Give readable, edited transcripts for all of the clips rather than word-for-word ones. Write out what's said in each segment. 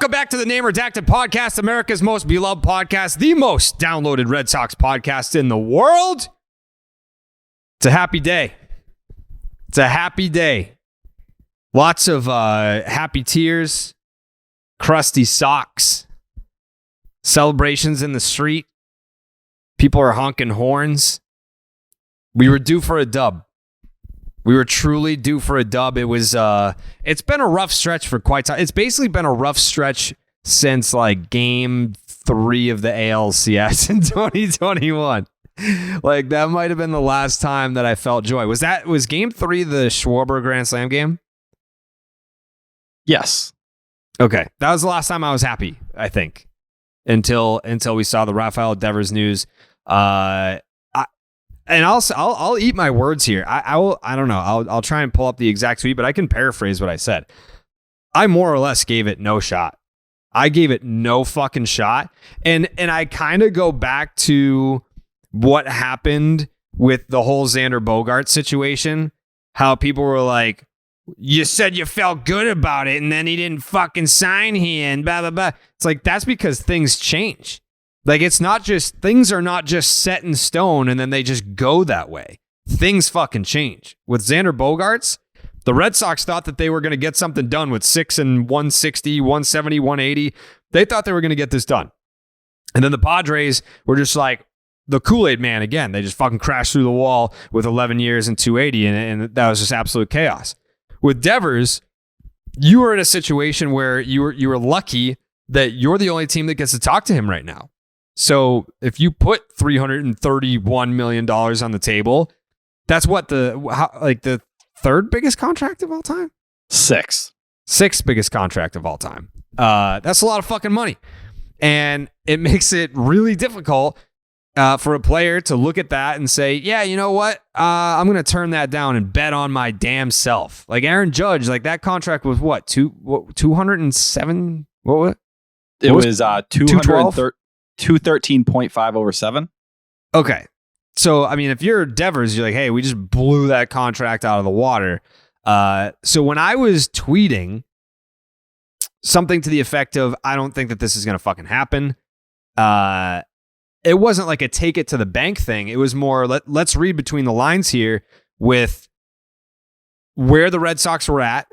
Welcome back to the Name Redacted Podcast, America's most beloved podcast, the most downloaded Red Sox podcast in the world. It's a happy day. It's a happy day. Lots of happy tears, crusty socks, celebrations in the street. People are honking horns. We were due for a dub. We were truly due for a dub. It was, it's been a rough stretch for quite time. It's basically been a rough stretch since like game 3 of the ALCS in 2021. Like that might have been the last time that I felt joy. Was game 3 the Schwarber Grand Slam game? Yes. Okay. That was the last time I was happy, I think, until we saw the Rafael Devers news. And I'll eat my words here. I don't know. I'll try and pull up the exact tweet, but I can paraphrase what I said. I more or less gave it no shot. I gave it no fucking shot. And I kind of go back to what happened with the whole Xander Bogaerts situation. How people were like, you said you felt good about it and then he didn't fucking sign here and blah, blah, blah. It's like, that's because things change. Like, it's not just, things are not just set in stone and then they just go that way. Things fucking change. With Xander Bogaerts, the Red Sox thought that they were going to get something done with 6 and 160, 170, 180. They thought they were going to get this done. And then the Padres were just like the Kool-Aid man again. They just fucking crashed through the wall with 11 years and 280, and that was just absolute chaos. With Devers, you were in a situation where you were lucky that you're the only team that gets to talk to him right now. So if you put $331 million on the table, that's what the third biggest contract of all time? Sixth biggest contract of all time. That's a lot of fucking money. And it makes it really difficult for a player to look at that and say, yeah, you know what? I'm going to turn that down and bet on my damn self. Like Aaron Judge, like that contract was what? 207? What was it? It was 213.5 over 7. Okay. So, I mean, if you're Devers, you're like, hey, we just blew that contract out of the water. So when I was tweeting something to the effect of, I don't think that this is going to fucking happen. It wasn't like a take it to the bank thing. It was more, let's read between the lines here with where the Red Sox were at,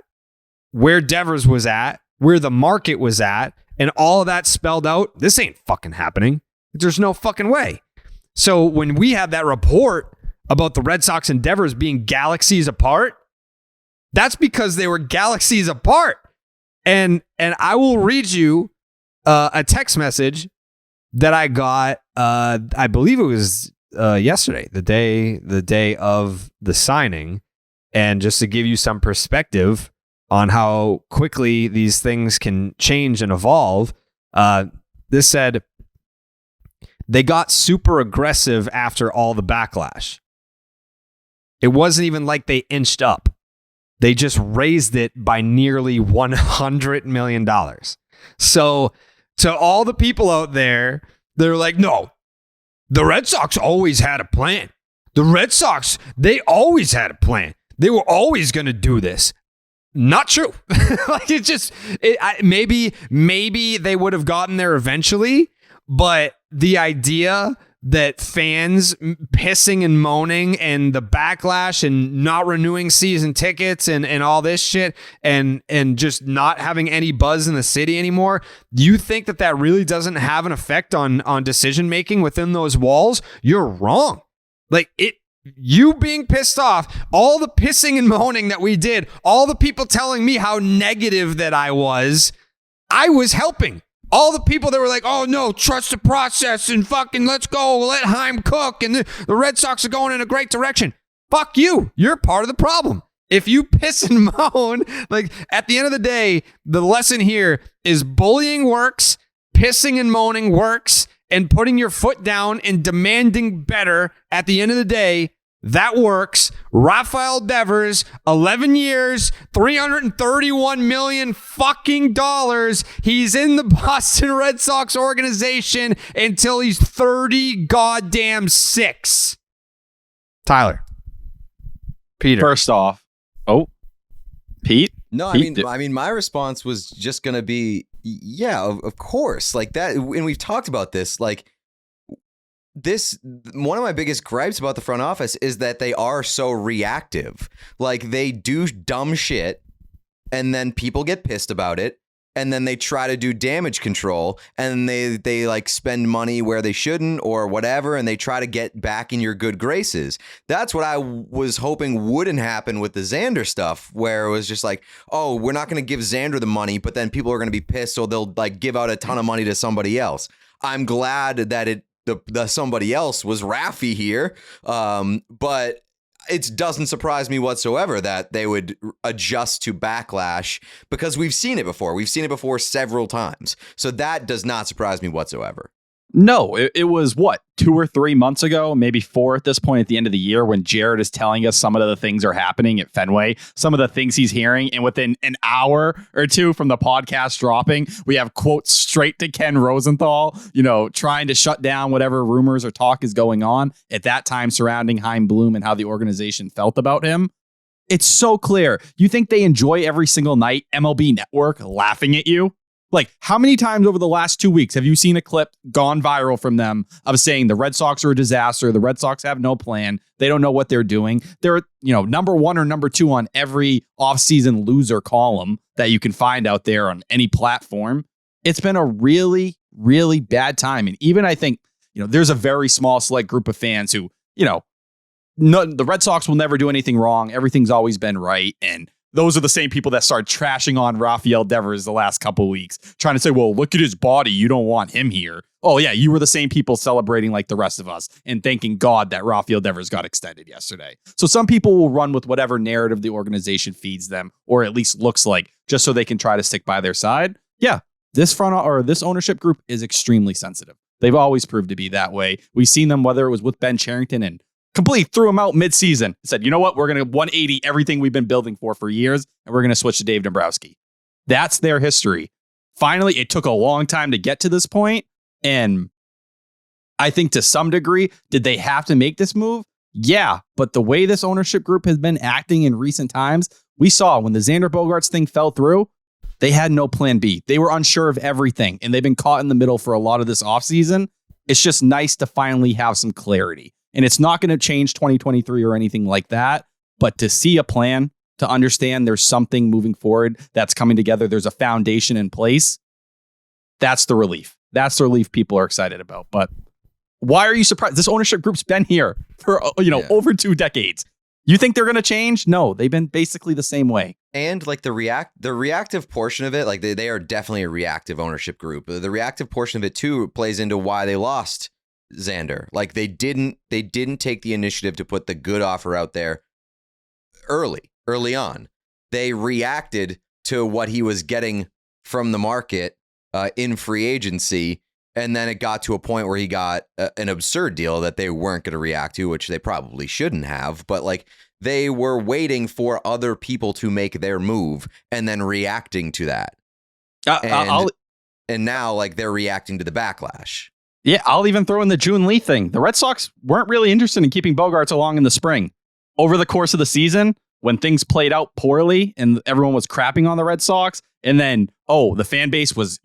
where Devers was at, where the market was at, and all of that spelled out. This ain't fucking happening. There's no fucking way. So when we had that report about the Red Sox and Devers being galaxies apart, that's because they were galaxies apart. And I will read you a text message that I got, I believe it was yesterday, the day of the signing. And just to give you some perspective on how quickly these things can change and evolve, this said, they got super aggressive after all the backlash. It wasn't even like they inched up. They just raised it by nearly $100 million. So to all the people out there, they're like, no, the Red Sox always had a plan. The Red Sox, they always had a plan. They were always going to do this. Not true. Like maybe they would have gotten there eventually, but the idea that fans pissing and moaning and the backlash and not renewing season tickets and all this shit and just not having any buzz in the city anymore, you think that really doesn't have an effect on decision making within those walls? You're wrong. Like you being pissed off, all the pissing and moaning that we did, all the people telling me how negative that I was helping. All the people that were like, oh no, trust the process and fucking let's go, let Heim cook and the Red Sox are going in a great direction. Fuck you. You're part of the problem. If you piss and moan, like at the end of the day, the lesson here is bullying works, pissing and moaning works, and putting your foot down and demanding better at the end of the day, that works. Rafael Devers, 11 years, $331 million fucking dollars. He's in the Boston Red Sox organization until he's 30 goddamn 6. Tyler. Peter. First off, Pete? No, I mean, my response was just going to be, Yeah, of course. Like that. And we've talked about this. Like this, one of my biggest gripes about the front office is that they are so reactive. Like they do dumb shit and then people get pissed about it. And then they try to do damage control and they like spend money where they shouldn't or whatever. And they try to get back in your good graces. That's what I was hoping wouldn't happen with the Xander stuff, where it was just like, oh, we're not going to give Xander the money, but then people are going to be pissed. So they'll like give out a ton of money to somebody else. I'm glad that the somebody else was Rafi here. But it doesn't surprise me whatsoever that they would adjust to backlash, because we've seen it before. We've seen it before several times. So that does not surprise me whatsoever. No, it was what, 2 or 3 months ago, maybe 4 at this point at the end of the year, when Jared is telling us some of the things are happening at Fenway, some of the things he's hearing. And within an hour or two from the podcast dropping, we have quotes straight to Ken Rosenthal, trying to shut down whatever rumors or talk is going on at that time surrounding Chaim Bloom and how the organization felt about him. It's so clear. You think they enjoy every single night MLB Network laughing at you? Like, how many times over the last 2 weeks have you seen a clip gone viral from them of saying the Red Sox are a disaster, the Red Sox have no plan, they don't know what they're doing? They're, number 1 or number 2 on every offseason loser column that you can find out there on any platform. It's been a really, really bad time. And even I think, there's a very small select group of fans who, the Red Sox will never do anything wrong. Everything's always been right. And those are the same people that started trashing on Rafael Devers the last couple of weeks, trying to say, well, look at his body. You don't want him here. Oh, yeah, you were the same people celebrating like the rest of us and thanking God that Rafael Devers got extended yesterday. So some people will run with whatever narrative the organization feeds them, or at least looks like, just so they can try to stick by their side. Yeah, this ownership group is extremely sensitive. They've always proved to be that way. We've seen them, whether it was with Ben Cherington and completely threw him out midseason. Said, you know what? We're going to 180 everything we've been building for years, and we're going to switch to Dave Dombrowski. That's their history. Finally, it took a long time to get to this point, and I think to some degree, did they have to make this move? Yeah, but the way this ownership group has been acting in recent times, we saw when the Xander Bogaerts thing fell through, they had no plan B. They were unsure of everything, and they've been caught in the middle for a lot of this offseason. It's just nice to finally have some clarity. And it's not going to change 2023 or anything like that. But to see a plan, to understand there's something moving forward that's coming together, there's a foundation in place, that's the relief. That's the relief people are excited about. But why are you surprised? This ownership group's been here for over 2 decades. You think they're going to change? No, they've been basically the same way. And like the reactive portion of it, like they are definitely a reactive ownership group. The reactive portion of it too plays into why they lost Xander. Like they didn't take the initiative to put the good offer out there early on. They reacted to what he was getting from the market in free agency, and then it got to a point where he got an absurd deal that they weren't going to react to, which they probably shouldn't have. But like they were waiting for other people to make their move and then reacting to that. And now like they're reacting to the backlash. Yeah, I'll even throw in the June Lee thing. The Red Sox weren't really interested in keeping Bogaerts along in the spring. Over the course of the season, when things played out poorly and everyone was crapping on the Red Sox, and then, the fan base was,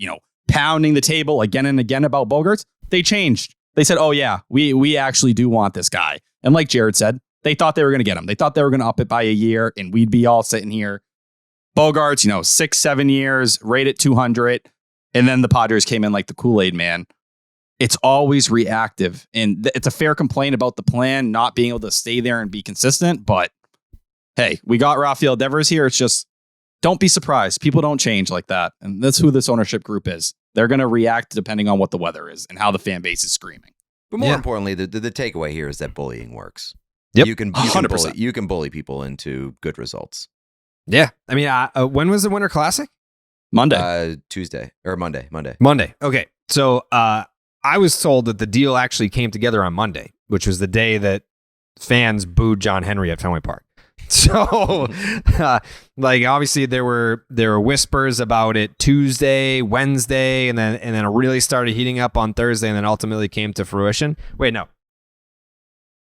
pounding the table again and again about Bogaerts, they changed. They said, oh, yeah, we actually do want this guy. And like Jared said, they thought they were going to get him. They thought they were going to up it by a year, and we'd be all sitting here. Bogaerts, 6-7 years, rate at 200. And then the Padres came in like the Kool-Aid man. It's always reactive, and it's a fair complaint about the plan not being able to stay there and be consistent. But hey, we got Rafael Devers here. It's just, don't be surprised. People don't change like that. And that's who this ownership group is. They're going to react depending on what the weather is and how the fan base is screaming. But more importantly, the takeaway here is that bullying works. Yep. You can bully people into good results. Yeah. I mean, when was the Winter Classic? Monday. Tuesday or Monday. Monday. Okay. So, I was told that the deal actually came together on Monday, which was the day that fans booed John Henry at Fenway Park. So, obviously there were whispers about it Tuesday, Wednesday, and then it really started heating up on Thursday, and then ultimately came to fruition.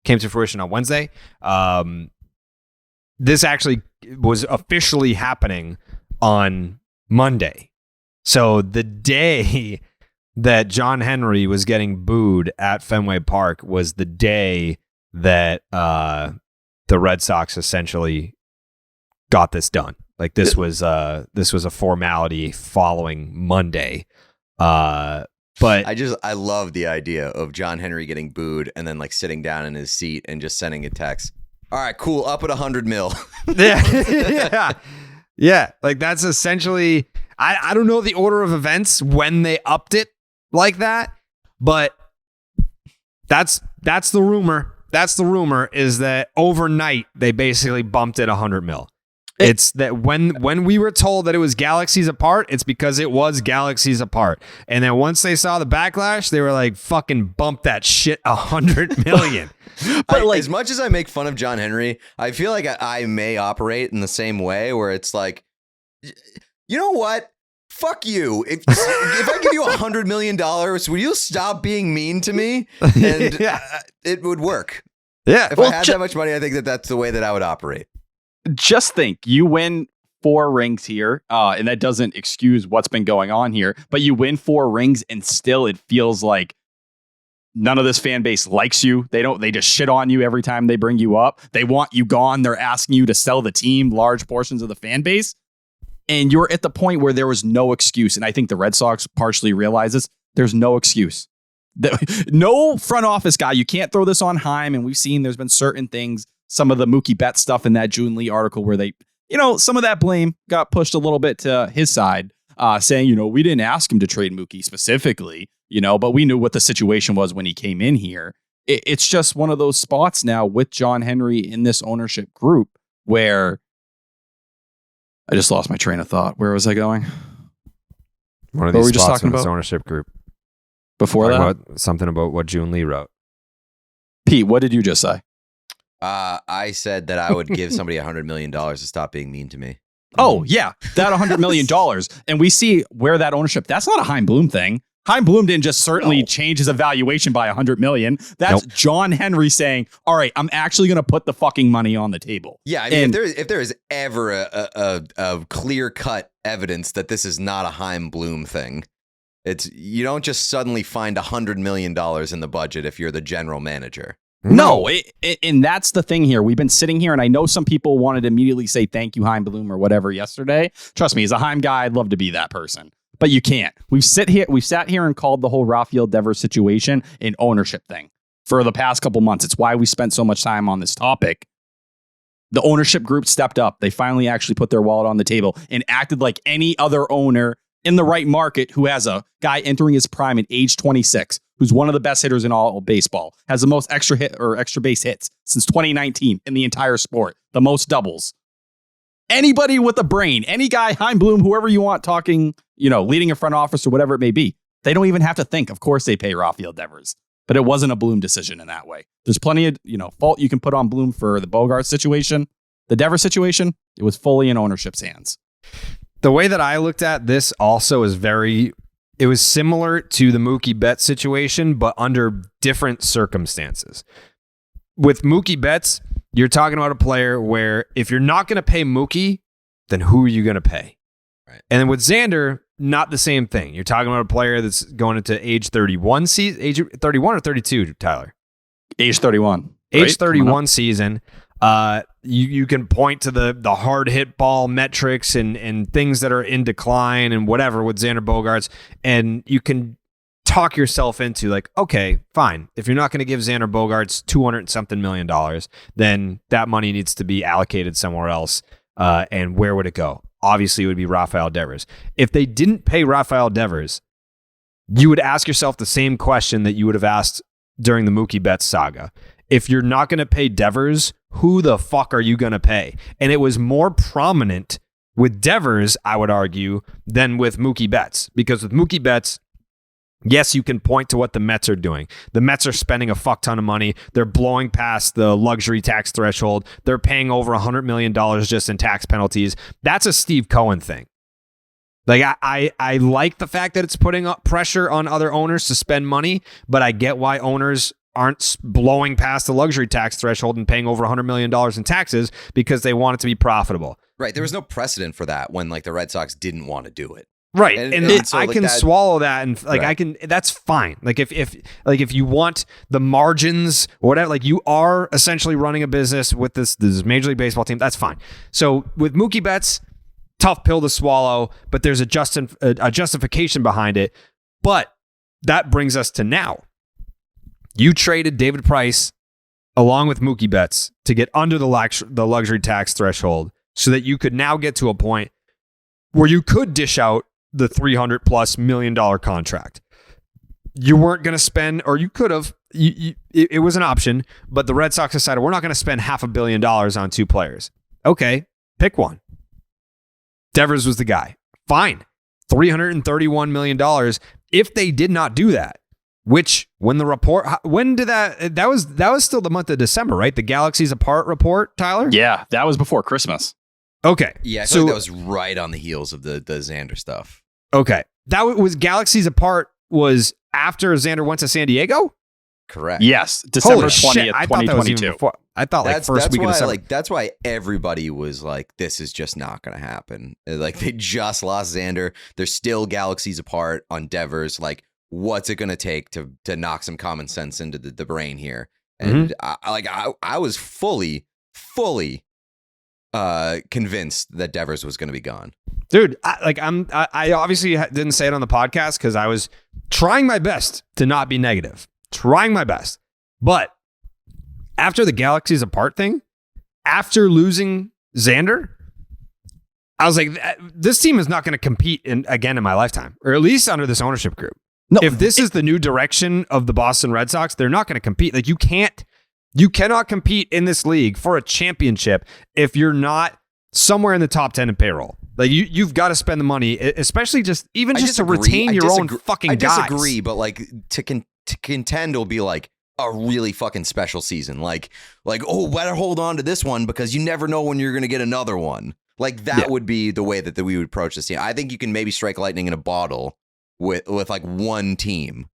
Came to fruition on Wednesday. This actually was officially happening on Monday. So the day that John Henry was getting booed at Fenway Park was the day that the Red Sox essentially got this done. Like this was a formality following Monday. But I love the idea of John Henry getting booed and then like sitting down in his seat and just sending a text. All right, cool. Up at 100 mil. Yeah. Like that's essentially, I don't know the order of events when they upped it like that, but that's the rumor. That's the rumor, is that overnight they basically bumped it 100 mil. It's that when we were told that it was galaxies apart, it's because it was galaxies apart. And then once they saw the backlash, they were like, fucking bump that shit 100 million. But like, as much as I make fun of John Henry, I feel like I may operate in the same way where it's like, you know what? Fuck you. If I give you $100 million, will you stop being mean to me? And it would work. Yeah. If I had that much money, I think that's the way that I would operate. Just think, you win 4 rings here, and that doesn't excuse what's been going on here, but you win 4 rings and still it feels like none of this fan base likes you. They just shit on you every time they bring you up. They want you gone. They're asking you to sell the team, large portions of the fan base. And you're at the point where there was no excuse. And I think the Red Sox partially realize this. There's no excuse. No front office guy. You can't throw this on Heim. And we've seen there's been certain things, some of the Mookie Betts stuff in that June Lee article where they, some of that blame got pushed a little bit to his side, saying, we didn't ask him to trade Mookie specifically, but we knew what the situation was when he came in here. It's just one of those spots now with John Henry in this ownership group where I just lost my train of thought. Where was I going? One of these spots in this ownership group. Before that? Something about what June Lee wrote. Pete, what did you just say? I said that I would give somebody $100 million to stop being mean to me. Oh, yeah. That $100 million. And we see where that ownership, that's not a Heim Bloom thing. Heim Bloom didn't just certainly change his evaluation by $100 million. That's John Henry saying, all right, I'm actually going to put the fucking money on the table. Yeah, I mean, if there is ever a clear-cut evidence that this is not a Heim Bloom thing, you don't just suddenly find $100 million in the budget if you're the general manager. No, and that's the thing here. We've been sitting here, and I know some people wanted to immediately say thank you, Heim Bloom, or whatever yesterday. Trust me, as a Heim guy, I'd love to be that person. But you can't. We've sat here and called the whole Rafael Devers situation an ownership thing for the past couple months. It's why we spent so much time on this topic. The ownership group stepped up. They finally actually put their wallet on the table and acted like any other owner in the right market who has a guy entering his prime at age 26, who's one of the best hitters in all baseball, has the most extra base hits since 2019 in the entire sport, the most doubles. Anybody with a brain, any guy, Heim Bloom, whoever you want talking, leading a front office or whatever it may be, they don't even have to think. Of course they pay Rafael Devers, but it wasn't a Bloom decision in that way. There's plenty of, fault you can put on Bloom for the Bogart situation. The Devers situation, it was fully in ownership's hands. The way that I looked at this also is it was similar to the Mookie Betts situation, but under different circumstances. With Mookie Betts, you're talking about a player where if you're not going to pay Mookie, then who are you going to pay? Right. And then with Xander, not the same thing. You're talking about a player that's going into age 31 age 31 or 32, Tyler? Age 31. Age 31 season. You can point to the hard hit ball metrics and things that are in decline and whatever with Xander Bogaerts, and you can talk yourself into like, okay, fine. If you're not going to give Xander Bogaerts $200-something million, then that money needs to be allocated somewhere else. And where would it go? Obviously, it would be Rafael Devers. If they didn't pay Rafael Devers, you would ask yourself the same question that you would have asked during the Mookie Betts saga. If you're not going to pay Devers, who the fuck are you going to pay? And it was more prominent with Devers, I would argue, than with Mookie Betts. Because with Mookie Betts, yes, you can point to what the Mets are doing. The Mets are spending a fuck ton of money. They're blowing past the luxury tax threshold. They're paying over $100 million just in tax penalties. That's a Steve Cohen thing. Like, I like the fact that it's putting up pressure on other owners to spend money, but I get why owners aren't blowing past the luxury tax threshold and paying over $100 million in taxes because they want it to be profitable. Right. There was no precedent for that when the Red Sox didn't want to do it. Right. And so I like can that, swallow that, and like Right. I can, that's fine. Like if you want the margins, whatever, like you are essentially running a business with this Major League Baseball team, that's fine. So with Mookie Betts, tough pill to swallow, but there's a justification behind it. But that brings us to now. You traded David Price along with Mookie Betts to get under the luxury tax threshold so that you could now get to a point where you could dish out the $300+ million contract. You weren't going to spend, or you could have, it was an option, but the Red Sox decided we're not going to spend $500 million on 2 players. Okay, pick one. Devers was the guy. Fine. $331 million. If they did not do that, which when did that was still the month of December, right? The Galaxies Apart report, Tyler? Yeah, that was before Christmas. Okay. Yeah, I feel like that was right on the heels of the Xander stuff. Okay. That was Galaxies Apart was after Xander went to San Diego? Correct. Yes, December 20th, Shit, I thought that was even 2022. before. I thought like first week of December. That's why everybody was like, this is just not going to happen. Like they just lost Xander. They're still Galaxies Apart on Devers. Like, what's it going to take to knock some common sense into the brain here? And I was fully convinced that Devers was going to be gone. Dude, I obviously didn't say it on the podcast because I was trying my best to not be negative. Trying my best. But after the Galaxies Apart thing, after losing Xander, I was like, this team is not going to compete again in my lifetime, or at least under this ownership group. No, if this is the new direction of the Boston Red Sox, they're not going to compete. Like you cannot compete in this league for a championship if you're not somewhere in the top 10 in payroll. Like you've got to spend the money, especially to retain your own fucking guys. I disagree, but like to contend will be like a really fucking special season. Like, oh, better hold on to this one because you never know when you're going to get another one. Like that would be the way that we would approach this team. I think you can maybe strike lightning in a bottle with like one team.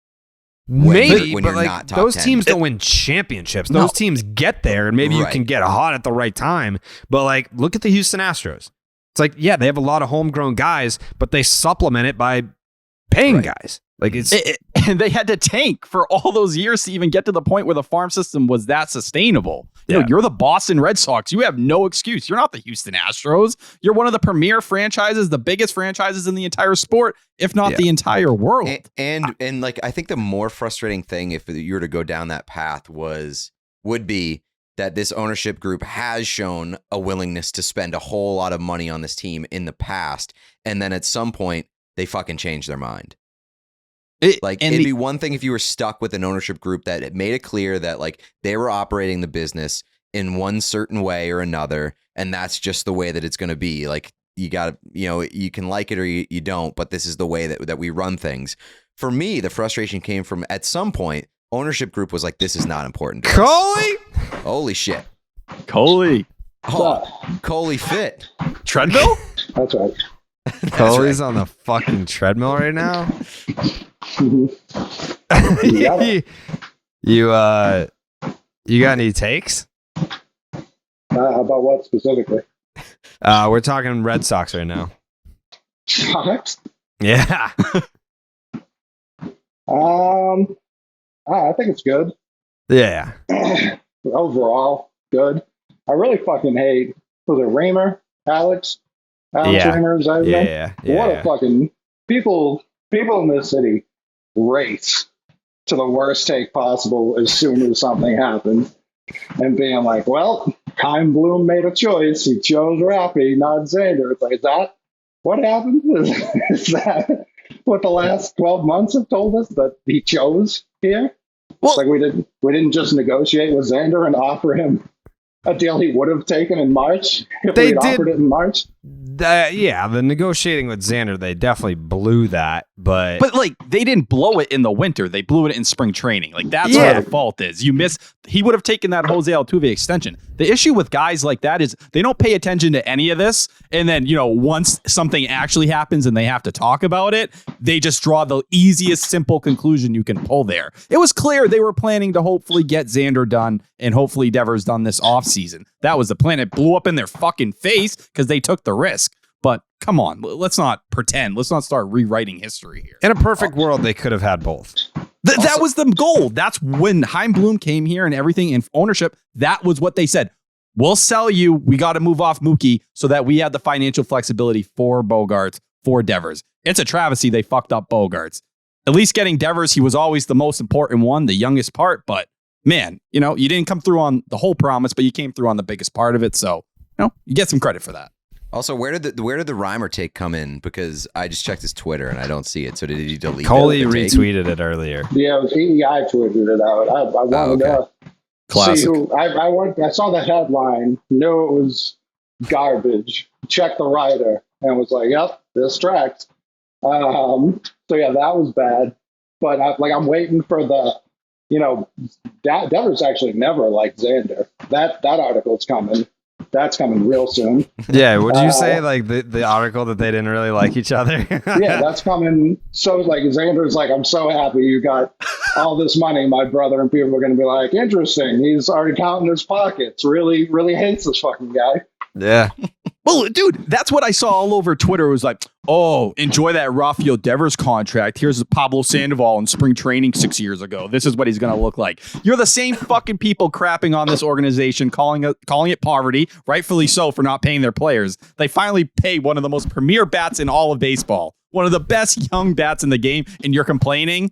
Maybe, when but you're like not top those 10. teams don't win championships. Those teams get there, and maybe you Right. can get hot at the right time. But like, look at the Houston Astros. It's like, yeah, they have a lot of homegrown guys, but they supplement it by paying guys. Like And they had to tank for all those years to even get to the point where the farm system was that sustainable. You know, you're the Boston Red Sox. You have no excuse. You're not the Houston Astros. You're one of the premier franchises, the biggest franchises in the entire sport, if not the entire world. And like, I think the more frustrating thing, if you were to go down that path, would be that this ownership group has shown a willingness to spend a whole lot of money on this team in the past, and then at some point they fucking change their mind. It'd be one thing if you were stuck with an ownership group that it made it clear that like they were operating the business in one certain way or another, and that's just the way that it's going to be. Like you got to, you can like it or you don't, but this is the way that we run things. For me, the frustration came from at some point, ownership group was like, this is not important to us. Coley? Holy shit. Coley. Oh, Coley fit. Treadmill? That's right. Coley's on the fucking treadmill right now. Yeah. You got any takes? About what specifically? We're talking Red Sox right now. Sox? Yeah. I think it's good. Yeah. Overall, good. I really fucking hate, was it Raymer? Alex Raymer, is that his name? Yeah. What a fucking people in this city race to the worst take possible as soon as something happens. And being like, well, Kyle Bloom made a choice. He chose Raffy, not Xander. It's like, is that what happened? Is that what the last 12 months have told us that he chose here? Well, like we didn't just negotiate with Xander and offer him a deal he would have taken in March if we'd offered it in March. The negotiating with Xander, they definitely blew that, but like they didn't blow it in the winter. They blew it in spring training. Like that's where the fault is. He would have taken that Jose Altuve extension. The issue with guys like that is they don't pay attention to any of this. And then, once something actually happens and they have to talk about it, they just draw the easiest, simple conclusion you can pull there. It was clear they were planning to hopefully get Xander done and hopefully Devers done this offseason. That was the plan. It blew up in their fucking face because they took the risk. But come on, let's not pretend. Let's not start rewriting history here. In a perfect world, they could have had both. That was the goal. That's when Chaim Bloom came here and everything in ownership. That was what they said. We'll sell you. We got to move off Mookie so that we had the financial flexibility for Bogaerts, for Devers. It's a travesty they fucked up Bogaerts. At least getting Devers, he was always the most important one, the youngest part. But man, you didn't come through on the whole promise, but you came through on the biggest part of it. So, you get some credit for that. Also, where did the Reimer take come in? Because I just checked his Twitter and I don't see it. So did he delete Coley it? retweeted it earlier. Yeah, it was EEI tweeted it out. I wanted to Classic. see who. I saw the headline, knew it was garbage. Checked the writer and was like, "Yep, this tracks." So yeah, that was bad. But I'm waiting for the, Devers actually never liked Xander. That article's coming. That's coming real soon. Yeah, would you say like the article that they didn't really like each other? Yeah, that's coming. So like Xander's like, I'm so happy you got all this money, my brother, and people are going to be like, interesting. He's already counting his pockets. Really, really hates this fucking guy. Yeah. Well, dude, that's what I saw all over Twitter. It was like, oh, enjoy that Rafael Devers contract. Here's Pablo Sandoval in spring training 6 years ago. This is what he's going to look like. You're the same fucking people crapping on this organization, calling it poverty, rightfully so, for not paying their players. They finally pay one of the most premier bats in all of baseball, one of the best young bats in the game, and you're complaining?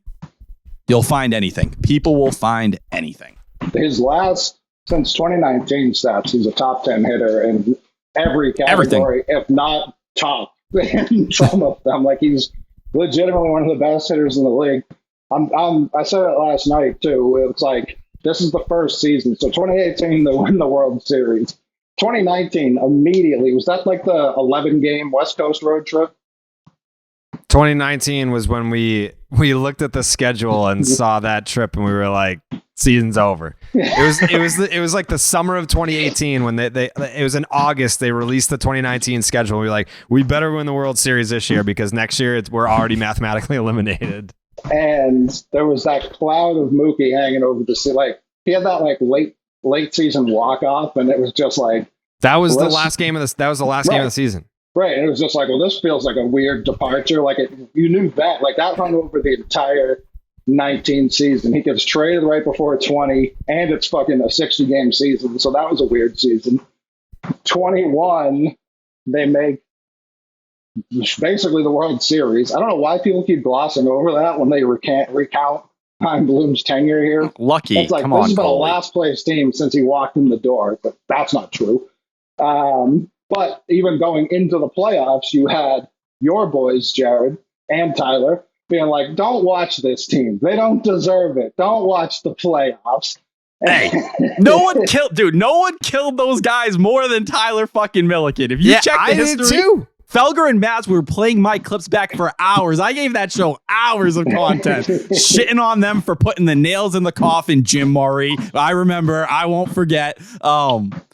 You'll find anything. People will find anything. His last, since 2019 stats, he's a top 10 hitter in every category, if not top in some of them. Like, he's legitimately one of the best hitters in the league. I said it last night too. It's like, this is the first season. So 2018, they win the World Series. 2019, immediately, was that like the 11-game West Coast road trip? 2019 was when we looked at the schedule and saw that trip, and we were like, season's over. It was like the summer of 2018 when it was in August they released the 2019 schedule. We were like, we better win the World Series this year because next year we're already mathematically eliminated. And there was that cloud of Mookie hanging over the sea. Like, he had that like late season walk off, and it was just like, that was the last game of the game of the season. Right, and it was just like, well, this feels like a weird departure. Like, you knew that. Like, that hung over the entire 19 season. He gets traded right before 20, and it's fucking a 60-game season. So that was a weird season. 21, they make basically the World Series. I don't know why people keep glossing over that when they recount Chaim Bloom's tenure here. Lucky. It's like, Come this on, is the Coley. last place team since he walked in the door, but that's not true. But even going into the playoffs, you had your boys, Jared and Tyler, being like, don't watch this team. They don't deserve it. Don't watch the playoffs. Hey, no one killed those guys more than Tyler fucking Milliken. If you check the history, did too. Felger and Maz were playing my clips back for hours. I gave that show hours of content, shitting on them for putting the nails in the coffin, Jim Murray. I remember. I won't forget.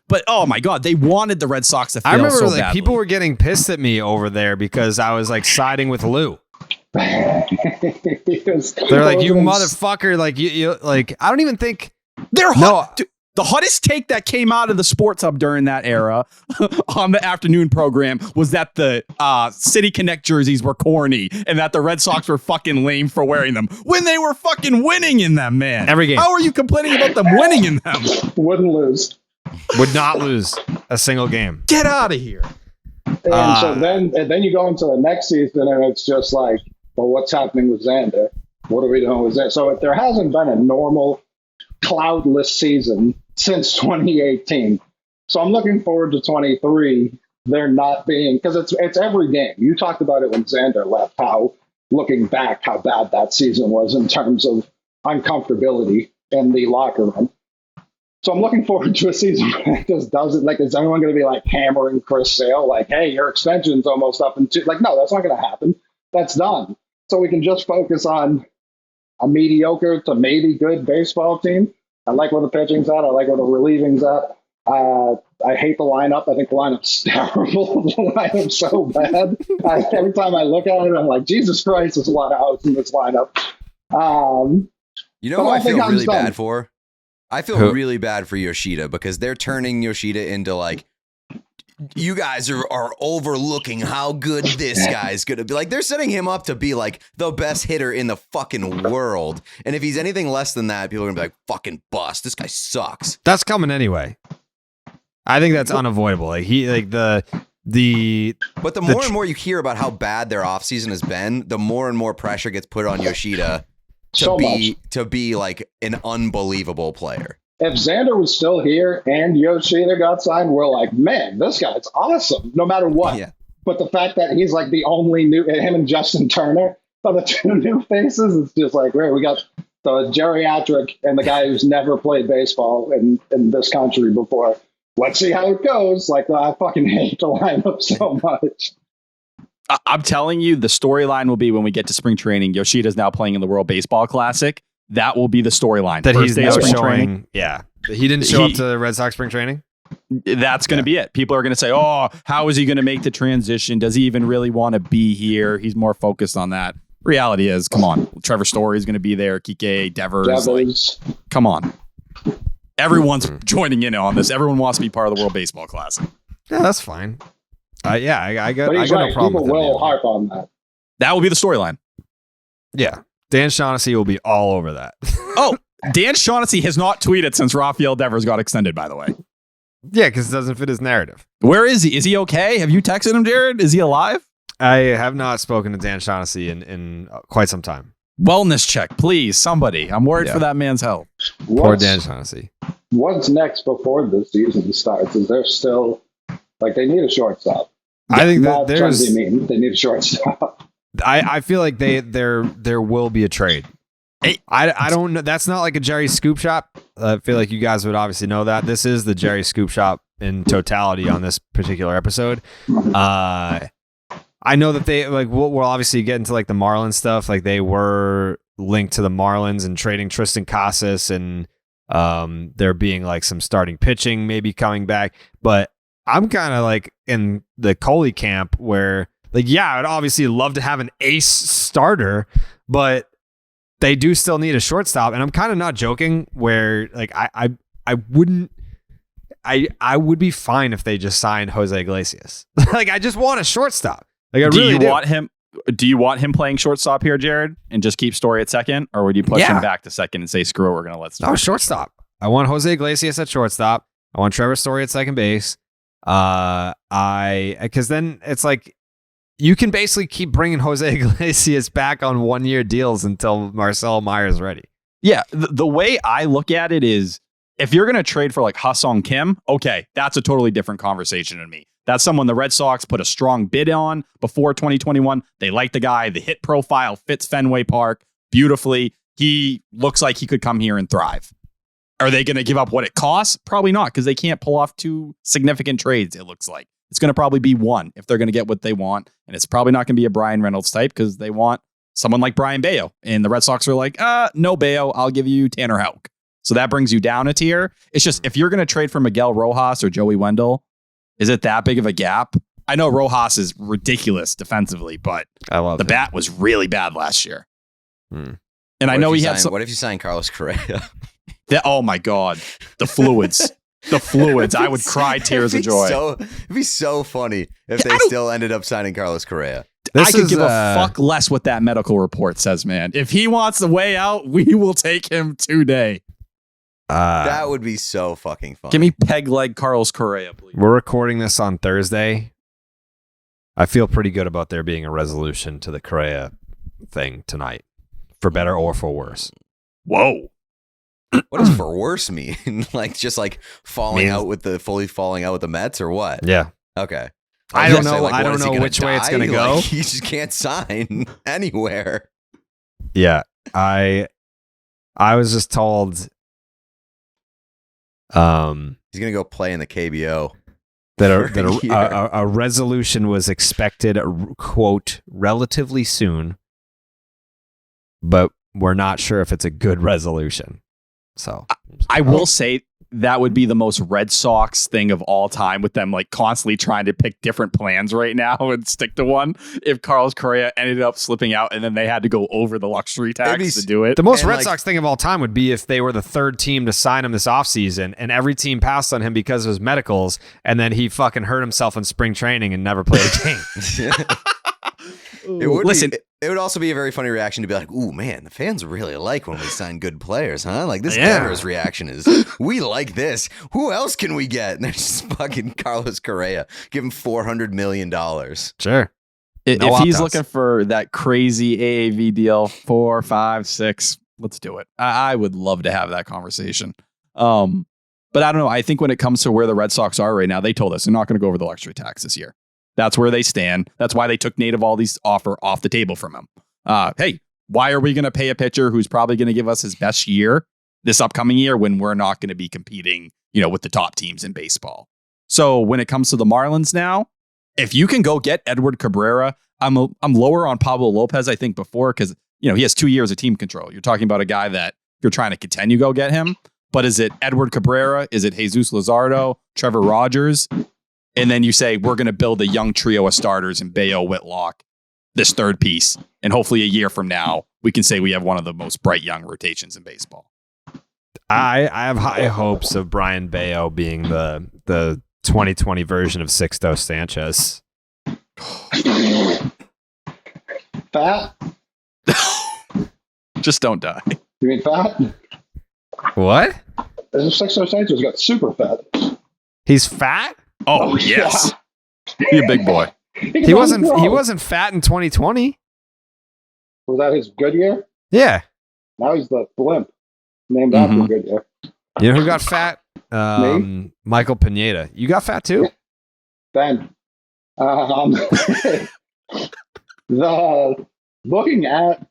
But oh my God, they wanted the Red Sox to fail. I remember so like badly. people were getting pissed at me over there because I was like siding with Lou. They're like, you motherfucker! Like you like I don't even think they're hot. Dude, the hottest take that came out of the Sports Hub during that era on the afternoon program was that the City Connect jerseys were corny and that the Red Sox were fucking lame for wearing them when they were fucking winning in them, man. Every game. How are you complaining about them winning in them? Wouldn't lose. Would not lose a single game. Get out of here. And so then you go into the next season and it's just like, well, what's happening with Xander? What are we doing with Xander? So if there hasn't been a normal cloudless season since 2018. So I'm looking forward to 23. They're not being, because it's every game. You talked about it when Xander left, how looking back, how bad that season was in terms of uncomfortability in the locker room. So I'm looking forward to a season where it just doesn't, like, is anyone going to be like hammering Chris Sale? Like, hey, your extension's almost up in 2. Like, no, that's not going to happen. That's done. So we can just focus on a mediocre to maybe good baseball team. I like where the pitching's at. I like where the relieving's at. I hate the lineup. I think the lineup's terrible. The lineup's so bad. Every time I look at it, I'm like, Jesus Christ, there's a lot of outs in this lineup. You know who I feel really bad for? I feel really bad for Yoshida because they're turning Yoshida into like, you guys are overlooking how good this guy's going to be. Like, they're setting him up to be like the best hitter in the fucking world. And if he's anything less than that, people are going to be like, fucking bust. This guy sucks. That's coming anyway. I think that's unavoidable. Like But the more and more you hear about how bad their offseason has been, the more and more pressure gets put on Yoshida to be like an unbelievable player. If Xander was still here and Yoshida got signed, we're like, man, this guy's awesome, no matter what. Yeah. But the fact that he's like the only new, him and Justin Turner are the two new faces, it's just like, right, we got the geriatric and the guy who's never played baseball in this country before. Let's see how it goes. Like, I fucking hate the lineup so much. I'm telling you, the storyline will be when we get to spring training. Yoshida's now playing in the World Baseball Classic. That will be the storyline. That First he's day now of spring showing. training. Yeah. He didn't show up to the Red Sox spring training? That's going to be it. People are going to say, oh, how is he going to make the transition? Does he even really want to be here? He's more focused on that. Reality is, come on. Trevor Story's going to be there. Kike, Devers. Like, come on. Everyone's joining in on this. Everyone wants to be part of the World Baseball Classic. Yeah, that's fine. I got But he's no right. problem People with will him. harp on that. That will be the storyline. Yeah. Dan Shaughnessy will be all over that. Oh, Dan Shaughnessy has not tweeted since Rafael Devers got extended, by the way. Yeah, because it doesn't fit his narrative. Where is he? Is he okay? Have you texted him, Jared? Is he alive? I have not spoken to Dan Shaughnessy in quite some time. Wellness check, please. Somebody. I'm worried for that man's health. Poor Dan Shaughnessy. What's next before the season starts? Is there still, like, they need a shortstop? I think that Not trying there's. to be mean. They need a shortstop. I feel like there will be a trade. I don't know. That's not like a Jerry Scoop Shop. I feel like you guys would obviously know that. This is the Jerry Scoop Shop in totality on this particular episode. I know that they like we'll obviously get into like the Marlins stuff. Like they were linked to the Marlins and trading Tristan Casas and there being like some starting pitching maybe coming back. But I'm kind of like in the Coley camp where like, yeah, I'd obviously love to have an ace starter, but they do still need a shortstop. And I'm kind of not joking where like I would be fine if they just signed Jose Iglesias. Like I just want a shortstop. Like I really do. Do you want him playing shortstop here, Jared, and just keep Story at second, or would you push him back to second and say, "Screw it, we're going to let Story"? No, shortstop. I want Jose Iglesias at shortstop. I want Trevor Story at second base. Because then it's like you can basically keep bringing Jose Iglesias back on 1-year deals until Marcel Meyer's ready. Yeah, the way I look at it is, if you're going to trade for like Ha-Sung Kim, okay, that's a totally different conversation to me. That's someone the Red Sox put a strong bid on before 2021. They like the guy. The hit profile fits Fenway Park beautifully. He looks like he could come here and thrive. Are they going to give up what it costs? Probably not, because they can't pull off 2 significant trades, it looks like. It's going to probably be 1 if they're going to get what they want. And it's probably not going to be a Brian Reynolds type because they want someone like Brian Bayo. And the Red Sox are like, no Bayo, I'll give you Tanner Houck. So that brings you down a tier. It's just, if you're going to trade for Miguel Rojas or Joey Wendell, is it that big of a gap? I know Rojas is ridiculous defensively, but I love the bat was really bad last year. Hmm. And I know he had some. What if you sign Carlos Correa? Oh my God. The fluids. The fluids. I would cry tears of joy. It'd be so funny if they still ended up signing Carlos Correa. I could give a fuck less what that medical report says, man. If he wants the way out, we will take him today. That would be so fucking fun. Give me peg leg Carlos Correa, please. We're recording this on Thursday. I feel pretty good about there being a resolution to the Correa thing tonight, for better or for worse. Whoa. What does for worse mean? Like just like fully falling out with the Mets or what? Yeah. Okay. I don't know. I don't know which way it's going to go. Like, he just can't sign anywhere. Yeah. I was just told he's going to go play in the KBO. That a resolution was expected, quote, relatively soon, but we're not sure if it's a good resolution. So I will say that would be the most Red Sox thing of all time, with them like constantly trying to pick different plans right now and stick to one. If Carlos Correa ended up slipping out and then they had to go over the luxury tax to do it. The most And, Red like- Sox thing of all time would be if they were the third team to sign him this offseason and every team passed on him because of his medicals, and then he fucking hurt himself in spring training and never played a game. It would also be a very funny reaction to be like, ooh, man, the fans really like when we sign good players, huh? Like this Yeah. Devers reaction is, we like this. Who else can we get? And there's just fucking Carlos Correa. Give him $400 million. Sure. If No he's opt-outs. looking for that crazy AAV deal, 4, 5, 6, let's do it. I would love to have that conversation. But I don't know. I think when it comes to where the Red Sox are right now, they told us they're not going to go over the luxury tax this year. That's where they stand. That's why they took Nate Eovaldi's offer off the table from him. Hey, why are we going to pay a pitcher who's probably going to give us his best year this upcoming year when we're not going to be competing, with the top teams in baseball? So when it comes to the Marlins now, if you can go get Edward Cabrera, I'm lower on Pablo Lopez, I think, before, because he has 2 years of team control. You're talking about a guy that if you're trying to contend, you go get him. But is it Edward Cabrera? Is it Jesus Luzardo, Trevor Rogers? And then you say, we're going to build a young trio of starters in Bayo, Whitlock, this third piece. And hopefully a year from now, we can say we have one of the most bright young rotations in baseball. I have high hopes of Brian Bayo being the 2020 version of Sixto Sanchez. Fat? Just don't die. You mean fat? What? This Sixto Sanchez got super fat. He's fat? Oh, yes. Be a big boy. He wasn't fat in 2020. Was that his good year? Yeah. Now he's the blimp. Named after Goodyear. You know who got fat? Michael Pineda. You got fat too? Ben. Looking at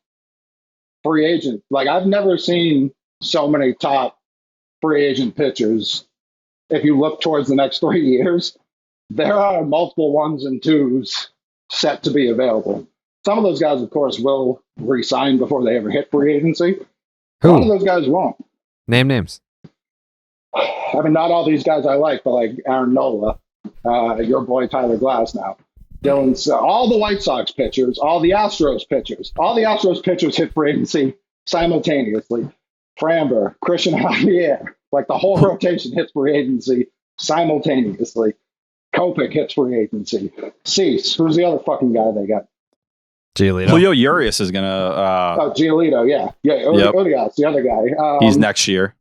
free agent, like I've never seen so many top free agent pitchers. If you look towards the next 3 years, there are multiple 1s and 2s set to be available. Some of those guys, of course, will re-sign before they ever hit free agency. A lot of those guys won't. Name names. I mean, not all these guys I like, but like Aaron Nola, your boy Tyler Glasnow, Dylan, all the White Sox pitchers, all the Astros pitchers hit free agency simultaneously. Framber, Christian Javier, like the whole rotation hits free agency simultaneously. Kopech hits free agency. Cease, who's the other fucking guy they got? Giolito. Julio Urias is going to... Giolito, yeah. Yep. Urias, the other guy. he's next year.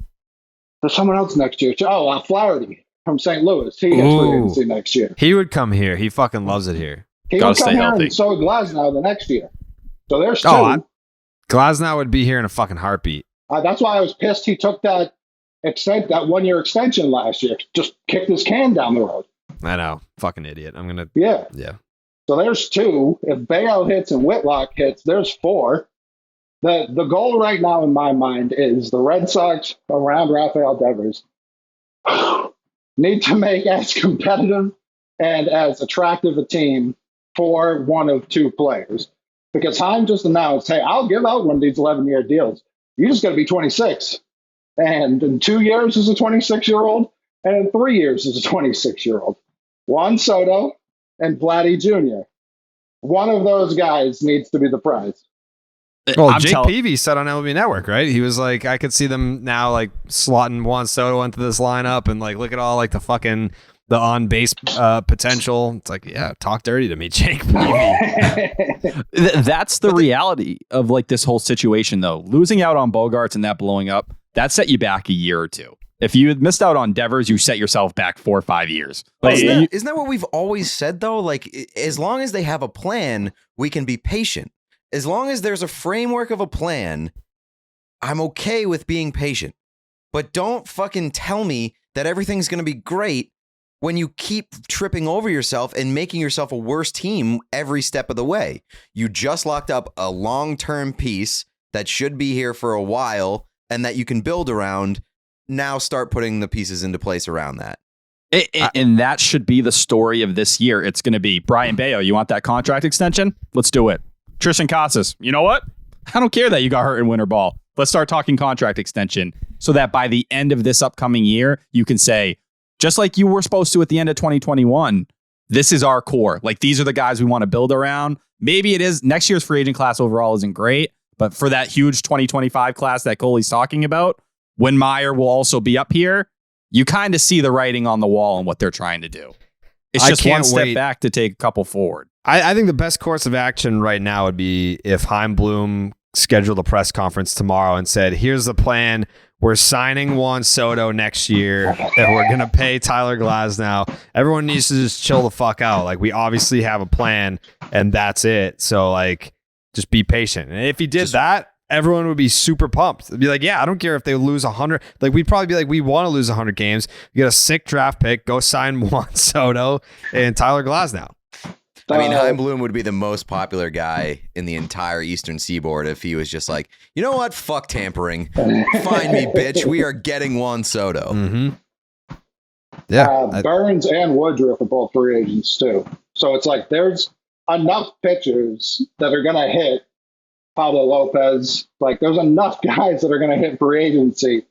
There's someone else next year. Flaherty from St. Louis. He gets free agency next year. He would come here. He fucking loves it here. He Gotta would come stay here healthy. and so would Glasnow the next year. So there's two. Glasnow would be here in a fucking heartbeat. That's why I was pissed he took that 1-year extension last year. Just kicked his can down the road. I know. Fucking idiot. I'm going to... Yeah. Yeah. So there's 2. If Bayo hits and Whitlock hits, there's 4. The goal right now in my mind is the Red Sox around Rafael Devers need to make as competitive and as attractive a team for one of 2 players. Because Heim just announced, hey, I'll give out one of these 11-year deals. You just got to be 26. And in 2 years as a 26-year-old, and in 3 years as a 26-year-old. Juan Soto and Vladdy Jr. One of those guys needs to be the prize. Well, Jake Peavy said on MLB Network, right? He was like, I could see them now like slotting Juan Soto into this lineup and like look at all like the on base potential. It's like, yeah, talk dirty to me, Jake Peavy. That's the reality of like this whole situation, though. Losing out on Bogarts and that blowing up, that set you back a year or 2. If you had missed out on Devers, you set yourself back 4 or 5 years. Like, Isn't that what we've always said, though? Like, as long as they have a plan, we can be patient. As long as there's a framework of a plan, I'm okay with being patient. But don't fucking tell me that everything's going to be great when you keep tripping over yourself and making yourself a worse team every step of the way. You just locked up a long-term piece that should be here for a while and that you can build around. Now start putting the pieces into place around that. And that should be the story of this year. It's going to be Brian Bayo. You want that contract extension? Let's do it. Tristan Casas. You know what? I don't care that you got hurt in winter ball. Let's start talking contract extension. so that by the end of this upcoming year, you can say, just like you were supposed to at the end of 2021, this is our core. Like, these are the guys we want to build around. Maybe it is next year's free agent class overall isn't great, but for that huge 2025 class that Coley's talking about, when Meyer will also be up here, you kind of see the writing on the wall and what they're trying to do. It's just one step back to take a couple forward. I think the best course of action right now would be if Chaim Bloom scheduled a press conference tomorrow and said, here's the plan. We're signing Juan Soto next year, and we're going to pay Tyler Glasnow. Everyone needs to just chill the fuck out. Like, we obviously have a plan, and that's it. So, like, just be patient. And if he did that, everyone would be super pumped. They'd be like, yeah, I don't care if they lose 100. Like, we'd probably be like, we want to lose 100 games. You get a sick draft pick, go sign Juan Soto and Tyler Glasnow. I mean, Chaim Bloom would be the most popular guy in the entire Eastern Seaboard if he was just like, you know what? Fuck tampering. Find me, bitch. We are getting Juan Soto. Mm-hmm. Yeah. Burns and Woodruff are both free agents, too. So it's like there's enough pitchers that are going to hit Pablo Lopez. Like, there's enough guys that are going to hit free agency.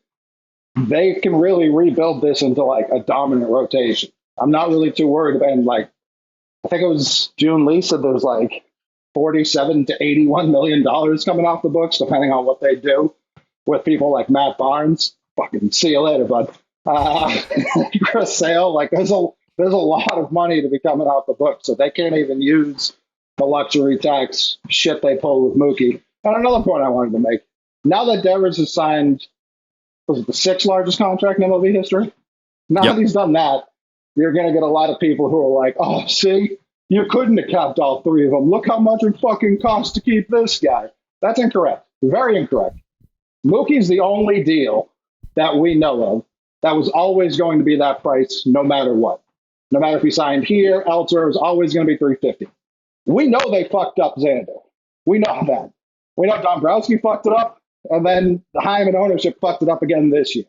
They can really rebuild this into, like, a dominant rotation. I'm not really too worried about, and, like, I think it was June Lee said there's like $47 to $81 million coming off the books, depending on what they do with people like Matt Barnes. Fucking see you later, bud. Chris Sale, like there's a lot of money to be coming off the books, so they can't even use the luxury tax shit they pulled with Mookie. And another point I wanted to make: now that Devers has signed, was it the 6th largest contract in MLB history? Now that he's done that, you're going to get a lot of people who are like, oh, see, you couldn't have kept all 3 of them. Look how much it fucking costs to keep this guy. That's incorrect. Very incorrect. Mookie's the only deal that we know of that was always going to be that price no matter what. No matter if he signed here, elsewhere, it was always going to be $350. We know they fucked up Xander. We know that. We know Dombrowski fucked it up, and then the Hyman ownership fucked it up again this year.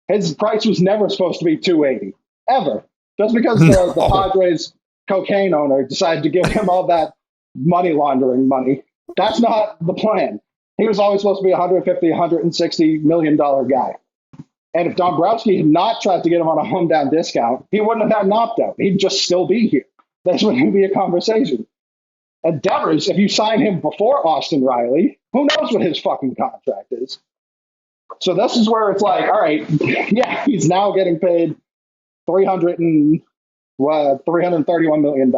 His price was never supposed to be $280, ever. Just because the Padres cocaine owner decided to give him all that money laundering money. That's not the plan. He was always supposed to be a $150, $160 million guy. And if Dombrowski had not tried to get him on a hometown discount, he wouldn't have had an opt-out. He'd just still be here. This wouldn't be a conversation. And Devers, if you sign him before Austin Riley, who knows what his fucking contract is? So this is where it's like, all right, yeah, he's now getting paid $331 million.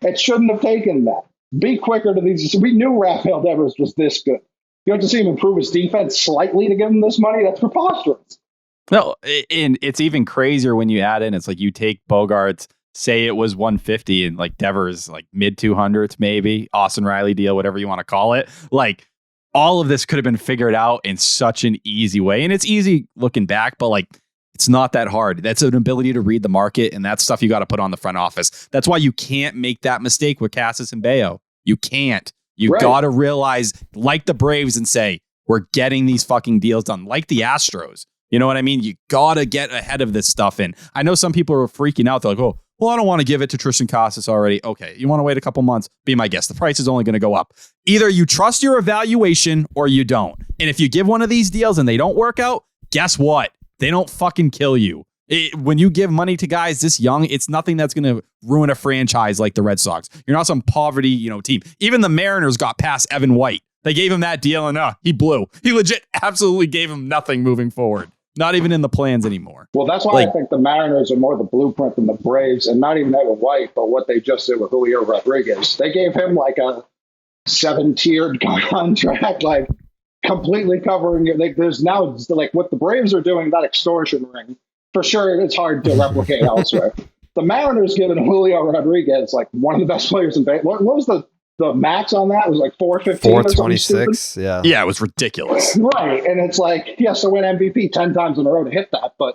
It shouldn't have taken that. Be quicker to these. We knew Rafael Devers was this good. You have to see him improve his defense slightly to give him this money. That's preposterous. No, and it's even crazier when you add in, it's like you take Bogarts, say it was 150 and like Devers, like mid 200s, maybe Austin Riley deal, whatever you want to call it. Like all of this could have been figured out in such an easy way. And it's easy looking back, but like, it's not that hard. That's an ability to read the market, and that's stuff you got to put on the front office. That's why you can't make that mistake with Casas and Bayo. You can't. You got to realize, like the Braves, and say, we're getting these fucking deals done, like the Astros. You know what I mean? You got to get ahead of this stuff. And I know some people are freaking out. They're like, oh, well, I don't want to give it to Tristan Casas already. Okay, you want to wait a couple months? Be my guest. The price is only going to go up. Either you trust your evaluation or you don't. And if you give one of these deals and they don't work out, guess what? They don't fucking kill you. When you give money to guys this young, it's nothing that's going to ruin a franchise like the Red Sox. You're not some poverty, team. Even the Mariners got past Evan White. They gave him that deal and he blew. He legit absolutely gave him nothing moving forward. Not even in the plans anymore. Well, that's why I think the Mariners are more the blueprint than the Braves, and not even Evan White, but what they just did with Julio Rodriguez. They gave him like a 7-tiered contract, like completely covering it. There's now, like, what the Braves are doing, that extortion ring, for sure it's hard to replicate elsewhere. The Mariners giving Julio Rodriguez, like, one of the best players in baseball. What was the max on that? It was like 415 426, yeah. Yeah, it was ridiculous. Right, and it's like, he has to win MVP 10 times in a row to hit that, but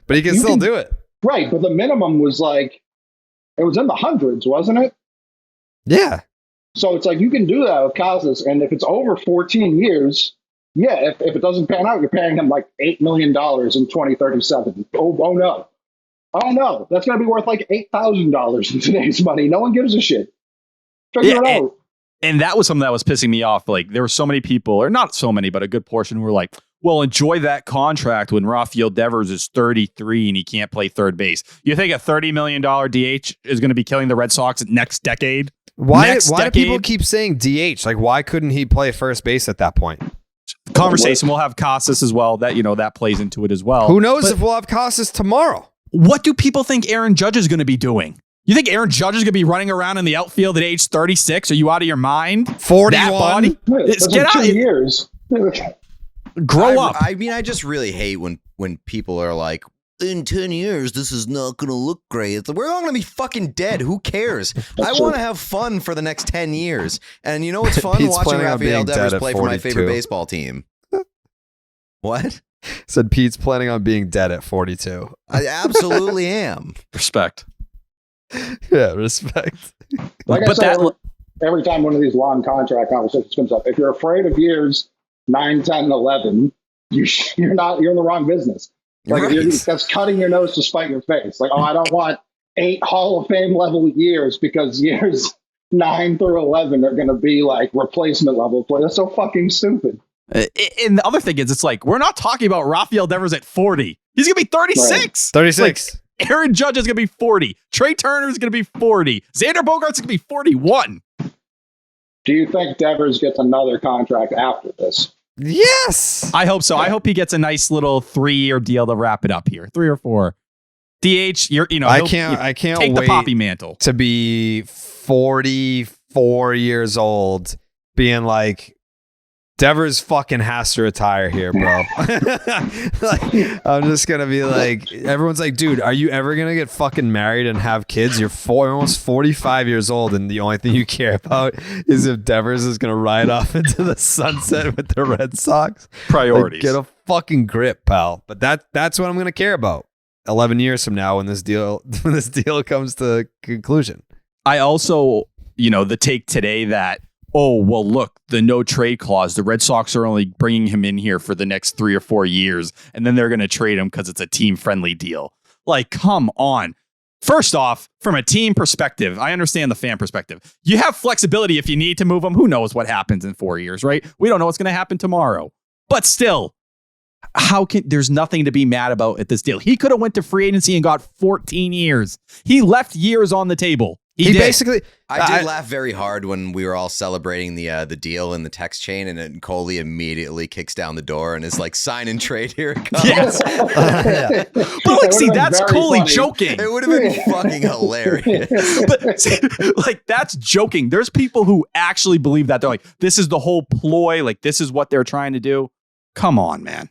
but he can still do it. Right, but the minimum was like, it was in the hundreds, wasn't it? Yeah. So it's like, you can do that with Casas, and if it's over 14 years, yeah, if it doesn't pan out, you're paying him like $8 million in 2037. Oh no. Oh no, that's going to be worth like $8,000 in today's money. No one gives a shit. Figure it out. And that was something that was pissing me off. Like, there were so many people, or not so many, but a good portion who were like, well, enjoy that contract when Rafael Devers is 33 and he can't play third base. You think a $30 million DH is going to be killing the Red Sox next decade? Why do people keep saying DH? Like, why couldn't he play first base at that point? Conversation. We'll have Casas as well. That plays into it as well. Who knows if we'll have Casas tomorrow? What do people think Aaron Judge is going to be doing? You think Aaron Judge is going to be running around in the outfield at age 36? Are you out of your mind? 41? That body? Get out. 2 years. Grow up. I mean, I just really hate when people are like, in 10 years, this is not going to look great. It's like, we're all going to be fucking dead. Who cares? I want to have fun for the next 10 years. And you know what's fun? Watching Rafael Devers play for my favorite baseball team. What? Said Pete's planning on being dead at 42. I absolutely am. Respect. Yeah, respect. Like I said, every time one of these long contract conversations comes up, if you're afraid of years 9, 10, and 11, you're in the wrong business. Like Right. that's cutting your nose to spite your face. Like, oh, I don't want 8 Hall of Fame level years because years 9 through 11 are going to be like replacement level play. That's so fucking stupid. And the other thing is, it's like, we're not talking about Rafael Devers at 40. He's going to be 36. 36. Like, Aaron Judge is going to be 40. Trey Turner is going to be 40. Xander Bogaerts is going to be 41. Do you think Devers gets another contract after this? Yes. I hope so. I hope he gets a nice little 3-year deal to wrap it up here. 3 or 4. DH, I can't take wait the poppy mantle to be 44 years old being like, Devers fucking has to retire here, bro. Like, I'm just going to be like, everyone's like, dude, are you ever going to get fucking married and have kids? You're almost 45 years old, and the only thing you care about is if Devers is going to ride off into the sunset with the Red Sox. priorities. Like, get a fucking grip, pal. But that's what I'm going to care about 11 years from now when this deal comes to conclusion. I also, the take today that, oh, well, look, the no trade clause, the Red Sox are only bringing him in here for the next 3 or 4 years, and then they're going to trade him because it's a team-friendly deal. Like, come on. First off, from a team perspective, I understand the fan perspective. You have flexibility if you need to move him. Who knows what happens in 4 years, right? We don't know what's going to happen tomorrow. But still, there's nothing to be mad about at this deal. He could have went to free agency and got 14 years. He left years on the table. He did. Basically, I did laugh very hard when we were all celebrating the deal in the text chain, and then Coley immediately kicks down the door and is like, "Sign and trade, here it comes." Yes. yeah. But like, see, that's Coley joking. It would have been fucking hilarious. But see, like, that's joking. There's people who actually believe that. They're like, this is the whole ploy. Like, this is what they're trying to do. Come on, man.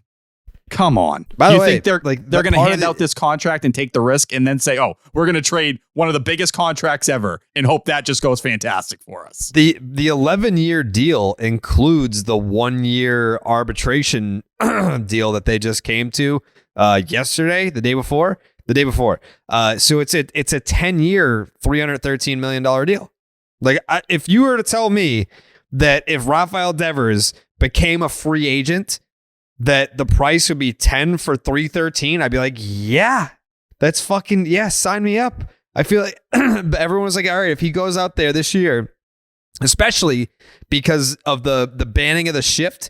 Come on. By the you way, think they're like, going to hand out this contract and take the risk and then say, oh, we're going to trade one of the biggest contracts ever and hope that just goes fantastic for us? The 11-year deal includes the 1-year arbitration deal that they just came to yesterday, the day before. So it's a 10-year, $313 million deal. Like, if you were to tell me that if Rafael Devers became a free agent, that the price would be 10 for 313, I'd be like, yeah, that's fucking, yeah, sign me up. I feel like everyone was like, all right, if he goes out there this year, especially because of the banning of the shift,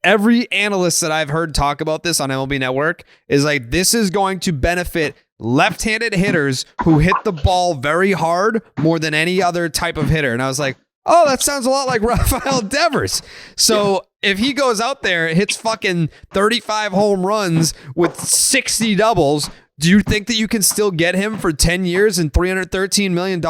every analyst that I've heard talk about this on MLB Network is like, this is going to benefit left-handed hitters who hit the ball very hard more than any other type of hitter. And I was like, oh, that sounds a lot like Rafael Devers. So if he goes out there, hits fucking 35 home runs with 60 doubles, do you think that you can still get him for 10 years and $313 million?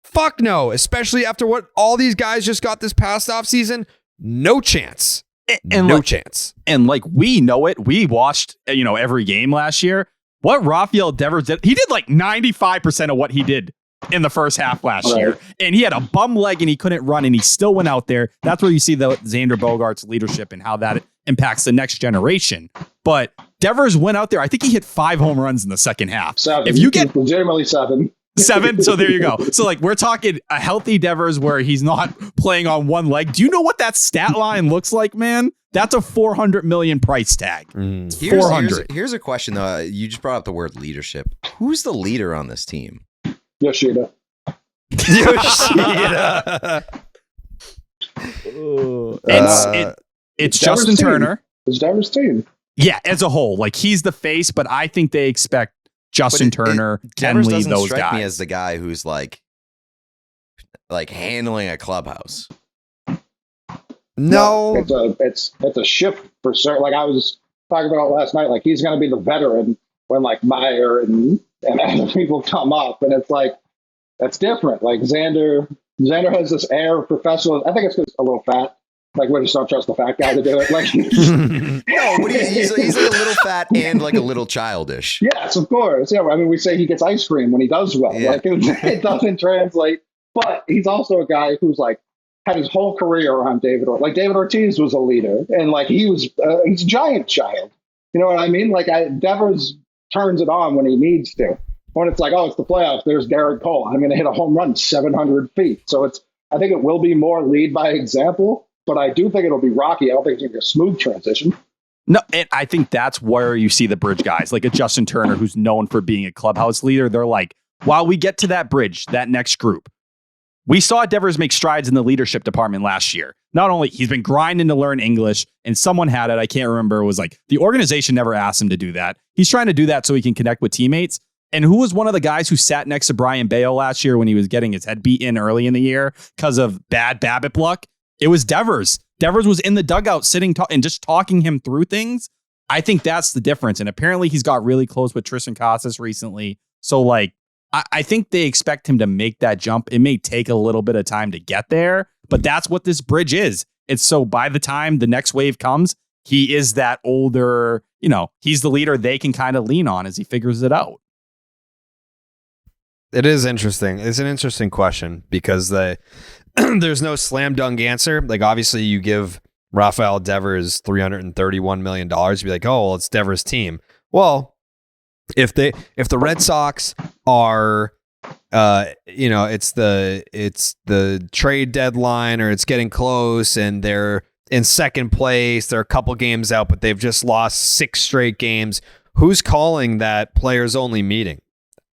Fuck no. Especially after what all these guys just got this past offseason. No chance. No chance. And like, we know it. We watched, every game last year. What Rafael Devers did, he did like 95% of what he did in the first half last year. And he had a bum leg and he couldn't run and he still went out there. That's where you see the Xander Bogaerts leadership and how that impacts the next generation. But Devers went out there. I think he hit 5 home runs in the second half. 7. If you get legitimately 7. 7, so there you go. So like, we're talking a healthy Devers where he's not playing on one leg. Do you know what that stat line looks like, man? That's a $400 million price tag. 400. Here's a question though. You just brought up the word leadership. Who's the leader on this team? Yoshida. It's Justin Turner. It's Devers' team. Yeah, as a whole, like he's the face, but I think they expect Justin Turner, Devers Kenley, doesn't those strike guys. me as the guy who's like handling a clubhouse. No, it's a shift for certain. Like I was talking about last night, like he's going to be the veteran when like Meyer and other people come up, and it's like that's different. Like Xander has this air of professional. I think it's because a little fat. Like we just don't trust the fat guy to do it. Like no, but he's like a little fat and like a little childish. Yes, of course. Yeah, I mean we say he gets ice cream when he does well. Yeah. Like it doesn't translate. But he's also a guy who's like had his whole career around David Ortiz. Like David Ortiz was a leader, and like he's a giant child. You know what I mean? Like Devers turns it on when he needs to. When it's like, oh, it's the playoffs. There's Garrett Cole. I'm going to hit a home run 700 feet. So I think it will be more lead by example, but I do think it'll be rocky. I don't think it's going to be a smooth transition. No, and I think that's where you see the bridge guys, like a Justin Turner, who's known for being a clubhouse leader. They're like, while we get to that bridge, that next group, we saw Devers make strides in the leadership department last year. Not only he's been grinding to learn English, and someone had it, I can't remember, it was like the organization never asked him to do that. He's trying to do that so he can connect with teammates. And who was one of the guys who sat next to Brian Bale last year when he was getting his head beat in early in the year because of bad BABIP luck? It was Devers. Devers was in the dugout sitting and just talking him through things. I think that's the difference. And apparently he's got really close with Tristan Casas recently. So like, I think they expect him to make that jump. It may take a little bit of time to get there, but that's what this bridge is. It's so by the time the next wave comes, he is that older, he's the leader they can kind of lean on as he figures it out. it is interesting. It's an interesting question because there's no slam dunk answer. Like obviously you give Rafael Devers $331 million, you'd be like, oh, well, it's Devers' team. Well, if the Red Sox are, it's the trade deadline or it's getting close and they're in second place, they're a couple games out, but they've just lost 6 straight games. Who's calling that players only meeting?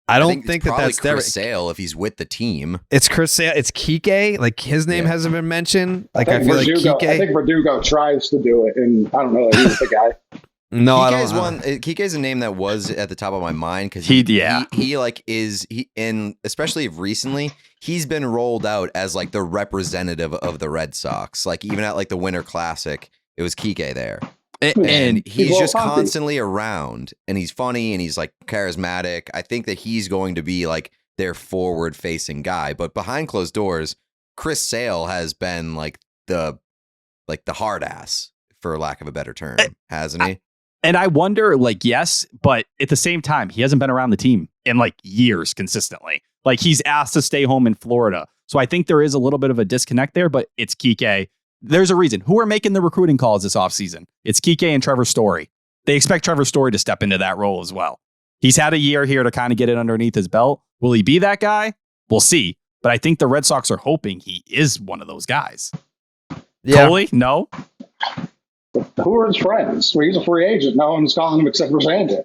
I don't think that's Chris Sale if he's with the team. It's Chris Sale. It's Kike. Like his name hasn't been mentioned. Like I feel Verdugo, like Kike. I think Verdugo tries to do it, and I don't know that he's the guy. No, I Kike's don't. Kike's a name that was at the top of my mind because and especially recently he's been rolled out as like the representative of the Red Sox. Like even at like the Winter Classic, it was Kike there. And he's just constantly around, and he's funny, and he's like charismatic. I think that he's going to be like their forward-facing guy. But behind closed doors, Chris Sale has been like the hard ass, for lack of a better term, hasn't he? And I wonder, like, yes, but at the same time, he hasn't been around the team in like years consistently. Like he's asked to stay home in Florida, so I think there is a little bit of a disconnect there. But it's Kike. There's a reason. Who are making the recruiting calls this offseason? It's Kike and Trevor Story. They expect Trevor Story to step into that role as well. He's had a year here to kind of get it underneath his belt. Will he be that guy? We'll see. But I think the Red Sox are hoping he is one of those guys. Yeah. Coley? No. Who are his friends? Well, he's a free agent. No one's calling him except for Xander.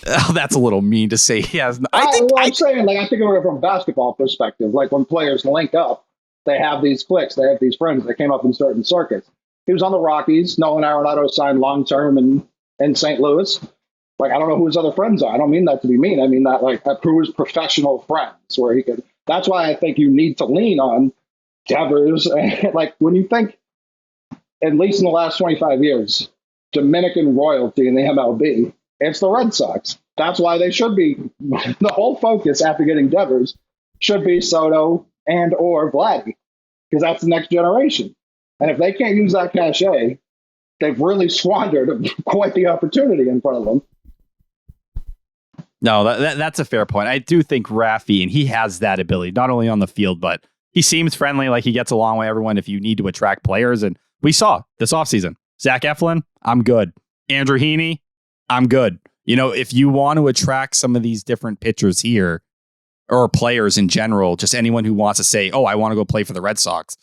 Oh, that's a little mean to say. He has. I'm saying, like, I think of it from a basketball perspective. Like when players link up, they have these cliques. They have these friends that came up in certain circuits. He was on the Rockies. Nolan Arenado signed long-term in St. Louis. Like, I don't know who his other friends are. I don't mean that to be mean. I mean that, like, who his professional friends where he could. That's why I think you need to lean on Devers. Like, when you think, at least in the last 25 years, Dominican royalty in the MLB, it's the Red Sox. That's why they should be, the whole focus after getting Devers should be Soto and or Vladdy, because that's the next generation. And if they can't use that cachet, they've really squandered quite the opportunity in front of them. No, that's a fair point. I do think Rafi, and he has that ability, not only on the field, but he seems friendly, like he gets along with everyone if you need to attract players. And we saw this offseason, Zach Eflin, I'm good. Andrew Heaney, I'm good. If you want to attract some of these different pitchers here, or players in general, just anyone who wants to say, oh, I want to go play for the Red Sox,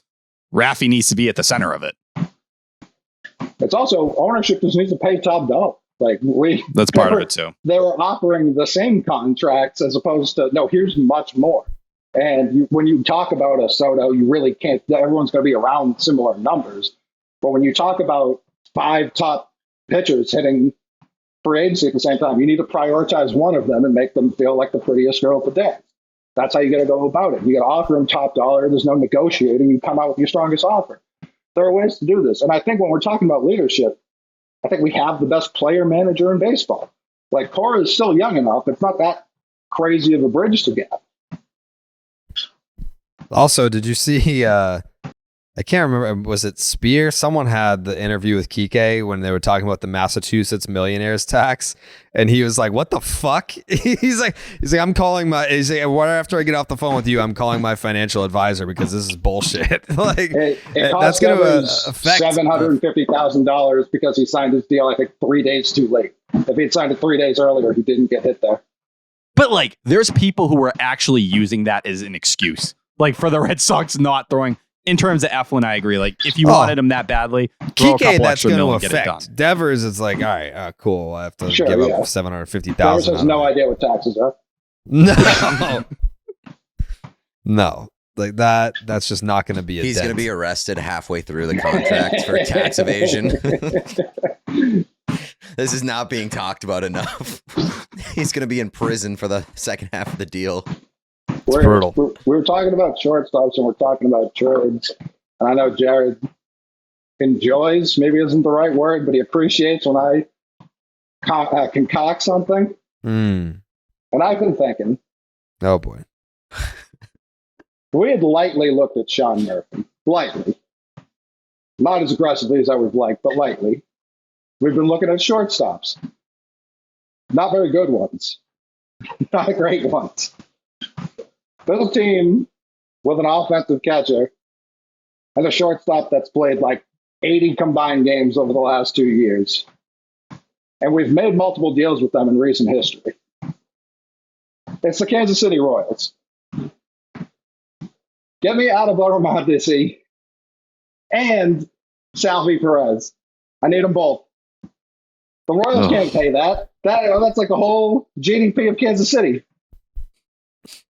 Rafi needs to be at the center of it. It's also ownership just needs to pay top dollar. Like that's part of it too. They were offering the same contracts as opposed to, no, here's much more. And when you talk about a Soto, you really can't, everyone's going to be around similar numbers. But when you talk about 5 top pitchers hitting free agency at the same time, you need to prioritize one of them and make them feel like the prettiest girl at the dance. That's how you got to go about it. You got to offer them top dollar. There's no negotiating. You come out with your strongest offer. There are ways to do this. And I think when we're talking about leadership, I think we have the best player manager in baseball. Like, Cora is still young enough. It's not that crazy of a bridge to get. Also, did you see, I can't remember, was it Spear? Someone had the interview with Kike when they were talking about the Massachusetts millionaires tax. And he was like, what the fuck? He's like, I'm calling he's like, after I get off the phone with you, I'm calling my financial advisor because this is bullshit. Like, it that's going to affect $750,000 because he signed his deal, I think, 3 days too late. If he'd signed it 3 days earlier, he didn't get hit there. But like, there's people who are actually using that as an excuse, like for the Red Sox not throwing. In terms of Eflin, I agree. Like, if you wanted him that badly, throw a Kike, couple that's extra going mil to and get it done. affect. Devers, it's like, all right, cool. I have to give up $750,000. Devers has no idea what taxes are. No. No. Like that's just not going to be a He's dent. going to be arrested halfway through the contract for tax evasion. This is not being talked about enough. He's going to be in prison for the second half of the deal. It's brutal. We're talking about shortstops and we're talking about trades. And I know Jared enjoys, maybe isn't the right word, but he appreciates when I concoct something. Mm. And I've been thinking, Oh, boy. we had lightly looked at Sean Murphy. Lightly. Not as aggressively as I would like, but lightly. We've been looking at shortstops. Not very good ones. Not great ones. There's a team with an offensive catcher and a shortstop that's played like 80 combined games over the last 2 years. And we've made multiple deals with them in recent history. It's the Kansas City Royals. Get me out of Mondesi and Salvi Perez. I need them both. The Royals can't pay that. That's like the whole GDP of Kansas City.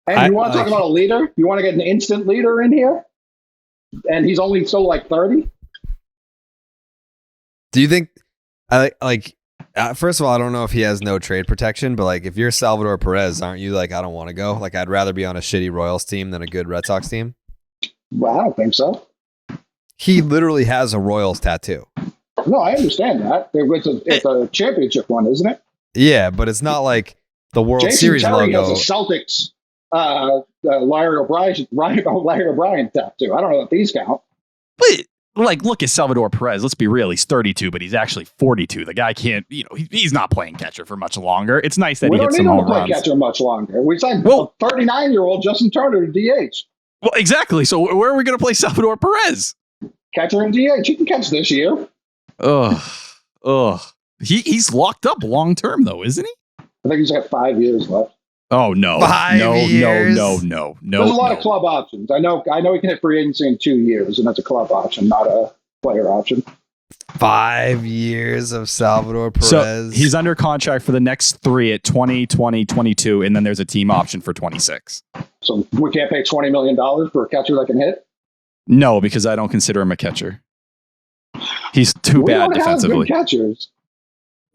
And you want to talk about a leader? You want to get an instant leader in here? And he's only still like 30? Do you think, first of all, I don't know if he has no trade protection, but like if you're Salvador Perez, aren't you like, I don't want to go? Like, I'd rather be on a shitty Royals team than a good Red Sox team? Well, I don't think so. He literally has a Royals tattoo. No, I understand that. It's a championship one, isn't it? Yeah, but it's not like the World Jason Series Terry logo. has a Celtics Larry O'Brien tattoo. I don't know if these count. But like, look at Salvador Perez. Let's be real. He's 32, but he's actually 42. The guy can't, he's not playing catcher for much longer. It's nice that he gets some home runs. We don't need him to play catcher much longer. We signed a 39-year-old Justin Turner to DH. Well, exactly. So where are we going to play Salvador Perez? Catcher and DH. He can catch this year. Ugh. He's locked up long term though, isn't he? I think he's got 5 years left. Oh no. 5 years? No. There's a lot of club options. I know he can hit free agency in 2 years, and that's a club option, not a player option. 5 years of Salvador Perez. So he's under contract for the next 3 at 20, 20, 22, and then there's a team option for 26. So we can't pay $20 million for a catcher that can hit? No, because I don't consider him a catcher. He's too bad defensively. We don't have good catchers.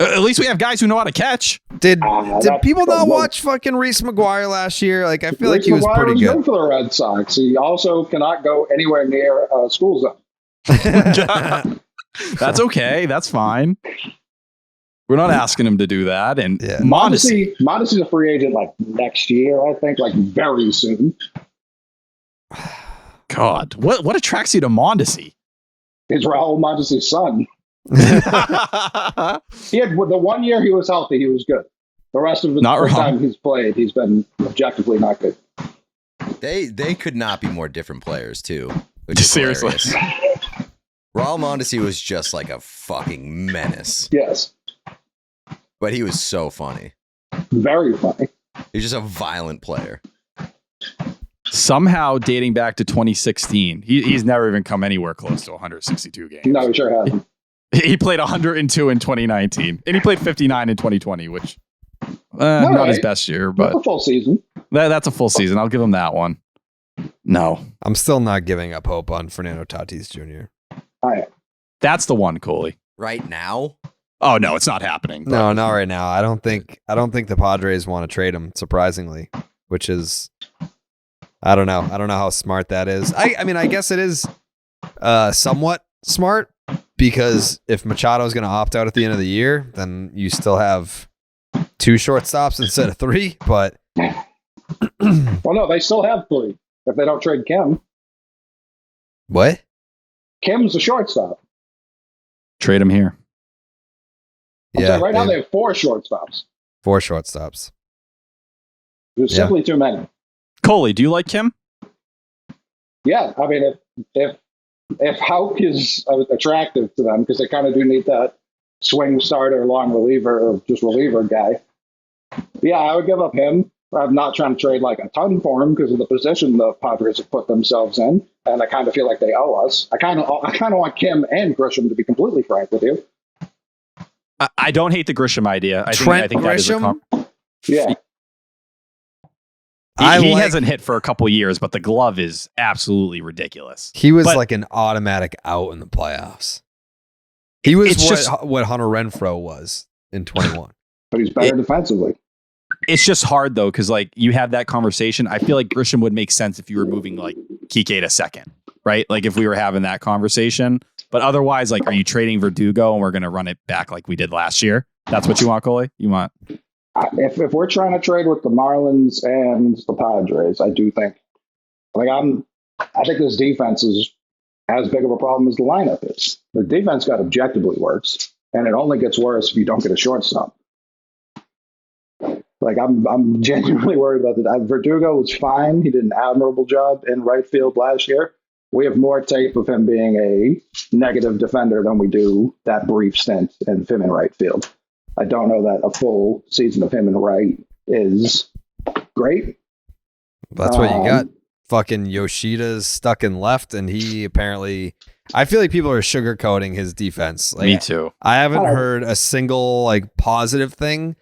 At least we have guys who know how to catch. Did people not watch fucking Reese McGuire last year? Like, I feel like he was pretty good. Good for the Red Sox. He also cannot go anywhere near a school zone. That's okay. That's fine. We're not asking him to do that. And Mondesi's a free agent like next year, I think, like very soon. God, what attracts you to Mondesi? It's Raul Mondesi's son. He had the 1 year he was healthy, he was good. The rest of the time he's played, he's been objectively not good. They could not be more different players too. Which is seriously. Raul Mondesi was just like a fucking menace. Yes. But he was so funny. Very funny. He's just a violent player. Somehow dating back to 2016, he's never even come anywhere close to 162 games. No, he sure hasn't. He played 102 in 2019, and he played 59 in 2020, which not his best year, but that's a full season. That's a full season. I'll give him that one. No, I'm still not giving up hope on Fernando Tatis Jr. I am. That's the one, Coley. right now. Oh no, it's not happening. No, not right now. I don't think the Padres want to trade him, surprisingly, which is I don't know. I don't know how smart that is. I mean, I guess it is somewhat smart because if Machado is going to opt out at the end of the year, then you still have 2 shortstops instead of 3, but Well, no, they still have 3 if they don't trade Kim. what? Kim's the shortstop. Trade him here. I'm saying right now they have 4 shortstops. 4 shortstops. There's Yeah. simply too many. Coley, do you like Kim? Yeah, I mean, if Houck is attractive to them because they kind of do need that swing starter, long reliever, or just reliever guy. Yeah, I would give up him. I'm not trying to trade like a ton for him because of the position the Padres have put themselves in, and I kind of feel like they owe us. I kind of want Kim and Grisham, to be completely frank with you. I don't hate the Grisham idea. I Trent think that is a Grisham? Yeah, he hasn't hit for a couple years, but the glove is absolutely ridiculous. He was But- like an automatic out in the playoffs. He was It's what Hunter Renfroe was in 21. but he's better defensively. It's just hard though, because like you have that conversation. I feel like Grisham would make sense if you were moving like Kike to second, right? Like if we were having that conversation. But otherwise, like, are you trading Verdugo and we're going to run it back like we did last year? That's what you want, Coley? You want? If we're trying to trade with the Marlins and the Padres, I do think, I think this defense is as big of a problem as the lineup is. The defense got objectively worse, and it only gets worse if you don't get a shortstop. Like I'm genuinely worried about that. Verdugo was fine; he did an admirable job in right field last year. We have more tape of him being a negative defender than we do that brief stint in him in right field. I don't know that a full season of him in right is great. That's what you got. Fucking Yoshida's stuck in left, and he apparently. I feel like people are sugarcoating his defense. Like, Me too. I haven't heard a single like positive thing,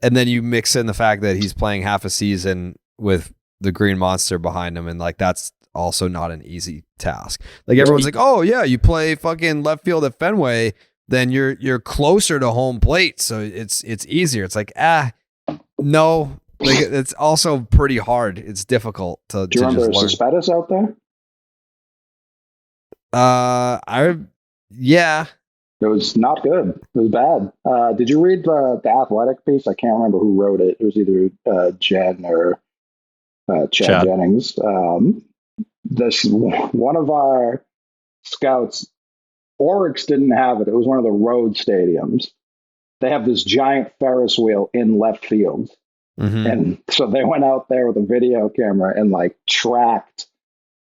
and then you mix in the fact that he's playing half a season with the Green Monster behind him, and like that's also not an easy task. Like everyone's like, "Oh yeah, you play fucking left field at Fenway, then you're closer to home plate, so it's easier." It's like no. Like it's also pretty hard. It's difficult to Do you remember just learn. Cespedes out there? Yeah. It was not good. It was bad. Did you read the Athletic piece? I can't remember who wrote it. It was either Jen or Chad Jennings. This one of our scouts, Oryx didn't have it. It was one of the road stadiums. They have this giant Ferris wheel in left field. Mm-hmm. And so they went out there with a video camera and like tracked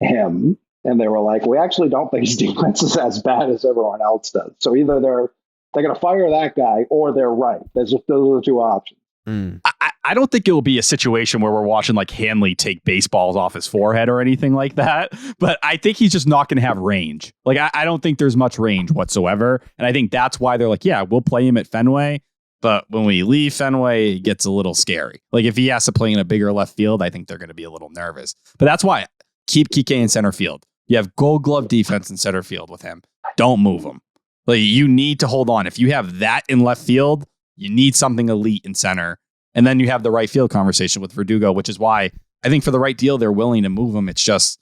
him. And they were like, we actually don't think his defense is as bad as everyone else does. So either they're going to fire that guy or they're right. Those are the 2 options. Mm. I don't think it will be a situation where we're watching like Hanley take baseballs off his forehead or anything like that. But I think he's just not going to have range. Like, I don't think there's much range whatsoever. And I think that's why they're like, yeah, we'll play him at Fenway. But when we leave Fenway, it gets a little scary. Like if he has to play in a bigger left field, I think they're going to be a little nervous. But that's why keep Kike in center field. You have Gold Glove defense in center field with him. Don't move him. Like you need to hold on. If you have that in left field, you need something elite in center. And then you have the right field conversation with Verdugo, which is why I think for the right deal, they're willing to move him. It's just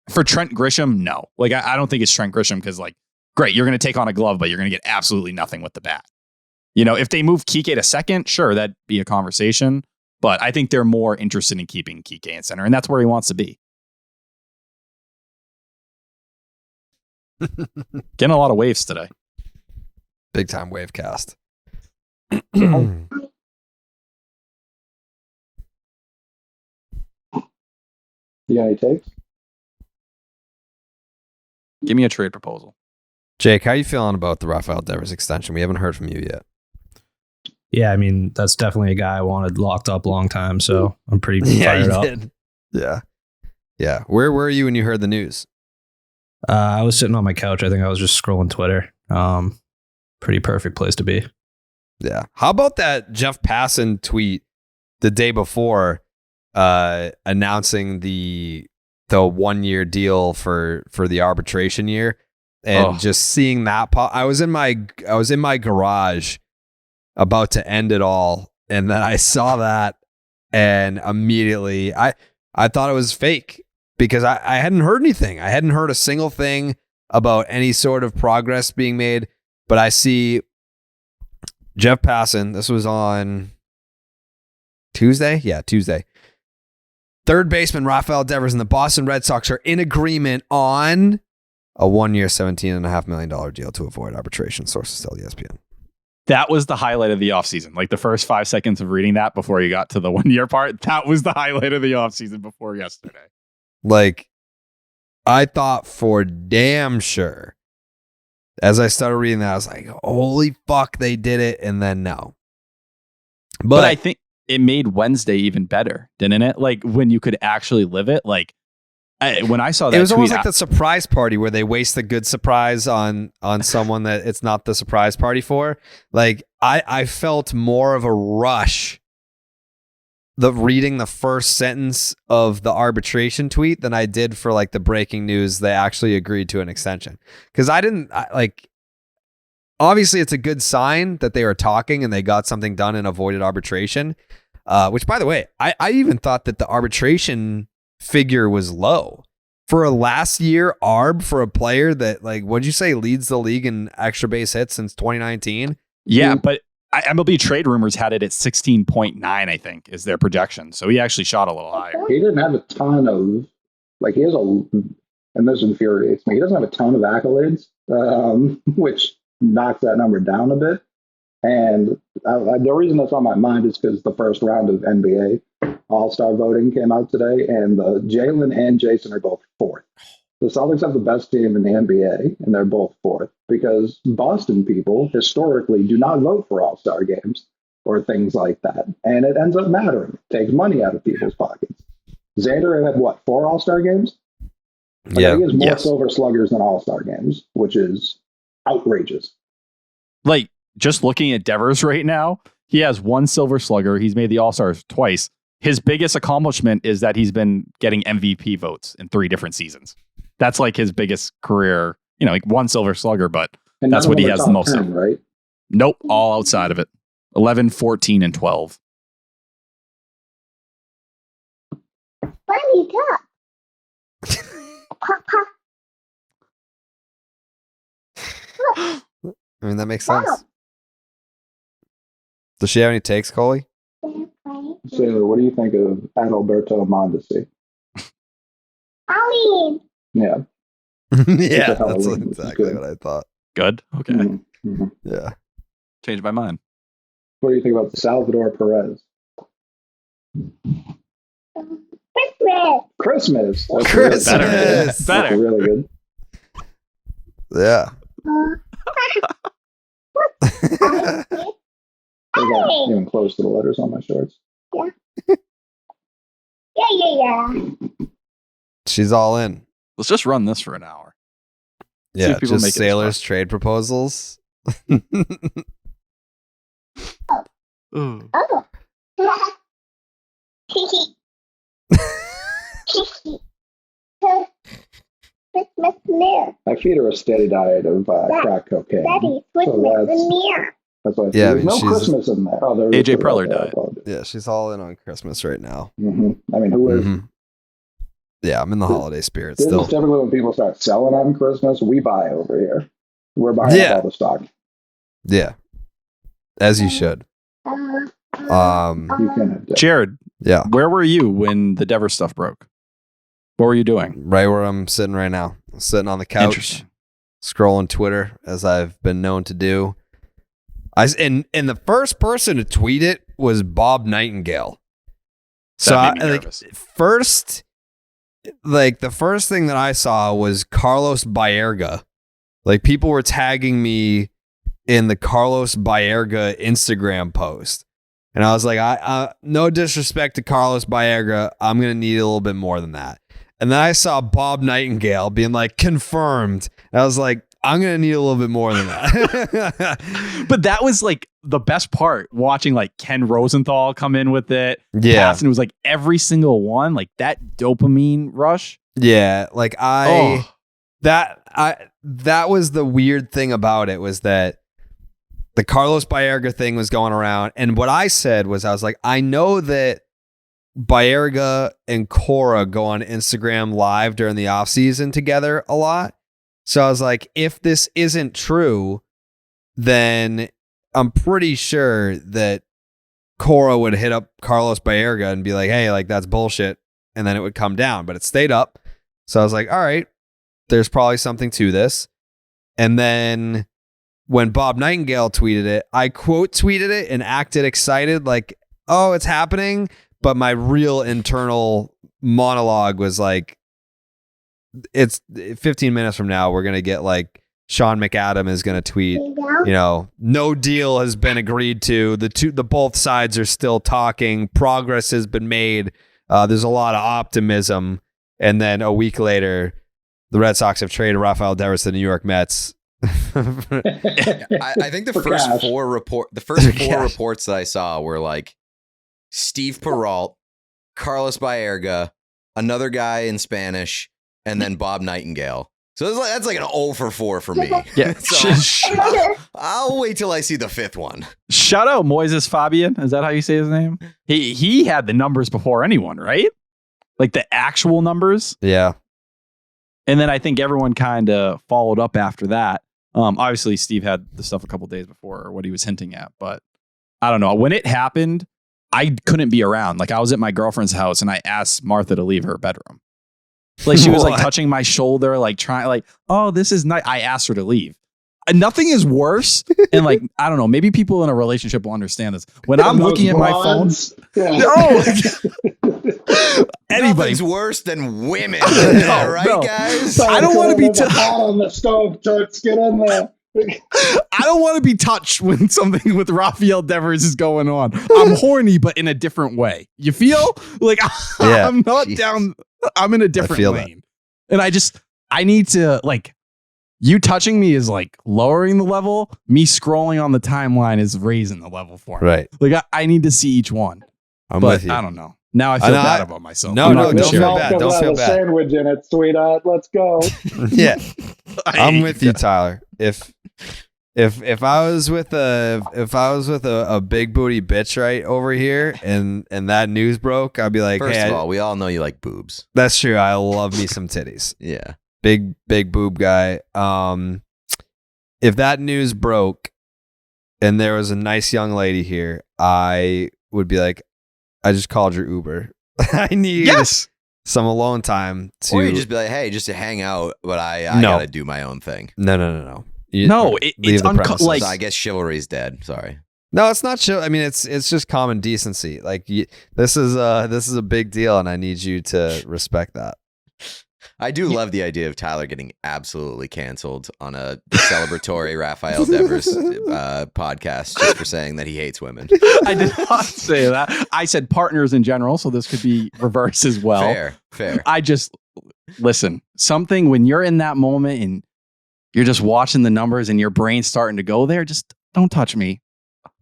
for Trent Grisham, no. Like I don't think it's Trent Grisham because like, great, you're going to take on a glove, but you're going to get absolutely nothing with the bat. You know, if they move Kike to second, sure, that'd be a conversation. But I think they're more interested in keeping Kike in center, and that's where he wants to be. Getting a lot of waves today. Big time wave cast. You got any takes? Give me a trade proposal. Jake, how are you feeling about the Rafael Devers extension? We haven't heard from you yet. Yeah, I mean, that's definitely a guy I wanted locked up a long time, so I'm pretty fired up. Did. Yeah. Yeah. Where were you when you heard the news? I was sitting on my couch. I think I was just scrolling Twitter. Pretty perfect place to be. Yeah. How about that Jeff Passan tweet the day before announcing the 1-year deal for the arbitration year? and just seeing that pop. I was in my garage about to end it all, and then I saw that, and immediately I thought it was fake because I hadn't heard anything. I hadn't heard a single thing about any sort of progress being made. But I see Jeff Passan. This was on Tuesday. Yeah, Tuesday. Third baseman Rafael Devers and the Boston Red Sox are in agreement on a 1-year, $17.5 million deal to avoid arbitration. Sources tell ESPN. That was the highlight of the offseason. Like the first 5 seconds of reading that before you got to the 1 year part, that was the highlight of the offseason before yesterday. Like, I thought for damn sure, as I started reading that, I was like, holy fuck, they did it. And then no. But I think it made Wednesday even better, didn't it? Like when you could actually live it. Like when I saw that, it was almost like the surprise party where they waste the good surprise on someone that it's not the surprise party for. Like I felt more of a rush reading the first sentence of the arbitration tweet than I did for like the breaking news they actually agreed to an extension. Because obviously it's a good sign that they were talking and they got something done and avoided arbitration. Which, by the way, I even thought that the arbitration figure was low for a last year arb for a player that, like, what'd you say, leads the league in extra base hits since 2019? Yeah, but MLB trade rumors had it at 16.9, I think, is their projection. So he actually shot a little higher. He didn't have a ton of, like, and this infuriates me, he doesn't have a ton of accolades, which knocks that number down a bit. And the reason that's on my mind is because the first round of NBA All-Star voting came out today, and Jalen and Jason are both fourth. The Celtics have the best team in the NBA, and they're both fourth because Boston people historically do not vote for All-Star games or things like that. And it ends up mattering. It takes money out of people's pockets. Xander had, 4 All-Star games? He has more Silver Sluggers than All-Star games, which is outrageous. Like, just looking at Devers right now, he has 1 Silver Slugger. He's made the All-Stars twice. His biggest accomplishment is that he's been getting MVP votes in 3 different seasons. That's like his biggest career, like 1 Silver Slugger, but and that's what he has the most 10, of. Right? Nope, all outside of it. 11, 14, and 12. Bunny top. I mean, that makes sense. Does she have any takes, Coley? Sailor, what do you think of Adalberto Mondesi? Yeah. Yeah, that's exactly what I thought. Good? Okay. Mm-hmm. Yeah. Changed my mind. What do you think about Salvador Perez? Christmas. That's Christmas. That's Better. really good. Yeah. They got even close to the letters on my shorts. Yeah. She's all in. Let's just run this for an hour. See Yeah, if people just make it sailors trade proposals. Ooh. Oh. Christmas mirror. I feed her a steady diet of crack cocaine. Daddy, Christmas mirror. That's why Yeah, there's no Christmas in there. Oh, there is AJ Preller diet. Yeah, she's all in on Christmas right now. Mm-hmm. I mean, who is? Mhm. Yeah, I'm in the holiday spirit This still. is typically when people start selling on Christmas, we buy over here. We're buying up all the stock. Yeah, as you should. You can have Jared, Yeah, where were you when the Devers stuff broke? What were you doing? right where I'm sitting right now. I'm sitting on the couch, Interesting. scrolling Twitter as I've been known to do. And the first person to tweet it was Bob Nightingale. So That made me the first thing that I saw was Carlos Baerga. Like, people were tagging me in the Carlos Baerga Instagram post. And I was like, I no disrespect to Carlos Baerga, I'm going to need a little bit more than that. And then I saw Bob Nightingale being like, confirmed. And I was like, I'm going to need a little bit more than that. But that was like the best part, watching like Ken Rosenthal come in with it. Yeah. And it was like every single one, like that dopamine rush. Yeah. Like that was the weird thing about it, was that the Carlos Baerga thing was going around. And what I said was, I was like, I know that Baerga and Cora go on Instagram live during the offseason together a lot. So I was like, if this isn't true, then I'm pretty sure that Cora would hit up Carlos Baerga and be like, hey, like, that's bullshit. And then it would come down, but it stayed up. So I was like, all right, there's probably something to this. And then when Bob Nightingale tweeted it, I quote tweeted it and acted excited, like, oh, it's happening. But my real internal monologue was like, it's 15 minutes from now, we're going to get like Sean McAdam is going to tweet, no deal has been agreed to. The both sides are still talking. Progress has been made. There's a lot of optimism. And then a week later, the Red Sox have traded Rafael Devers to the New York Mets. I think the first four reports that I saw were like Steve Peralt, Carlos Baerga, another guy in Spanish, and then Bob Nightingale. So that's like an 0 for 4 for me. Yeah. So I'll wait till I see the fifth one. Shout out Moises Fabian. Is that how you say his name? He had the numbers before anyone, right? Like the actual numbers. Yeah. And then I think everyone kind of followed up after that. Obviously, Steve had the stuff a couple days before, or what he was hinting at. But I don't know. When it happened, I couldn't be around. Like, I was at my girlfriend's house and I asked Martha to leave her bedroom. Like, she was like touching my shoulder, like trying, like, oh, this is nice. I asked her to leave. And nothing is worse. And like, I don't know, maybe people in a relationship will understand this. When I'm looking at my phone, Nothing's worse than women. Right, guys? I don't want to be on the stove, Toots. Get in there. I don't want to be touched when something with Rafael Devers is going on. I'm horny, but in a different way. You feel like I'm not down. I'm in a different lane. And I need to, like, you touching me is like lowering the level. Me scrolling on the timeline is raising the level for me. Right. Like, I need to see each one. I'm with you. I don't know. Now I feel bad about myself. No, don't feel bad. Don't feel bad. Sandwich in it, sweetheart. Let's go. Yeah. I'm with you, Tyler. If I was with a big booty bitch right over here and that news broke, I'd be like, First of all, we all know you like boobs. That's true. I love me some titties. Yeah. Big boob guy. If that news broke and there was a nice young lady here, I would be like, I just called your Uber. I need some alone time to. Or you just be like, hey, just to hang out, but I gotta do my own thing. No. It's Like, so I guess chivalry's dead. Sorry. No, it's not chill. I mean, it's just common decency. Like, this is a big deal, and I need you to respect that. I do love the idea of Tyler getting absolutely canceled on a celebratory Rafael Devers podcast just for saying that he hates women. I did not say that. I said partners in general, so this could be reverse as well. Fair. I just, listen, something when you're in that moment and you're just watching the numbers and your brain's starting to go there, just don't touch me.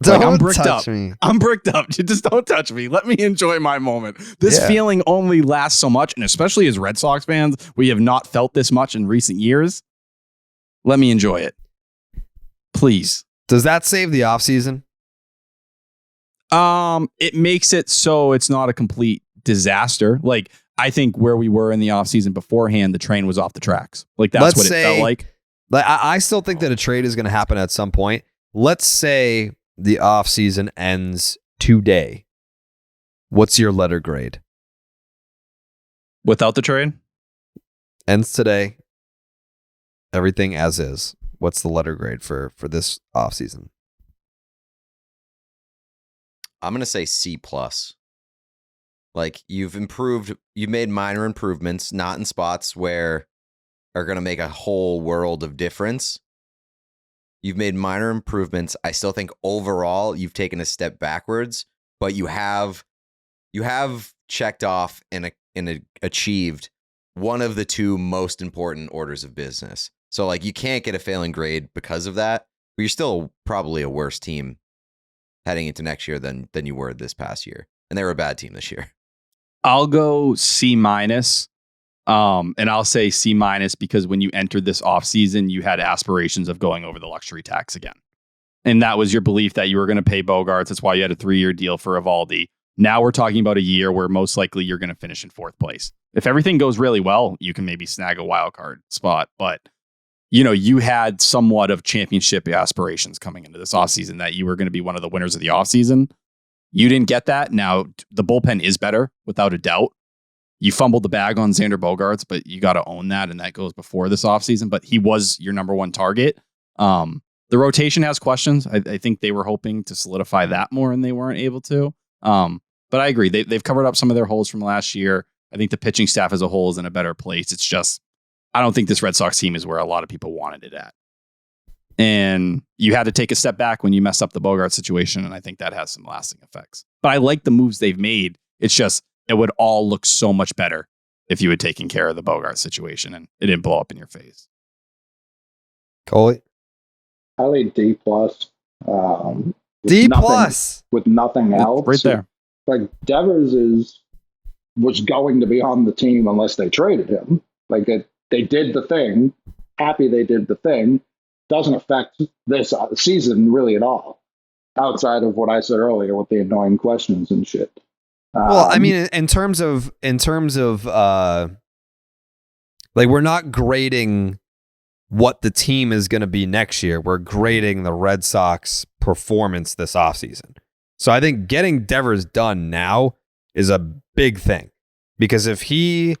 Like, I'm bricked up. I'm bricked up. You just don't touch me. Let me enjoy my moment. This feeling only lasts so much, and especially as Red Sox fans, we have not felt this much in recent years. Let me enjoy it. Please. Does that save the offseason? It makes it so it's not a complete disaster. Like, I think where we were in the offseason beforehand, the train was off the tracks. Like, that's what it felt like. I still think that a trade is going to happen at some point. Let's say the offseason ends today. What's your letter grade? Without the trade? Ends today. Everything as is. What's the letter grade for this offseason? I'm going to say C+. Like, you've made minor improvements, not in spots where are going to make a whole world of difference. You've made minor improvements. I still think overall you've taken a step backwards, but you have checked off and achieved one of the two most important orders of business. So, like, you can't get a failing grade because of that, but you're still probably a worse team heading into next year than you were this past year. And they were a bad team this year. I'll go C-. And I'll say C- because when you entered this offseason, you had aspirations of going over the luxury tax again. And that was your belief that you were going to pay Bogarts. That's why you had a 3-year deal for Eovaldi. Now we're talking about a year where most likely you're going to finish in 4th place. If everything goes really well, you can maybe snag a wild card spot. But, you had somewhat of championship aspirations coming into this offseason that you were going to be one of the winners of the offseason. You didn't get that. Now, the bullpen is better, without a doubt. You fumbled the bag on Xander Bogaerts, but you got to own that, and that goes before this offseason. But he was your number one target. The rotation has questions. I think they were hoping to solidify that more, and they weren't able to. But I agree. They've covered up some of their holes from last year. I think the pitching staff as a whole is in a better place. It's just, I don't think this Red Sox team is where a lot of people wanted it at. And you had to take a step back when you messed up the Bogart situation, and I think that has some lasting effects. But I like the moves they've made. It's just, it would all look so much better if you had taken care of the Bogart situation and it didn't blow up in your face. Coley? I laid D plus. D plus with nothing else. Right there. Like Devers was going to be on the team unless they traded him. Like they did the thing. Happy they did the thing. Doesn't affect this season really at all. Outside of what I said earlier with the annoying questions and shit. Well, I mean, in terms of like, we're not grading what the team is going to be next year. We're grading the Red Sox performance this offseason. So I think getting Devers done now is a big thing, because if he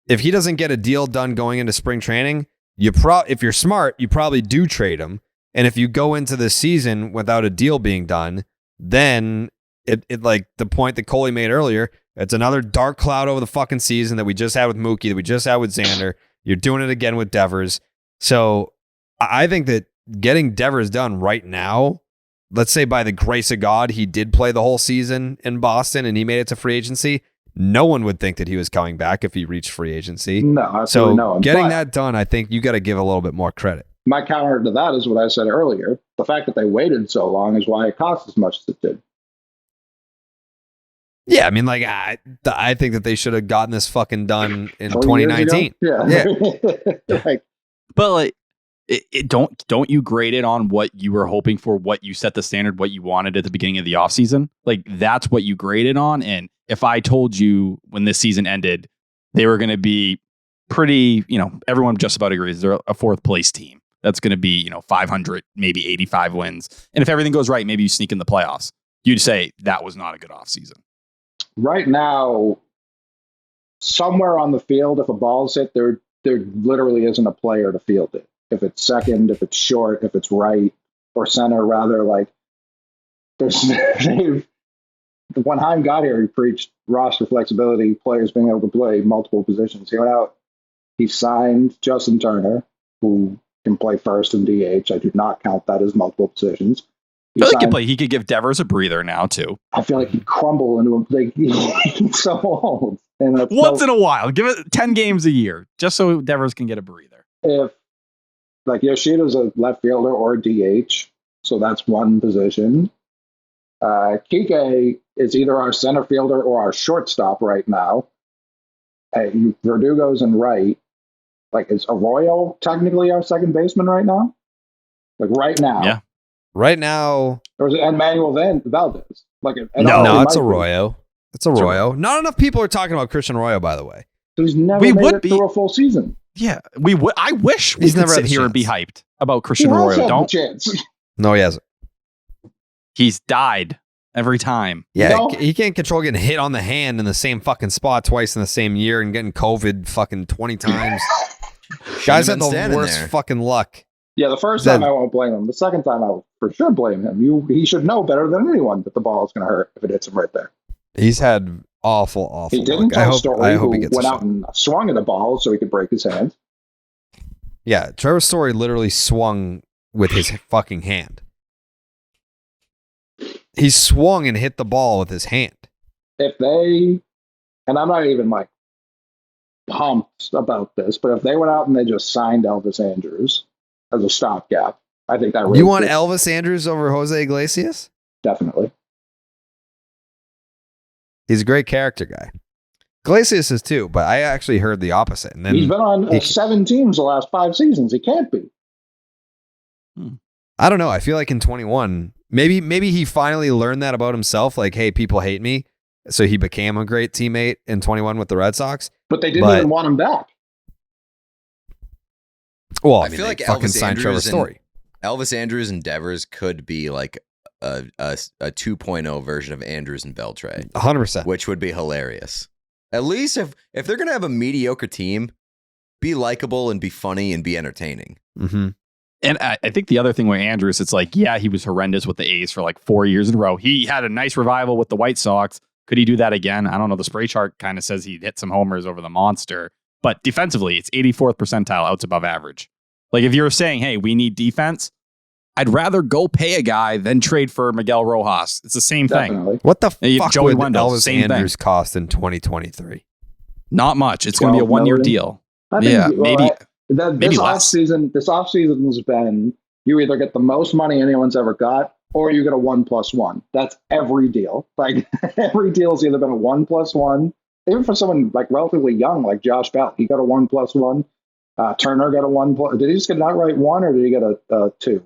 doesn't get a deal done going into spring training, if you're smart, you probably do trade him. And if you go into the season without a deal being done, then it like the point that Coley made earlier, it's another dark cloud over the fucking season that we just had with Mookie, that we just had with Xander. You're doing it again with Devers. So I think that getting Devers done right now, let's say by the grace of God, he did play the whole season in Boston and he made it to free agency. No one would think that he was coming back if he reached free agency. No, absolutely no. Getting that done, I think you got to give a little bit more credit. My counter to that is what I said earlier. The fact that they waited so long is why it cost as much as it did. Yeah, I mean, like, I think that they should have gotten this fucking done in 20 2019. Yeah. But like, don't you grade it on what you were hoping for, what you set the standard, what you wanted at the beginning of the offseason? Like, that's what you graded on. And if I told you when this season ended, they were going to be pretty, everyone just about agrees they're a 4th place team. That's going to be, 500, maybe 85 wins. And if everything goes right, maybe you sneak in the playoffs. You'd say that was not a good offseason. Right now, somewhere on the field, if a ball's hit, there literally isn't a player to field it. If it's second, if it's short, if it's right or center, rather, like when Heim got here, he preached roster flexibility, players being able to play multiple positions. He went out, he signed Justin Turner, who can play first and DH. I do not count that as multiple positions. He could give Devers a breather now too. I feel like he'd crumble into he's so old. And once in a while, give it 10 games a year, just so Devers can get a breather. If like Yoshida's a left fielder or a DH, so that's one position. Kike is either our center fielder or our shortstop right now. Verdugo's in right. Like, is Arroyo technically our second baseman right now? Like, right now. Yeah. Right now. Or is it Emmanuel Valdez? No, it's Arroyo. It's Arroyo. Not enough people are talking about Christian Arroyo, by the way. He's never made it through a full season. Yeah, we would. I wish we could sit here and be hyped about Christian Arroyo. Don't. No, he hasn't. He's died every time. Yeah, he can't control getting hit on the hand in the same fucking spot twice in the same year and getting COVID fucking 20 times. Guys had the worst fucking luck. Yeah, the first time I won't blame him. The second time I will for sure blame him. He should know better than anyone that the ball is going to hurt if it hits him right there. He's had awful He didn't tell Story who went out and swung at the ball so he could break his hand. Yeah, Trevor Story literally swung with his fucking hand. He swung and hit the ball with his hand. If they, and I'm not even like pumped about this, but if they went out and they just signed Elvis Andrus as a stopgap, I think that really. You want Elvis Andrus over Jose Iglesias? Definitely. He's a great character guy. Iglesias is too, but I actually heard the opposite. And then He's been on 7 teams the last 5 seasons. He can't be. I don't know. I feel like in 21, maybe he finally learned that about himself. Like, hey, people hate me. So he became a great teammate in 21 with the Red Sox. But they didn't even want him back. Well, I feel like fucking signed Trevor Story. Elvis Andrews and Devers could be like a 2.0 version of Andrews and Beltray. 100%. Which would be hilarious. At least if they're going to have a mediocre team, be likable and be funny and be entertaining. Mm-hmm. And I think the other thing with Andrews, it's like, yeah, he was horrendous with the A's for like 4 years in a row. He had a nice revival with the White Sox. Could he do that again? I don't know. The spray chart kind of says he hit some homers over the monster. But defensively, it's 84th percentile, outs above average. Like if you're saying, hey, we need defense, I'd rather go pay a guy than trade for Miguel Rojas. It's the same Definitely. thing. What the fuck Joey would Wendell, Elvis same Andrews cost in 2023? Not much. It's going to be a 1 year deal. I think, maybe this less. offseason has been you either get the most money anyone's ever got or you get a 1+1. That's every deal. Like every deal's either been a 1+1. Even for someone like relatively young, like Josh Bell, he got a 1+1. Turner got a 1+. Did he just get an outright 1 or did he get a 2?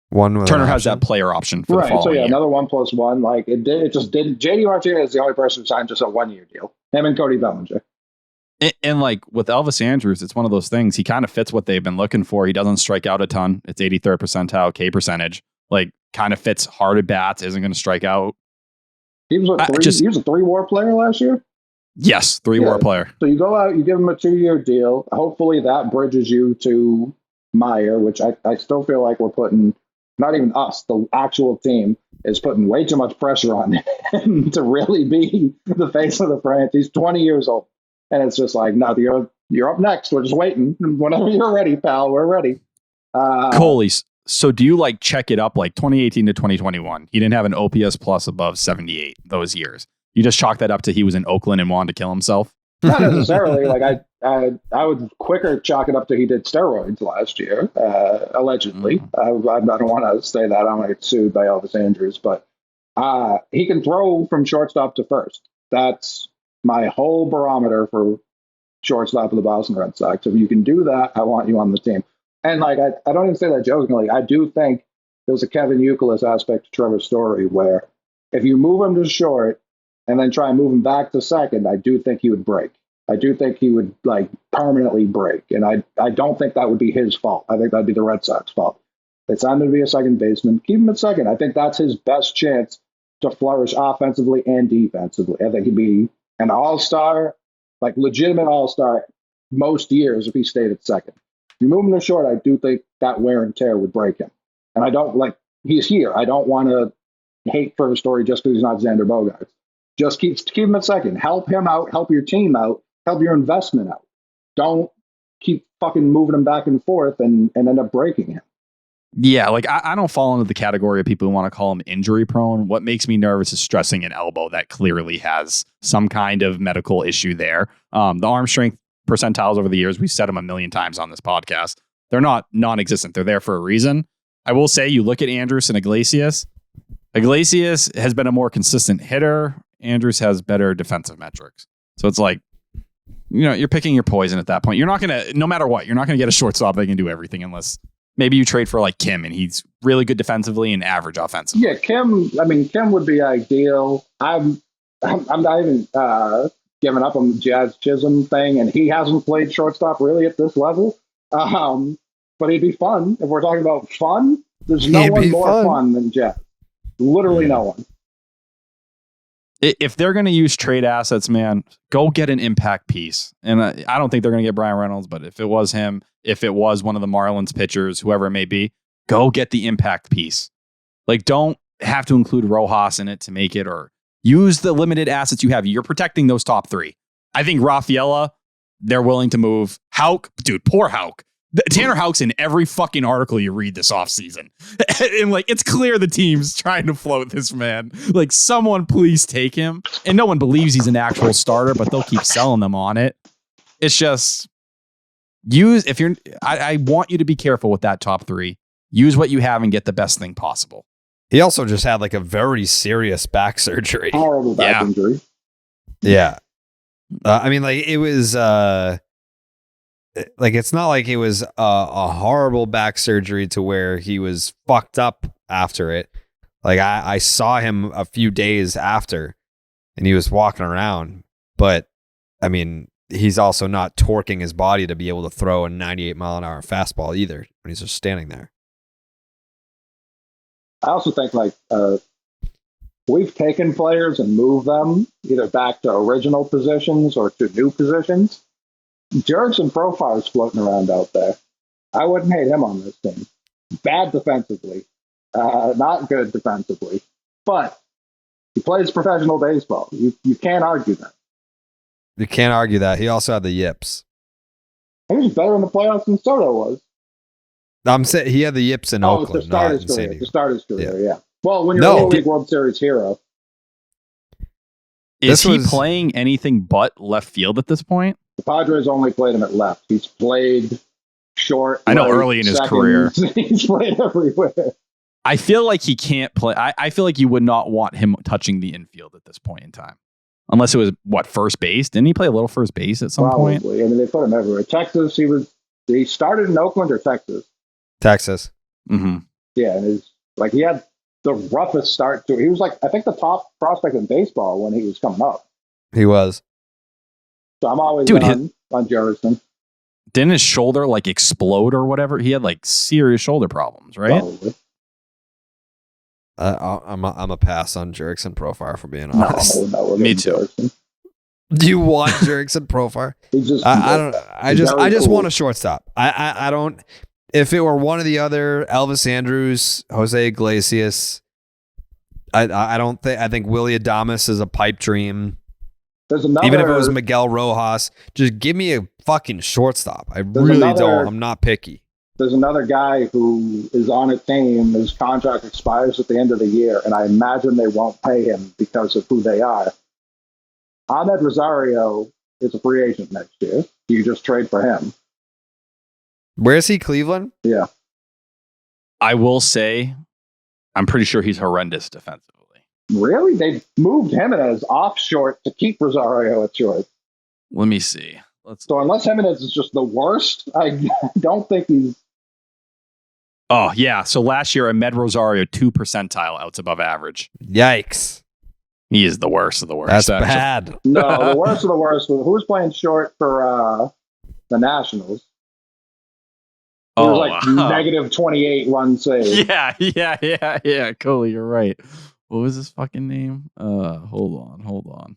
One with Turner has that player option for the following so yeah, year. another 1+1. Like it just didn't. JD Martinez is the only person who signed just a 1 year deal. Him and Cody Bellinger. And like with Elvis Andrews, it's one of those things. He kind of fits what they've been looking for. He doesn't strike out a ton. It's 83rd percentile K percentage. Like kind of fits hard at bats. Isn't going to strike out. He was he was a 3-WAR player last year. Yes, 3-WAR player. So you go out, you give him a 2-year deal. Hopefully that bridges you to Meyer, which I still feel like we're putting, not even us, the actual team is putting way too much pressure on him to really be the face of the franchise. He's 20 years old. And it's just like, no, you're up next. We're just waiting. Whenever you're ready, pal, we're ready. Coley, so do you like check it up like 2018 to 2021? He didn't have an OPS plus above 78 those years. You just chalk that up to he was in Oakland and wanted to kill himself? Not necessarily. Like I would quicker chalk it up to he did steroids last year, allegedly. I don't want to say that. I don't want to get sued by Elvis Andrews, but he can throw from shortstop to first. That's my whole barometer for shortstop of the Boston Red Sox. If you can do that, I want you on the team. And like I don't even say that jokingly. I do think there's a Kevin Youkilis aspect to Trevor's Story where if you move him to short and then try and move him back to second, I do think he would break. I do think he would like permanently break. And I don't think that would be his fault. I think that'd be the Red Sox fault. They signed him to be a second baseman. Keep him at second. I think that's his best chance to flourish offensively and defensively. I think he'd be an all-star, like legitimate all-star most years if he stayed at second. If you move him to short, I do think that wear and tear would break him. And I don't like, he's here. I don't want to hate for a Story just because he's not Xander Bogaerts. Just keep him at second. Help him out. Help your team out. Help your investment out. Don't keep fucking moving him back and forth and end up breaking him. Yeah, like I don't fall into the category of people who want to call him injury prone. What makes me nervous is stressing an elbow that clearly has some kind of medical issue there. The arm strength percentiles over the years, we've said them a million times on this podcast. They're not non-existent. They're there for a reason. I will say, you look at Andrews and Iglesias. Iglesias has been a more consistent hitter. Andrews has better defensive metrics. So it's like, you're picking your poison at that point. You're not going to, no matter what, you're not going to get a shortstop that can do everything unless maybe you trade for like Kim and he's really good defensively and average offensively. Yeah, Kim would be ideal. I'm not even giving up on the Jazz Chisholm thing, and he hasn't played shortstop really at this level. But he'd be fun. If we're talking about fun, there's no one more fun than Jazz. Literally no one. If they're going to use trade assets, man, go get an impact piece. And I don't think they're going to get Brian Reynolds, but if it was him, if it was one of the Marlins pitchers, whoever it may be, go get the impact piece. Like, don't have to include Rojas in it to make it, or use the limited assets you have. You're protecting those top three. I think Rafaela, they're willing to move. Houck, dude, poor Houck. Tanner Houck's in every fucking article you read this offseason. And like, it's clear the team's trying to float this man. Like, someone please take him. And no one believes he's an actual starter, but they'll keep selling them on it. It's just I want you to be careful with that top three. Use what you have and get the best thing possible. He also just had like a very serious back surgery. Horrible back injury. Yeah. I mean, like it was like it's not like it was a horrible back surgery to where he was fucked up after it. Like I saw him a few days after and he was walking around, but I mean, he's also not torquing his body to be able to throw a 98-mile-an-hour fastball either when he's just standing there. I also think like we've taken players and moved them either back to original positions or to new positions. Jurickson Profile's floating around out there. I wouldn't hate him on this team. Bad defensively, not good defensively, but he plays professional baseball. You can't argue that. You can't argue that. He also had the yips. He was better in the playoffs than Soto was. I'm saying he had the yips in Oakland. It's the starter's not in San career. Diego. The starter's career, yeah. Well, when you're No. a Little League World Series hero. Is he was- playing anything but left field at this point? The Padres only played him at left. He's played short. I know right, early in his seconds. career. He's played everywhere. I feel like he can't play. I feel like you would not want him touching the infield at this point in time. Unless it was, first base? Didn't he play a little first base at some point? Probably. I mean, they put him everywhere. Texas, he started in Oakland or Texas? Texas. Mm-hmm. Yeah, and he had the roughest start to it. He was like, I think the top prospect in baseball when he was coming up. He was. So I'm always Dude, on Jurickson. Didn't his shoulder explode or whatever? He had serious shoulder problems, right? Probably. I'm a pass on Jurickson Profile for being honest. No, Me too. Jurickson. Do you want Jurickson Profile? He's just, I don't. I just very cool. want a shortstop. I don't. If it were one of the other Elvis Andrus, Jose Iglesias, I don't think. I think Willie Adames is a pipe dream. There's another, Even if it was Miguel Rojas, just give me a fucking shortstop. I There's really another- don't. I'm not picky. There's another guy who is on a team. His contract expires at the end of the year, and I imagine they won't pay him because of who they are. Ahmed Rosario is a free agent next year. You just trade for him. Where is he? Cleveland? Yeah. I will say, I'm pretty sure he's horrendous defensively. Really? They moved Jimenez off short to keep Rosario at short. Let me see. So unless Jimenez is just the worst, I don't think he's... Oh, yeah. So last year, Ahmed Rosario, 2 percentile outs above average. Yikes! He is the worst of the worst. That's actually. bad. No, the worst of the worst. Who was playing short for the Nationals? It was like negative 28 run save. Yeah. Coley, you're right. What was his fucking name? Hold on.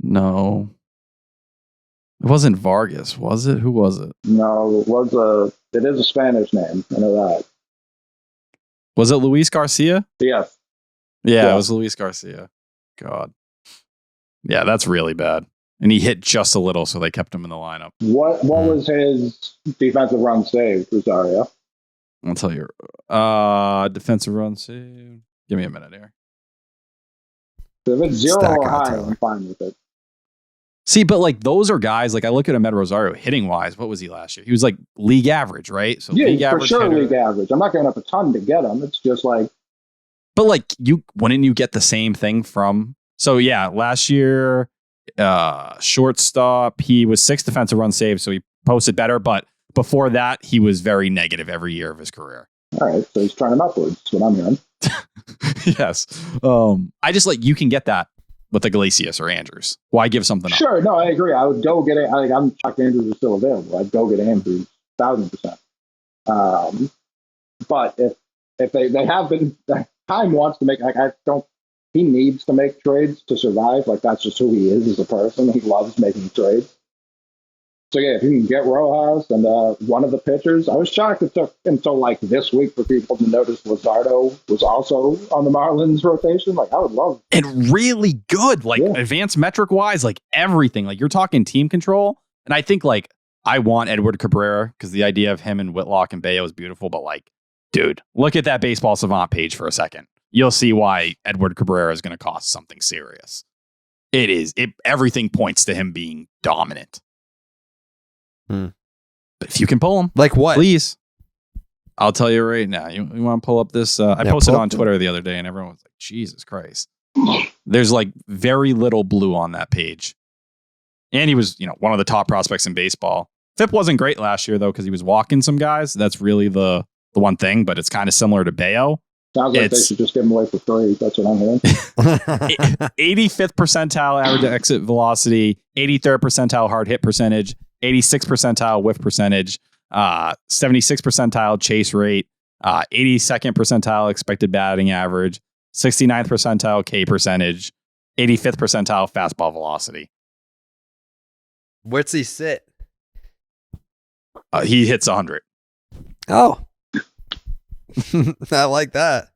No. It wasn't Vargas, was it? Who was it? No, it is a Spanish name. I know that. Was it Luis Garcia? Yes. Yeah, it was Luis Garcia. God. Yeah, that's really bad. And he hit just a little, so they kept him in the lineup. What was his defensive run saved, Rosario? I'll tell you. Defensive run save. Give me a minute here. If it's 0 Stack or out, higher, Tyler. I'm fine with it. See, but those are guys, I look at Ahmed Rosario hitting wise. What was he last year? He was league average, right? So league Yeah, for average sure hitter. league average. I'm not giving up a ton to get him. It's just like, But wouldn't you get the same thing from? So yeah, last year, shortstop, he was 6th defensive run saved, so he posted better. But before that, he was very negative every year of his career. all right, so he's turning upwards. That's what I'm hearing. Yes. I just you can get that with Iglesias or Andrews. Why give something up? Sure, no, I agree. I would go get it. I'm shocked Andrews is still available. I'd go get Andrews 1,000%. But if they have been, time wants to make. He needs to make trades to survive. That's just who he is as a person. He loves making trades. So yeah, if you can get Rojas and one of the pitchers, I was shocked it took until this week for people to notice Luzardo was also on the Marlins rotation. I would love. And really good, advanced metric wise, everything. You're talking team control. And I think I want Edward Cabrera because the idea of him and Whitlock and Bayo is beautiful. But dude, look at that Baseball Savant page for a second. You'll see why Edward Cabrera is going to cost something serious. It is. Everything points to him being dominant. But if you can pull him, What? please. I'll tell you right now. You want to pull up this? I posted pull on up Twitter the other day, and everyone was like, "Jesus Christ!" There's like very little blue on that page. And he was, one of the top prospects in baseball. FIP wasn't great last year, though, because he was walking some guys. That's really the one thing, but it's kind of similar to Bayo. Sounds like they should just give him away for free. That's what I'm hearing. 85th percentile average exit velocity, 83rd percentile hard hit percentage, 86th percentile whiff percentage, 76th percentile chase rate, 82nd percentile expected batting average, 69th percentile K percentage, 85th percentile fastball velocity. Where's he sit? He hits 100. Oh. I like that.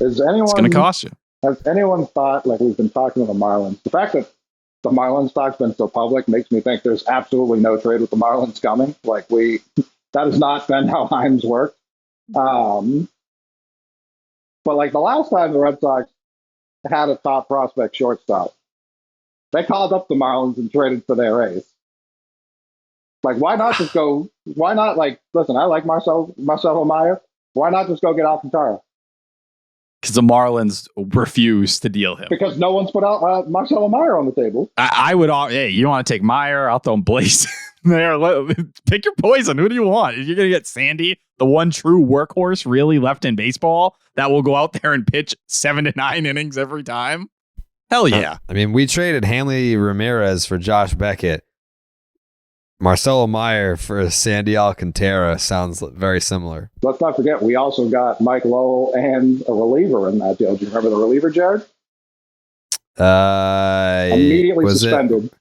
Is anyone? It's going to cost you. Has anyone thought, like we've been talking to the Marlins, the fact that the Marlins stock's been so public makes me think there's absolutely no trade with the Marlins coming. Like that has not been how Hines worked. But like the last time the Red Sox had a top prospect shortstop, they called up the Marlins and traded for their ace. Like, why not just go? Why not, like, listen, I like Marcelo Meyer. Why not just go get Alcantara? Because the Marlins refuse to deal him. Because no one's put out Marcelo Meyer on the table. I would, hey, you want to take Meyer? I'll throw him Blaze there. Pick your poison. Who do you want? If you're going to get Sandy, the one true workhorse really left in baseball that will go out there and pitch 7 to 9 innings every time. Hell yeah. I mean, we traded Hanley Ramirez for Josh Beckett. Marcelo Meyer for Sandy Alcantara sounds very similar. Let's not forget, we also got Mike Lowell and a reliever in that deal. Do you remember the reliever, Jared? Immediately suspended.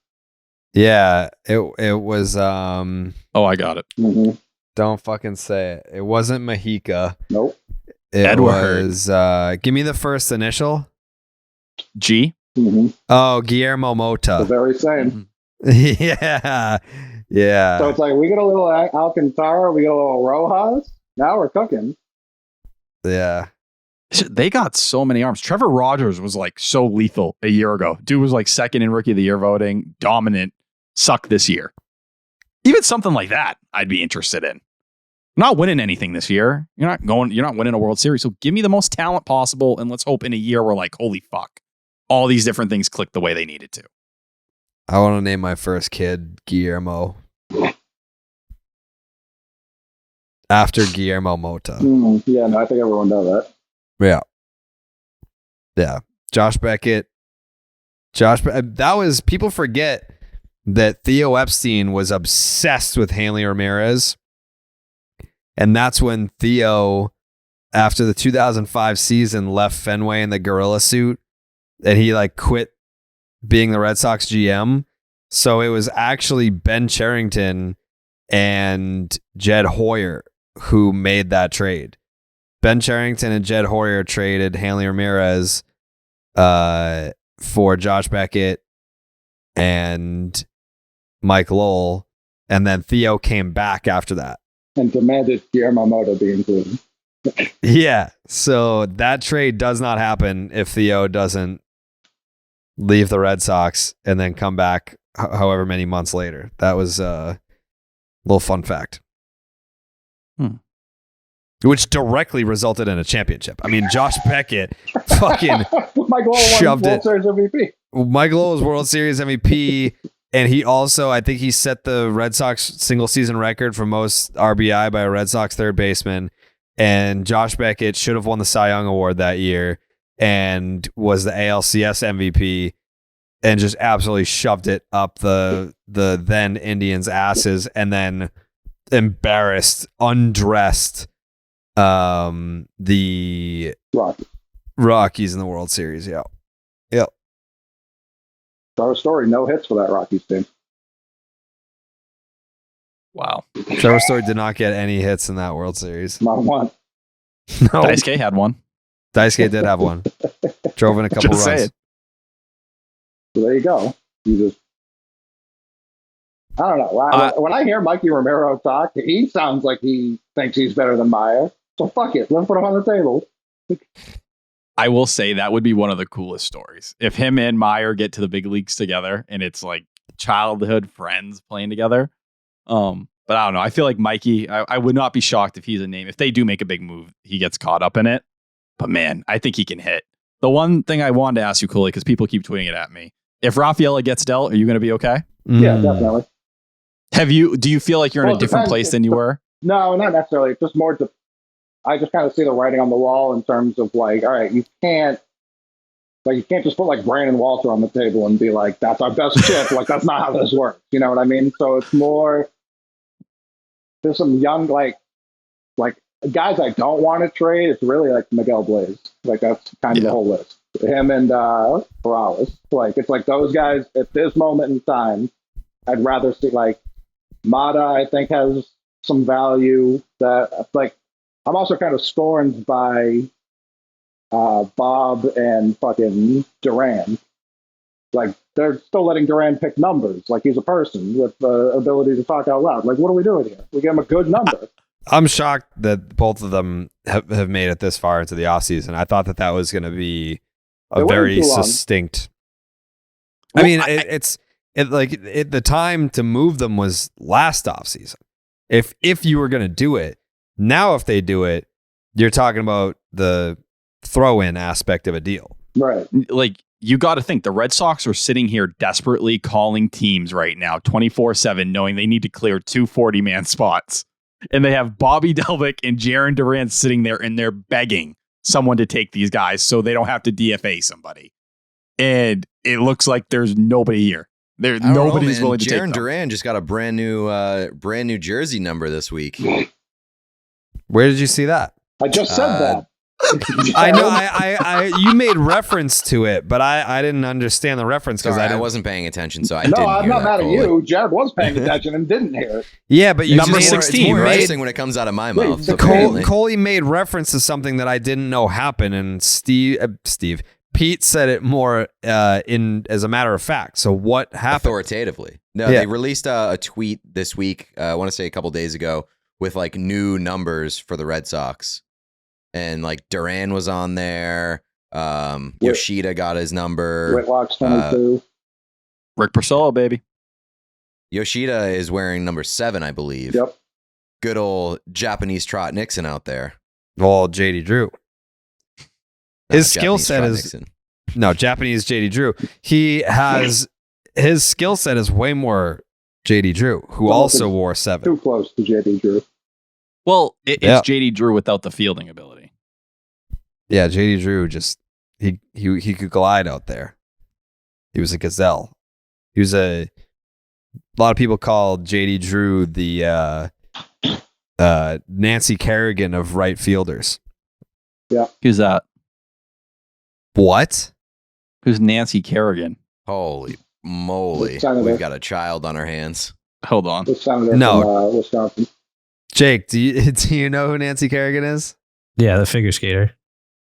Yeah, it was. Oh, I got it. Mm-hmm. Don't fucking say it. It wasn't Mahika. Nope. It Edward. was. Give me the first initial. G. Mm-hmm. Oh, Guillermo Mota. The very same. Yeah. Yeah. So it's like we get a little Alcantara, we get a little Rojas. Now we're cooking. Yeah. They got so many arms. Trevor Rogers was like so lethal a year ago. Dude was like second in Rookie of the Year voting, dominant, suck this year. Even something like that, I'd be interested in. Not winning anything this year. You're not winning a World Series. So give me the most talent possible, and let's hope in a year we're like, holy fuck, all these different things click the way they needed to. I want to name my first kid Guillermo. After Guillermo Mota. Yeah, no, I think everyone knows that. Yeah. Yeah. Josh Beckett. That was, people forget that Theo Epstein was obsessed with Hanley Ramirez. And that's when Theo, after the 2005 season, left Fenway in the gorilla suit. And he like quit being the Red Sox GM. So it was actually Ben Cherington and Jed Hoyer who made that trade. Ben Cherington and Jed Hoyer traded Hanley Ramirez for Josh Beckett and Mike Lowell. And then Theo came back after that. And demanded Guillermo Mota be included. Yeah. So that trade does not happen if Theo doesn't leave the Red Sox and then come back however many months later. That was a little fun fact. Which directly resulted in a championship. I mean, Josh Beckett fucking Mike Lowell shoved won it. World Series MVP. Mike Lowell was World Series MVP, and he also, I think he set the Red Sox single season record for most RBI by a Red Sox third baseman. And Josh Beckett should have won the Cy Young Award that year and was the ALCS MVP and just absolutely shoved it up the then Indians' asses and then embarrassed, undressed the Rockies in the World Series. Yeah. Yep. Our story, no hits for that Rockies team. Wow. Trevor Story did not get any hits in that World Series. Not one. No. Daisuke had one. Daisuke did have one. Drove in a couple Just runs. saying. So there you go. I don't know. When I hear Mikey Romero talk, he sounds like he thinks he's better than Meyer. So fuck it. Let's put him on the table. I will say that would be one of the coolest stories. If him and Meyer get to the big leagues together and it's like childhood friends playing together. But I don't know. I feel like Mikey, I would not be shocked if he's a name. If they do make a big move, he gets caught up in it. But man, I think he can hit. The one thing I wanted to ask you, Coley, because people keep tweeting it at me. If Rafaela gets dealt, are you going to be okay? Yeah, definitely. Do you feel like you're in a different place than you were? No, not necessarily. It's just more. I just kind of see the writing on the wall in terms of like, all right, you can't just put like Brandon Walter on the table and be like, that's our best chip. Like, that's not how this works. You know what I mean? So it's more. There's some young like guys I don't want to trade. It's really like Miguel Blaze. Like that's kind of the whole list. Him and Morales. Like it's like those guys at this moment in time. I'd rather see like Mata. I think has some value that like. I'm also kind of scorned by Bob and fucking Duran. Like they're still letting Duran pick numbers. Like he's a person with the ability to talk out loud. Like what are we doing here? We give him a good number. I'm shocked that both of them have made it this far into the offseason. I thought that was going to be a very succinct. I mean, the time to move them was last offseason. If you were going to do it. Now, if they do it, you're talking about the throw-in aspect of a deal. Right. Like, you got to think the Red Sox are sitting here desperately calling teams right now 24/7, knowing they need to clear 2 40-man spots. And they have Bobby Delvick and Jaron Durant sitting there and they're begging someone to take these guys so they don't have to DFA somebody. And it looks like there's nobody here. Nobody's willing to take them. Jaron Durant just got a brand new jersey number this week. Where did you see that? I just said that. I know. I you made reference to it, but I didn't understand the reference because I wasn't paying attention. So I'm not mad at you. Jared was paying attention and didn't hear it. Yeah, but number 16, it's more right? interesting when it comes out of my mouth. Coley made reference to something that I didn't know happened, and Pete said it more as a matter of fact. So what happened? Authoritatively. No, they released a tweet this week. I want to say a couple days ago with like new numbers for the Red Sox. And like Duran was on there. Yoshida got his number. Whitlock's 22. Rick Porcello, baby. Yoshida is wearing number 7, I believe. Yep. Good old Japanese Trot Nixon out there. Well, JD Drew. His skill set is Japanese JD Drew. He has his skill set is way more JD Drew, who also wore 7. Too close to JD Drew. Well, it's JD Drew without the fielding ability. Yeah, JD Drew just he could glide out there. He was a gazelle. He was a lot of people call JD Drew the Nancy Kerrigan of right fielders. Yeah. Who's that? What? Who's Nancy Kerrigan? Holy moly. We've got a child on our hands. Hold on. No. From Wisconsin. Jake, do you know who Nancy Kerrigan is? Yeah, the figure skater.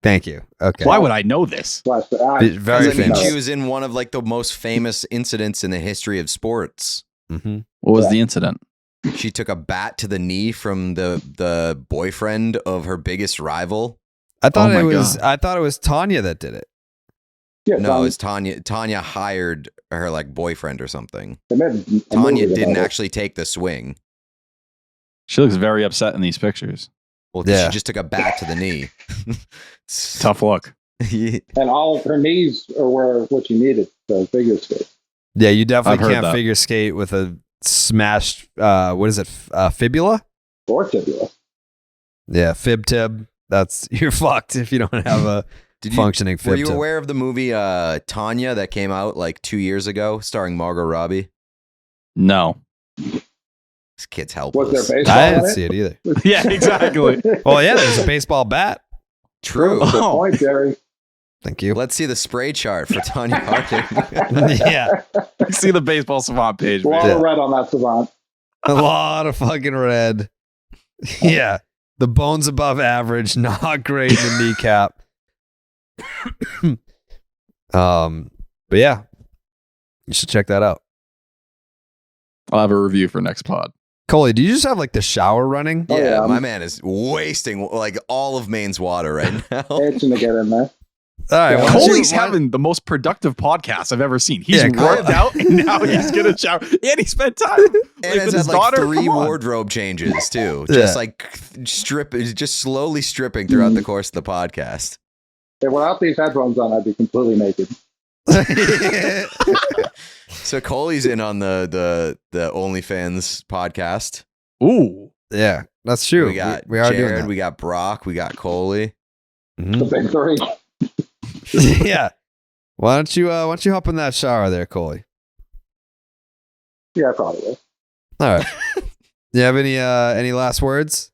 Thank you. Okay. Why would I know this? Very famous. She was in one of like the most famous incidents in the history of sports. Mm-hmm. What was the incident? She took a bat to the knee from the boyfriend of her biggest rival. I thought it was Tanya that did it. Yeah, no, it was Tanya. Tanya hired her like boyfriend or something. Tanya didn't actually take the swing. She looks very upset in these pictures. Well, she just took a bat to the knee. Tough look. Yeah. And all of her knees were what you needed to figure skate. Yeah, you definitely can't figure skate with a smashed, what is it, fibula? Or tibia. Yeah, fib-tib. You're fucked if you don't have a functioning fib-tib. Were you aware of the movie Tanya that came out like 2 years ago starring Margot Robbie? No. This kid's helpless. Was there baseball? I didn't see it either. Yeah, exactly. Well, yeah, there's a baseball bat. True. Good point, Jerry. Thank you. Let's see the spray chart for Tanya Harding. Yeah. See the Baseball Savant page. A lot of red on that Savant. A lot of fucking red. Yeah. The bones above average, not great in the kneecap. But yeah, you should check that out. I'll have a review for next pod. Coley, do you just have like the shower running? Yeah, my man is wasting like all of Maine's water right now. Itching to get in there. All right, Coley's having the most productive podcast I've ever seen. He's worked out and now he's gonna shower. And he spent time and with it's his had daughter. like 3 wardrobe changes too. Just like just slowly stripping throughout the course of the podcast. Without these headphones on, I'd be completely naked. So Coley's in on the OnlyFans podcast. Ooh. Yeah, that's true. We got we are Jared, doing that. we got Brock, we got Coley. The big three. Yeah. Why don't you hop in that shower there, Coley? Yeah, probably. All right. You have any last words?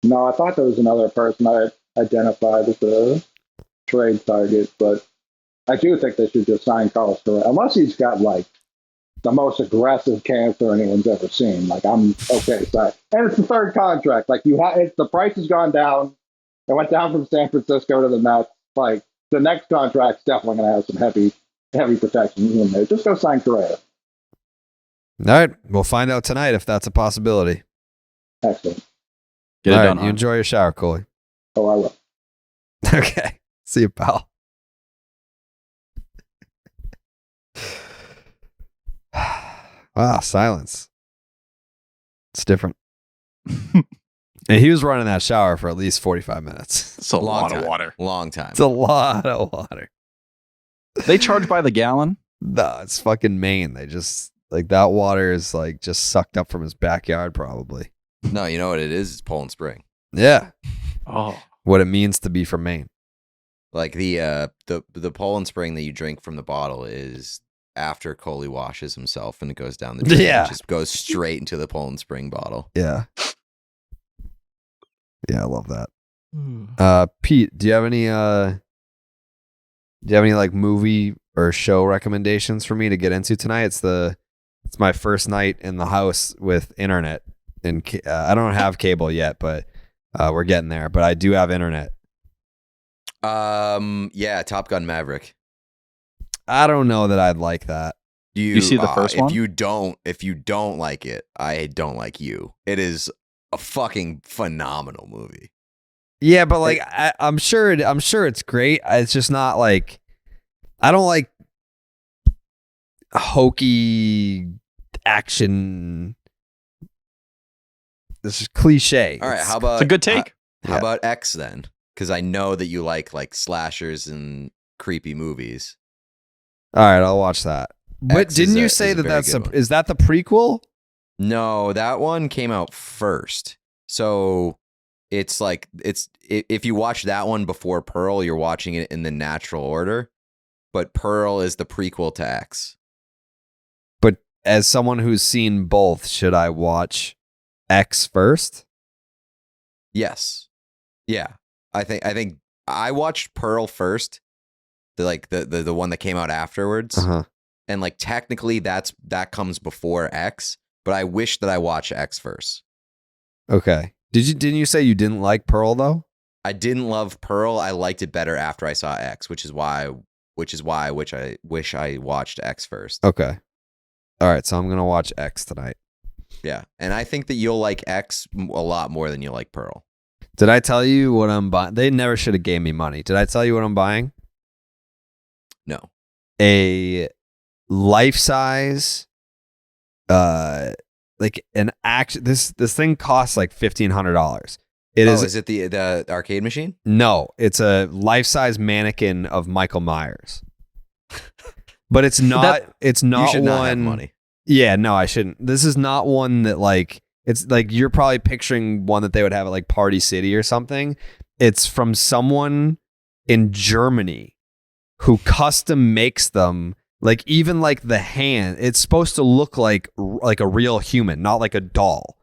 No, I thought there was another person I identified as a trade target, but I do think they should just sign Carlos Correa, unless he's got like the most aggressive cancer anyone's ever seen. Like, I'm okay with that. And it's the third contract. Like, the price has gone down. It went down from San Francisco to the Mets. Like, the next contract's definitely going to have some heavy protections in there. Just go sign Correa. All right. We'll find out tonight if that's a possibility. Excellent. Get it All right. done. You enjoy your shower, Coley. Oh, I will. Okay. See you, pal. Wow, silence. It's different. And he was running that shower for at least 45 minutes. It's a lot of time. water. Long time. It's a lot of water. They charge by the gallon. No, it's fucking Maine. They just, like, that water is, like, just sucked up from his backyard, probably. No, you know what it is? It's Poland Spring. Yeah. Oh. What it means to be from Maine. Like the Poland Spring that you drink from the bottle is after Coley washes himself and it goes down the drain. Yeah. It just goes straight into the Poland Spring bottle. Yeah. Yeah, I love that. Pete, do you have any like movie or show recommendations for me to get into tonight? It's my first night in the house with internet, and I don't have cable yet, but we're getting there. But I do have internet. Yeah, Top Gun Maverick. I don't know that I'd like that. You see the first one? If you don't like it, I don't like you. It is a fucking phenomenal movie. Yeah, but like I'm sure it's great. It's just not like, I don't like hokey action. This is cliche. All right, It's- how about It's a good take. How Yeah. about X then? Because I know that you like slashers and creepy movies. All right, I'll watch that. But X didn't you is say a that very that's good one. is that the prequel? No, that one came out first. So it's like if you watch that one before Pearl, you're watching it in the natural order. But Pearl is the prequel to X. But as someone who's seen both, should I watch X first? Yes. Yeah. I think I watched Pearl first. The one that came out afterwards. Uh-huh. And like technically that comes before X, but I wish that I watched X first. Okay. Didn't you say you didn't like Pearl though? I didn't love Pearl. I liked it better after I saw X, which is why I wish I watched X first. Okay. All right, so I'm going to watch X tonight. Yeah. And I think that you'll like X a lot more than you like Pearl. Did I tell you what I'm buying? They never should have gave me money. Did I tell you what I'm buying? No. A life-size like an action, this thing costs like $1,500. Is it the arcade machine? No, it's a life-size mannequin of Michael Myers. But it's not You should not have one money. Yeah, no, I shouldn't. This is not one that like, it's like you're probably picturing one that they would have at like Party City or something. It's from someone in Germany who custom makes them. Like even like the hand, it's supposed to look like a real human, not like a doll.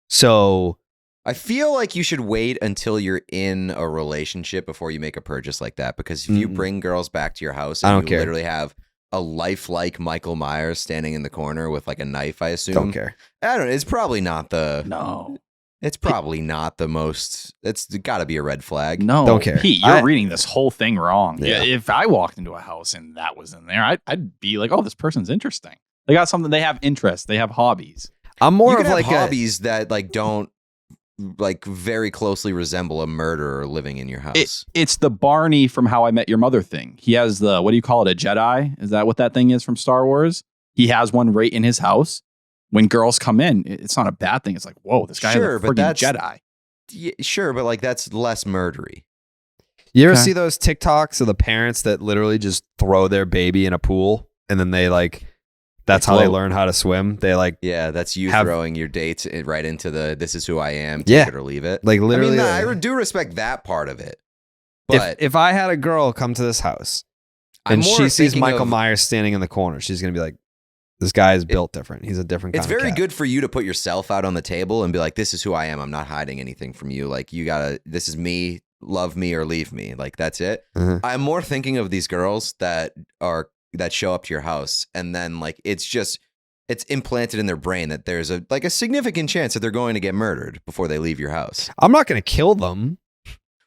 So I feel like you should wait until you're in a relationship before you make a purchase like that. Because if you bring girls back to your house I and don't you care. literally have a lifelike Michael Myers standing in the corner with like a knife, I assume. don't care. I don't know. It's probably not No. It's probably not the most. It's got to be a red flag. No. Don't care. Pete, you're I- reading this whole thing wrong. Yeah. Yeah. If I walked into a house and that was in there, I'd be like, oh, this person's interesting. They got something. They have interests. They have hobbies. I'm more you of can like have hobbies that like don't like very closely resemble a murderer living in your house. It's the Barney from How I Met Your Mother thing. He has what do you call it? A Jedi? Is that what that thing is from Star Wars? He has one right in his house. when girls come in, it's not a bad thing. It's like, whoa, this guy Sure, is a but friggin' that's- Jedi. Yeah, sure, but like that's less murdery. You ever Okay. see those TikToks of the parents that literally just throw their baby in a pool and then they like, that's how they float. learn how to swim? They like, Yeah, that's you Have- throwing your dates right into the "this is who I am," take Yeah. it or leave it. like literally. I do respect that part of it, but if I had a girl come to this house I'm and more she sees thinking Michael of- Myers standing in the corner, she's going to be like, this guy is built different. He's a different kind It's of very cat. good for you to put yourself out on the table and be like, "This is who I am. I'm not hiding anything from you. Like you gotta. This is me. Love me or leave me. Like that's it." Uh-huh. I'm more thinking of these girls that show up to your house and then like it's implanted in their brain that there's a significant chance that they're going to get murdered before they leave your house. I'm not going to kill them.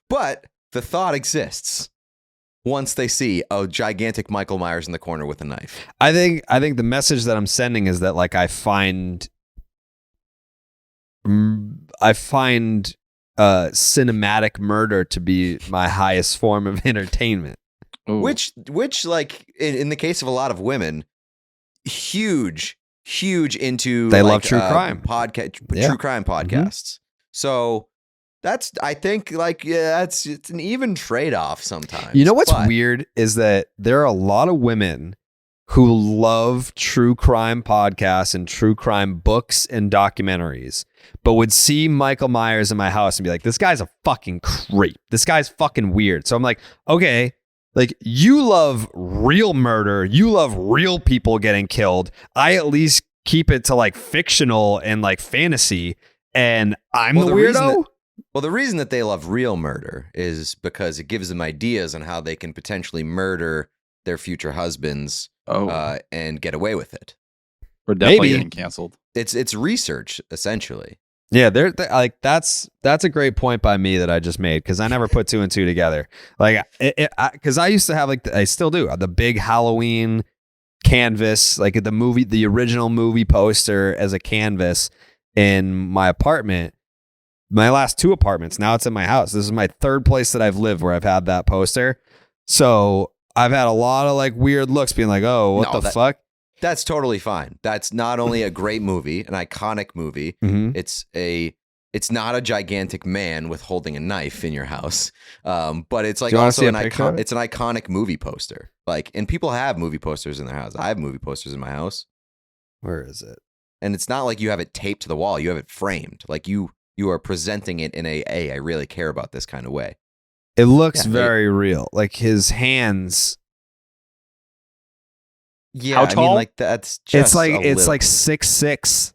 But the thought exists once they see a gigantic Michael Myers in the corner with a knife. I think the message that I'm sending is that like I find cinematic murder to be my highest form of entertainment. Ooh. Which like in the case of a lot of women, huge into They love true crime. Yeah. true crime podcasts. So that's I think like it's an even trade-off sometimes. You know what's But weird is that there are a lot of women who love true crime podcasts and true crime books and documentaries, but would see Michael Myers in my house and be like, this guy's a fucking creep. This guy's fucking weird. So I'm like, okay, like you love real murder. You love real people getting killed. I at least keep it to like fictional and like fantasy. And I'm Well, the the reason weirdo. the reason that they love real murder is because it gives them ideas on how they can potentially murder their future husbands and get away with it. We're definitely maybe. getting canceled. It's research essentially. Yeah, they're like that's a great point by me that I just made because I never put two and two together. Like, because I used to have I still do the big Halloween canvas, like the original movie poster as a canvas in my apartment. My last two apartments. Now it's in my house. This is my third place that I've lived where I've had that poster. So I've had a lot of like weird looks, being like, "Oh, what No, the fuck." That's totally fine. That's not only a great movie, an iconic movie. Mm-hmm. It's not a gigantic man with holding a knife in your house. But it's like Do you wanna also see a an picture of it? it's an iconic movie poster. Like, and people have movie posters in their house. I have movie posters in my house. Where is it? And it's not like you have it taped to the wall. You have it framed. Like you are presenting it in I really care about this kind of way. It looks Yeah, very real. Like his hands. Yeah, How I mean, tall? like that's just It's like a it's little- like 6'6".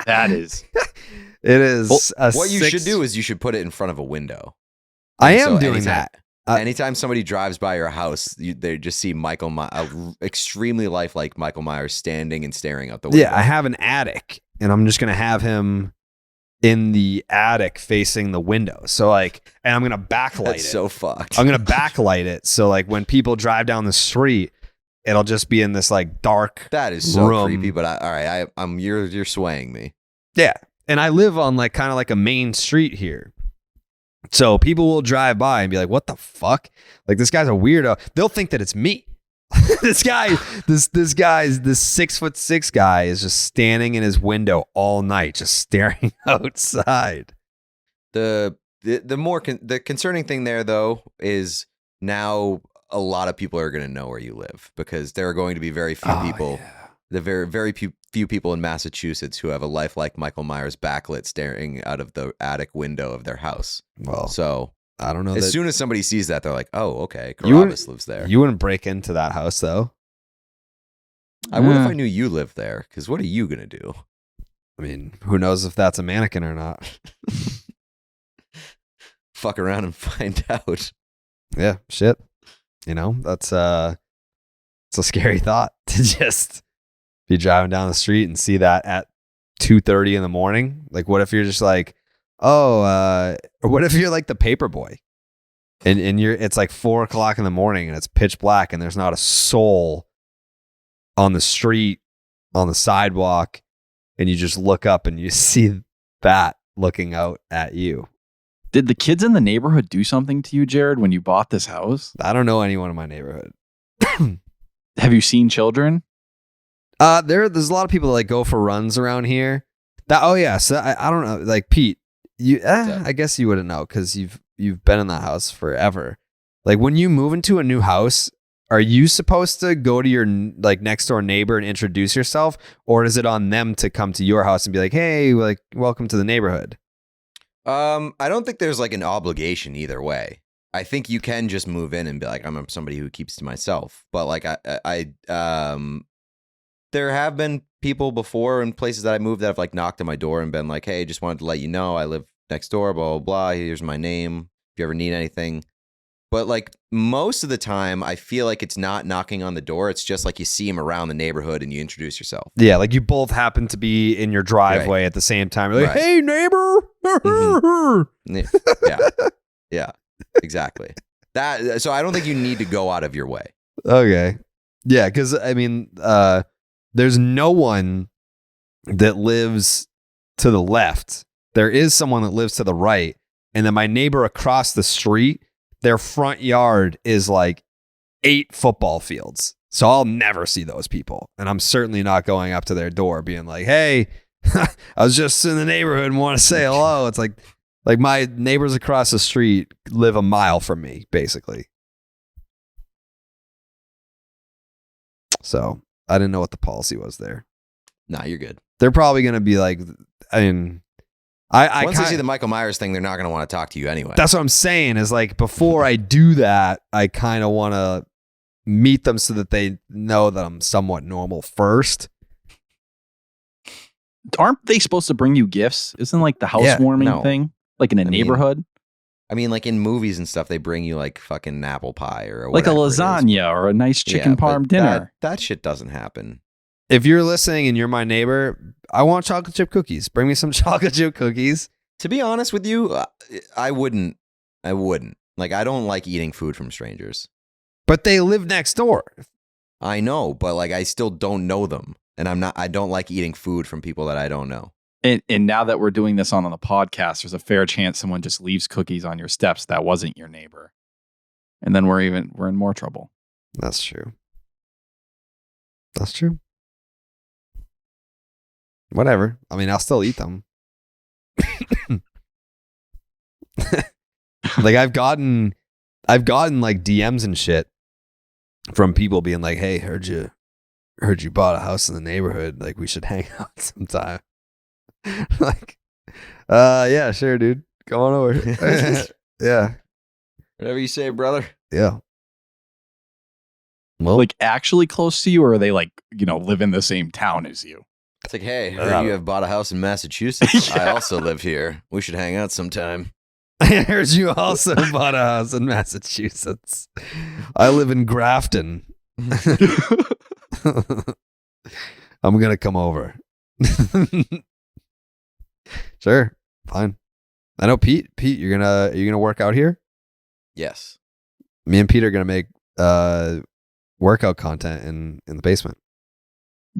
That is. It is. Well, a what you six- should do is you should put it in front of a window. I And am so doing anytime- that. Uh, Anytime somebody drives by your house, they just see extremely lifelike Michael Myers standing and staring out the window. Yeah, I have an attic, and I'm just gonna have him in the attic facing the window. So like, and I'm gonna backlight That's it. so fucked. I'm gonna backlight it. So like, when people drive down the street, it'll just be in this like dark. That is so room. creepy. But all right, I'm you're swaying me. Yeah, and I live on like kind of like a main street here. So people will drive by and be like, "What the fuck? Like this guy's a weirdo." They'll think that it's me. This 6'6" guy is just standing in his window all night, just staring outside. The concerning thing there though is now a lot of people are going to know where you live because there are going to be very few people. Yeah. The very few people in Massachusetts who have a life like Michael Myers backlit staring out of the attic window of their house. Well, So I don't know. as that soon as somebody sees that, they're like, "Oh, okay, You wouldn't- Carrabis lives there." you wouldn't break into that house though. I would if Yeah. I knew you lived there, because what are you gonna do? I mean, who knows if that's a mannequin or not? Fuck around and find out. Yeah, shit. You know, it's a scary thought to just be driving down the street and see that at 2:30 in the morning. Like, what if you're just like, or what if you're like the paper boy, and it's like 4:00 in the morning and it's pitch black and there's not a soul on the street, on the sidewalk, and you just look up and you see that looking out at you. Did the kids in the neighborhood do something to you, Jared, when you bought this house? I don't know anyone in my neighborhood. Have you seen children? There's a lot of people that like go for runs around here. So I don't know. Like Pete, I guess you wouldn't know because you've been in that house forever. Like when you move into a new house, are you supposed to go to your like next door neighbor and introduce yourself, or is it on them to come to your house and be like, hey, like welcome to the neighborhood? I don't think there's like an obligation either way. I think you can just move in and be like, I'm somebody who keeps to myself. But like there have been people before in places that I moved that have like knocked on my door and been like, hey, just wanted to let you know I live next door, blah, blah, blah. Here's my name if you ever need anything. But like most of the time, I feel like it's not knocking on the door. It's just like you see him around the neighborhood and you introduce yourself. Yeah, like you both happen to be in your driveway at the same time. You're like, hey, neighbor. Yeah, exactly. So I don't think you need to go out of your way. Okay. Yeah, because I mean, there's no one that lives to the left. There is someone that lives to the right. And then my neighbor across the street, their front yard is like 8 football fields. So I'll never see those people. And I'm certainly not going up to their door being like, hey, I was just in the neighborhood and want to say hello. It's like my neighbors across the street live a mile from me, basically. So I didn't know what the policy was there. Nah, you're good. They're probably going to be like, I mean, once they see the Michael Myers thing, they're not going to want to talk to you anyway. That's what I'm saying is like before I do that, I kind of want to meet them so that they know that I'm somewhat normal first. Aren't they supposed to bring you gifts? Isn't like the housewarming thing like in a neighborhood? I mean, like in movies and stuff, they bring you like fucking apple pie or like a lasagna or a nice chicken parm dinner. That shit doesn't happen. If you're listening and you're my neighbor, I want chocolate chip cookies. Bring me some chocolate chip cookies. To be honest with you, I wouldn't. Like, I don't like eating food from strangers. But they live next door. I know, but like I still don't know them. And I don't like eating food from people that I don't know. And now that we're doing this on the podcast, there's a fair chance someone just leaves cookies on your steps that wasn't your neighbor. And then we're in more trouble. That's true. That's true. Whatever. I mean, I'll still eat them. Like I've gotten like DMs and shit from people being like, "Hey, heard you bought a house in the neighborhood. Like we should hang out sometime." Like, yeah, sure, dude. Come on over. Yeah. Whatever you say, brother. Yeah. Well, like actually close to you, or are they like, live in the same town as you? It's like, hey, heard you have bought a house in Massachusetts. Yeah. I also live here. We should hang out sometime. I heard you also bought a house in Massachusetts. I live in Grafton. I'm gonna come over. Sure, fine. I know Pete, you're gonna work out here? Yes. Me and Pete are gonna make workout content in the basement.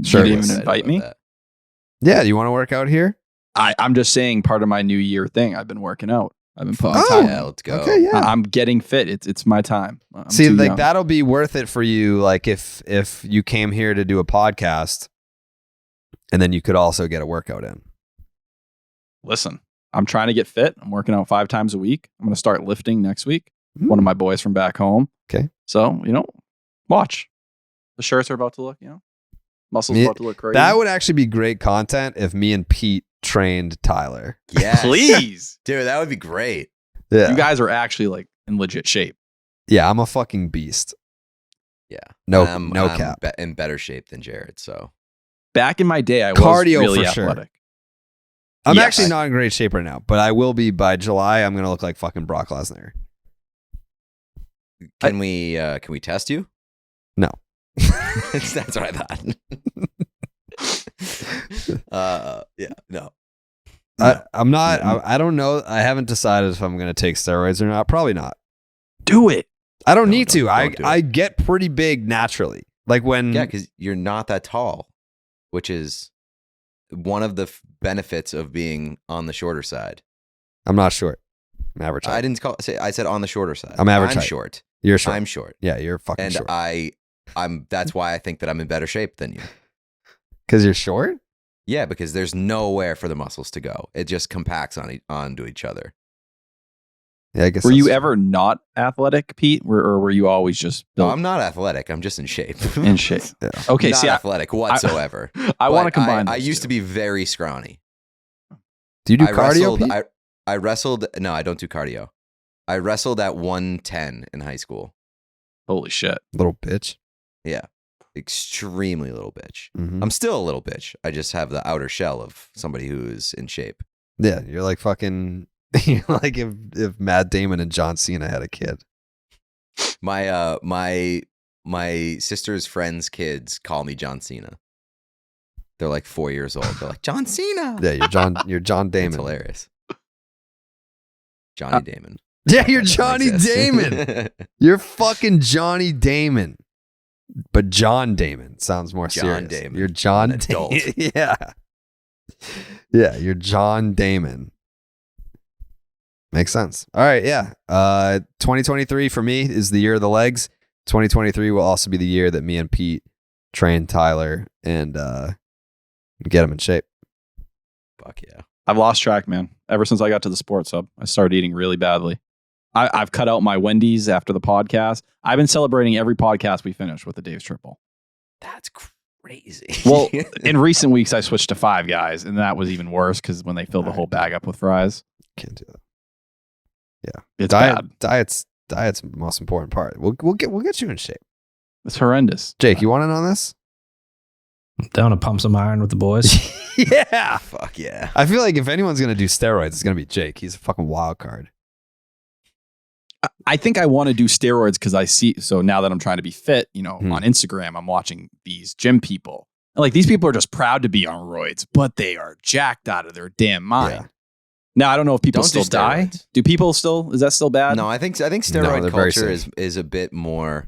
Sure. You didn't even invite me? Yeah, do you want to work out here? I'm just saying, part of my New Year thing, I've been working out. I've been putting time. Yeah, let's go. Okay, yeah. I'm getting fit. It's my time. See, like young. That'll be worth it for you. Like if you came here to do a podcast, and then you could also get a workout in. Listen, I'm trying to get fit. I'm working out 5 times a week. I'm going to start lifting next week. One of my boys from back home. Okay. So, watch. The shirts are about to look, muscles about to look crazy. That would actually be great content if me and Pete trained Tyler. Yes. Please. Dude, that would be great. Yeah. You guys are actually like in legit shape. Yeah, I'm a fucking beast. Yeah. No I'm cap. in better shape than Jared, so. Back in my day, I Cardio was really for athletic. Sure. I'm actually not in great shape right now, but I will be by July. I'm going to look like fucking Brock Lesnar. Can we test you? No. That's what I thought. Yeah, no. I'm not. I don't know. I haven't decided if I'm going to take steroids or not. Probably not. Do it. I don't need to. Don't I get pretty big naturally. Like when. Yeah, because you're not that tall, which is one of the benefits of being on the shorter side. I'm not short. I'm average height. I didn't say. I said on the shorter side. I'm average I'm height. short. You're short. I'm short. Yeah, you're fucking and short. I'm. That's why I think that I'm in better shape than you. Because you're short? Yeah, because there's nowhere for the muscles to go. It just compacts onto each other. Yeah, I guess. Were you ever not athletic, Pete, or were you always just No, built I'm not athletic. I'm just in shape. in shape? Yeah. Okay, not see, athletic whatsoever. I want to combine. I those used two. to be very scrawny. Do you do I cardio? wrestled. Pete? I wrestled. No, I don't do cardio. I wrestled at 110 in high school. Holy shit! Little bitch. Yeah, extremely little bitch. Mhm. I'm still a little bitch. I just have the outer shell of somebody who's in shape. Yeah, you're like fucking. You're like if Matt Damon and John Cena had a kid. My sister's friends' kids call me John Cena. They're like 4 years old. They're like, John Cena. Yeah, you're John. You're John It's Damon. hilarious. Johnny Damon. Yeah, you're That doesn't Johnny exist. Damon. You're fucking Johnny Damon. But John Damon sounds more John serious. Damon. You're John An adult. Yeah. Yeah, you're John Damon. Makes sense. All right, yeah. 2023 for me is the year of the legs. 2023 will also be the year that me and Pete train Tyler and get him in shape. Fuck yeah. I've lost track, man. Ever since I got to the sports hub, I started eating really badly. I've cut out my Wendy's after the podcast. I've been celebrating every podcast we finish with the Dave's Triple. That's crazy. Well, in recent weeks, I switched to Five Guys, and that was even worse because when they filled the whole bag up with fries, Can't do that. it's bad. Diet's the most important part. We'll get you in shape. It's horrendous. Jake, you want in on this? Down to pump some iron with the boys. Yeah. Fuck yeah. I feel like if anyone's gonna do steroids, it's gonna be Jake. He's a fucking wild card. I think I want to do steroids because I see. So now that I'm trying to be fit, Hmm. on Instagram, I'm watching these gym people. And like these people are just proud to be on roids, but they are jacked out of their damn mind. Yeah. Now I don't know if people Don't do still die. steroids. Do people still? Is that still bad? No, I think No, steroid they're very culture safe. is a bit more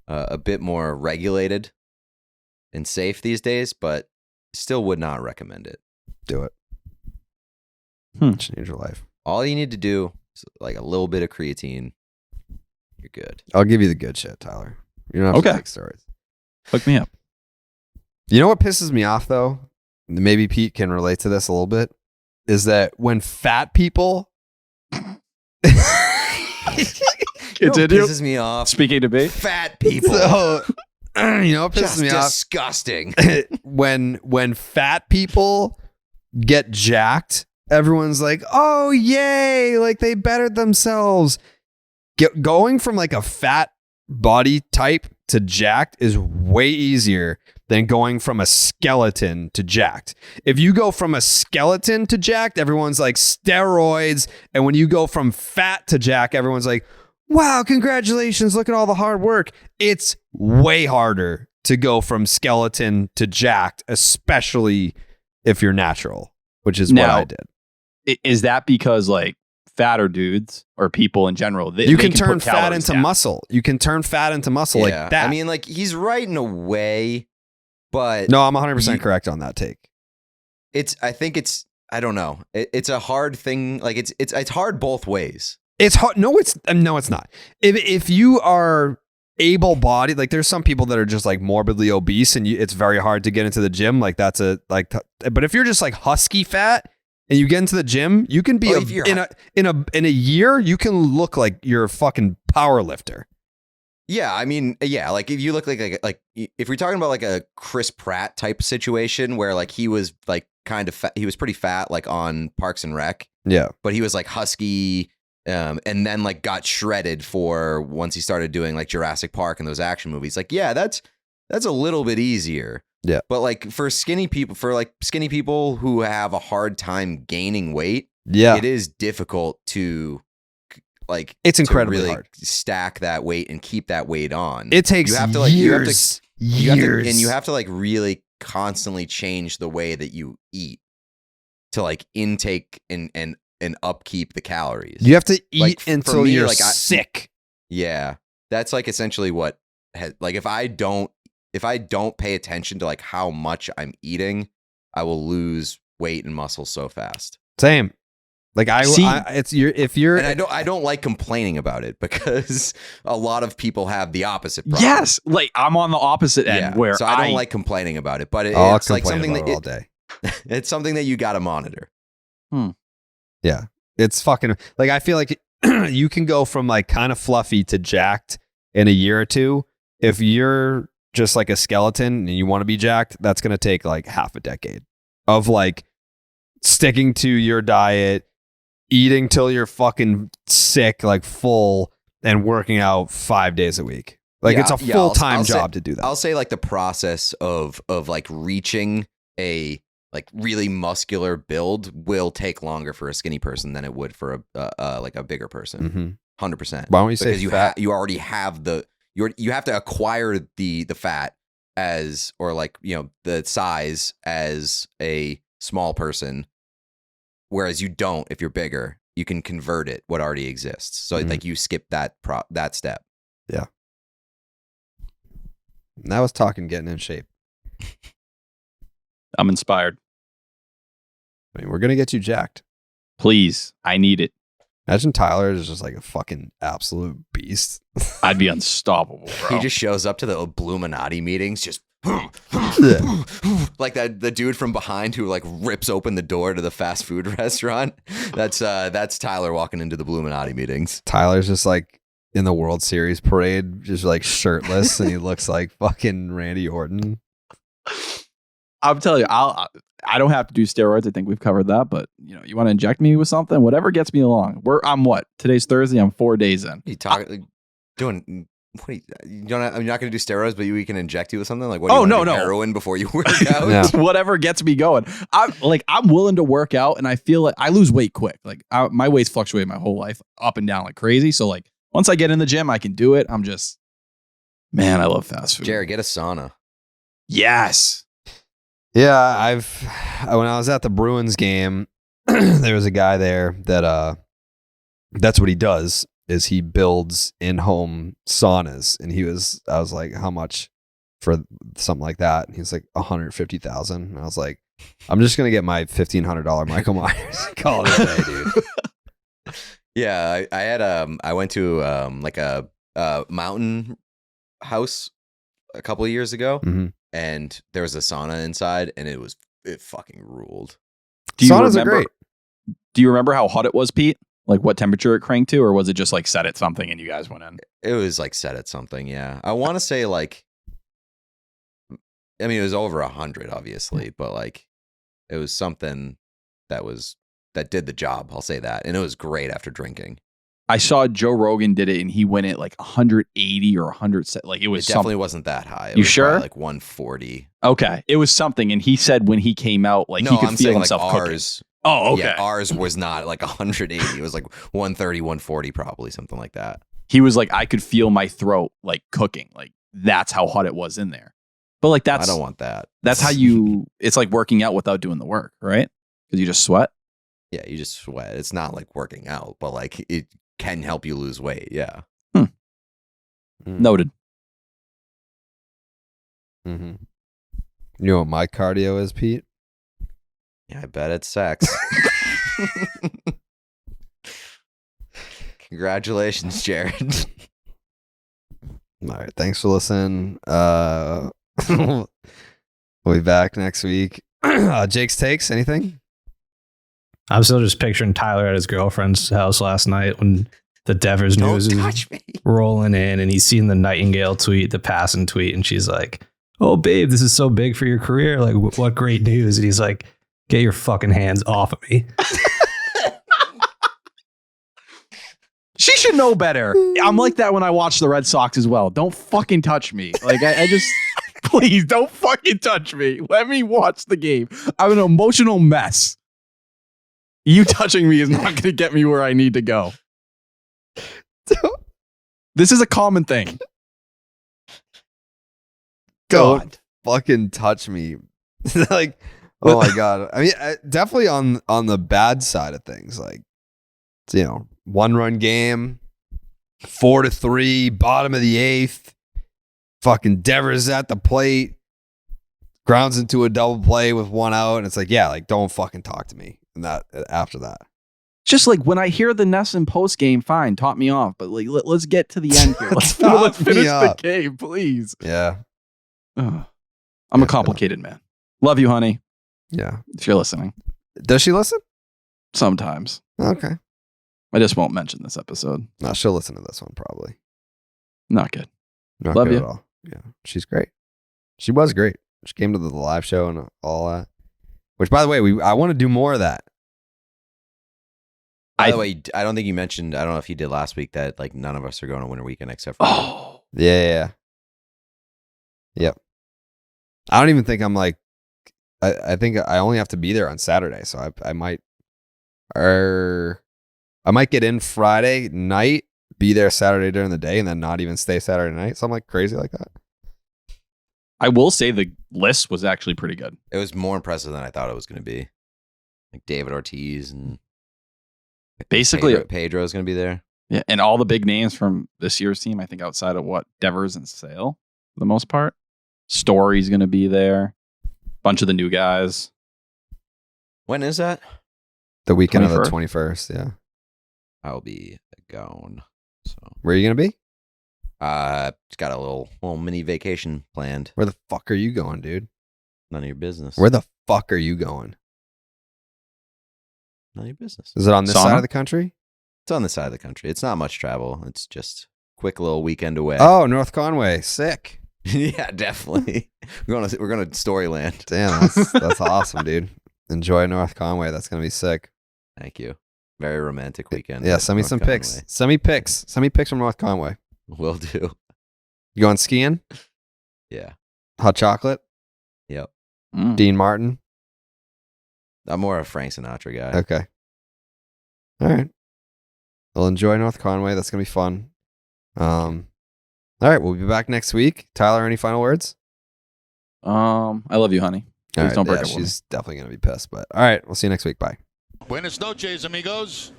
regulated and safe these days, but still would not recommend it. Do it. Hmm. Change your life. All you need to do is like a little bit of creatine. You're good. I'll give you the good shit, Tyler. You don't have to Okay. take steroids. Hook me up. You know what pisses me off though? Maybe Pete can relate to this a little bit. Is that when fat people You know what Continue. pisses me off? Speaking to me, Fat people. So, you know what pisses Just me off? disgusting. when fat people get jacked, everyone's like, "Oh, yay, like they bettered themselves." Going from like a fat body type to jacked is way easier than going from a skeleton to jacked. If you go from a skeleton to jacked, everyone's like steroids, and when you go from fat to jack, everyone's like, "Wow, congratulations, look at all the hard work." It's way harder to go from skeleton to jacked, especially if you're natural, which is what Now, I did. is that because like fatter dudes or people in general, You they can turn put fat calories into down? muscle. You can turn fat into muscle like that. I mean, like he's right in a way, but no, I'm 100% you- correct on that take. I don't know. It's a hard thing. Like it's hard both ways. It's hard. No, it's not. If you are able-bodied, like there's some people that are just like morbidly obese, and it's very hard to get into the gym. Like but if you're just like husky fat and you get into the gym, you can be if you're in a year, you can look like you're a fucking power lifter. Yeah, I mean, yeah, like if you look like if we're talking about like a Chris Pratt type situation where like he was like kind of fat, he was pretty fat like on Parks and Rec, Yeah. but he was like husky, and then like got shredded for once he started doing like Jurassic Park and those action movies. Like, yeah, that's a little bit easier. Yeah. But like for skinny people who have a hard time gaining weight, Yeah. it is difficult to like It's incredibly to really hard. stack that weight and keep that weight on. It takes You have to, like, years. and you have to like really constantly change the way that you eat to like intake and upkeep the calories. You have to eat Like, for until me, you're like, sick. Yeah, that's like essentially what like if I don't pay attention to like how much I'm eating, I will lose weight and muscle so fast. Same. Like if you're And I don't like complaining about it because a lot of people have the opposite problem. Yes, like I'm on the opposite end where so I don't like complaining about it, but I'll it's like something about that it all day. it's something that you got to monitor. Yeah, it's fucking like I feel like you can go from like kind of fluffy to jacked in a year or two. If you're just like a skeleton and you want to be jacked, that's going to take like half a decade of like sticking to your diet, eating till you're fucking sick, like full, and working out 5 days a week. Like it's a full-time job to do that. I'll say like the process of like reaching a like really muscular build will take longer for a skinny person than it would for a like a bigger person. 100%. Why don't you say because you already have you have to acquire the fat as, or like, you know, the size as a small person, whereas you don't if you're bigger. You can convert it what already exists. So like you skip that step. Yeah. And that was talking getting in shape. I'm inspired. I mean, we're gonna get you jacked. Please, I need it. Imagine Tyler is just like a fucking absolute beast. I'd be unstoppable, bro. He just shows up to the Illuminati meetings, just like the dude from behind who like rips open the door to the fast food restaurant. That's Tyler walking into the Illuminati meetings. Tyler's just like in the World Series parade, just like shirtless, and he looks like fucking Randy Orton. I'm telling you, I don't have to do steroids. I think we've covered that. But you know, you want to inject me with something, whatever gets me along. I'm what? Today's Thursday. I'm 4 days in. You doing? What you're not going to do steroids, but we can inject you with something like what? No, heroin before you work out. Yeah. Whatever gets me going. I'm willing to work out, and I feel like I lose weight quick. Like my weight's fluctuated my whole life, up and down like crazy. So like once I get in the gym, I can do it. I'm just, man, I love fast food. Jared, get a sauna. Yes. Yeah, when I was at the Bruins game, there was a guy there that's what he does, is he builds in-home saunas, and I was like, how much for something like that? And he's like, 150,000. And I was like, I'm just gonna get my $1,500 Michael Myers. Call it a day, dude. Yeah, I went to like a mountain house a couple of years ago. And there was a sauna inside, and it fucking ruled. Saunas are great. Do you remember how hot it was, Pete? Like what temperature it cranked to, or was it just like set at something and you guys went in? It was like set at something, yeah. I want to say like, I mean, it was over 100, obviously, but like, it was something that did the job. I'll say that, and it was great after drinking. I saw Joe Rogan did it, and he went at like 180 or 100. Like it was definitely wasn't that high. It you was sure? Like 140. Okay, it was something, and he said when he came out, like he could feel himself like cooking. Ours. Oh, okay. Yeah, ours was not like 180. It was like 130, 140, probably something like that. He was like, I could feel my throat like cooking. Like that's how hot it was in there. But like I don't want that. That's how it's like working out without doing the work, right? Because you just sweat. Yeah, you just sweat. It's not like working out, but like it can help you lose weight. Yeah. Noted. You know what my cardio is, Pete? Yeah, I bet it's sex. Congratulations, Jared. All right, thanks for listening. We'll be back next week. Jake's takes, anything? I'm still just picturing Tyler at his girlfriend's house last night when the Devers news is rolling in, and he's seen the Nightingale tweet, the passing tweet, and she's like, "Oh, babe, this is so big for your career. Like, what great news!" And he's like, "Get your fucking hands off of me." She should know better. I'm like that when I watch the Red Sox as well. Don't fucking touch me. Like I just, please don't fucking touch me. Let me watch the game. I'm an emotional mess. You touching me is not going to get me where I need to go. This is a common thing. Don't fucking touch me. Like, oh my God. I mean, definitely on the bad side of things. Like, you know, 1-run game, 4-3, bottom of the 8th. Fucking Devers at the plate, grounds into a double play with 1 out, and it's like, yeah, like don't fucking talk to me. And that after that, Just like when I hear the Nesson post game, fine, top me off. But like, let's get to the end here. Let's Top finish me the up. game, please. Yeah. Ugh. I'm a complicated man. Love you, honey. Yeah. If you're listening, Does she listen? sometimes Okay. I just won't mention this episode. No, she'll listen to this one probably. Not good. Not Love good you. at all. Yeah. She's great. She was great. She came to the live show and all that. Which, by the way, I want to do more of that. By the way, I don't think you mentioned, I don't know if you did last week, that like none of us are going to Winter Weekend except for Oh, Yeah. Yep. I don't even think I'm like, I think I only have to be there on Saturday. So I might get in Friday night, be there Saturday during the day, and then not even stay Saturday night. Something like crazy like that. I will say the list was actually pretty good. it was more impressive than I thought it was going to be. Like David Ortiz and Basically, Pedro's going to be there. yeah, and all the big names from this year's team, I think outside of Devers and Sale, for the most part. Story's going to be there. Bunch of the new guys. When is that? The weekend of the 21st. 21st. Yeah. I'll be gone. So, Where are you going to be? just got a little mini vacation planned. Where the fuck are you going, dude? None of your business. Where the fuck are you going? None of your business. Is it on this Sauna? side of the country? It's on the side of the country. It's not much travel. It's just quick little weekend away. Oh, North Conway. Sick. yeah, definitely. We're going to Storyland. Damn, that's awesome, dude. Enjoy North Conway. That's going to be sick. Thank you. Very romantic weekend. Yeah, at send me North some Conway. pics. Send me pics. Send me pics from North Conway. Will do. You going skiing? Yeah. Hot chocolate? Yep. Mm. Dean Martin? I'm more a Frank Sinatra guy. Okay. All right. Well, enjoy North Conway. That's going to be fun. All right. We'll be back next week. Tyler, any final words? I love you, honey. Please All right, don't break yeah, up with me. she's definitely going to be pissed. But all right. We'll see you next week. Bye. Buenas noches, amigos.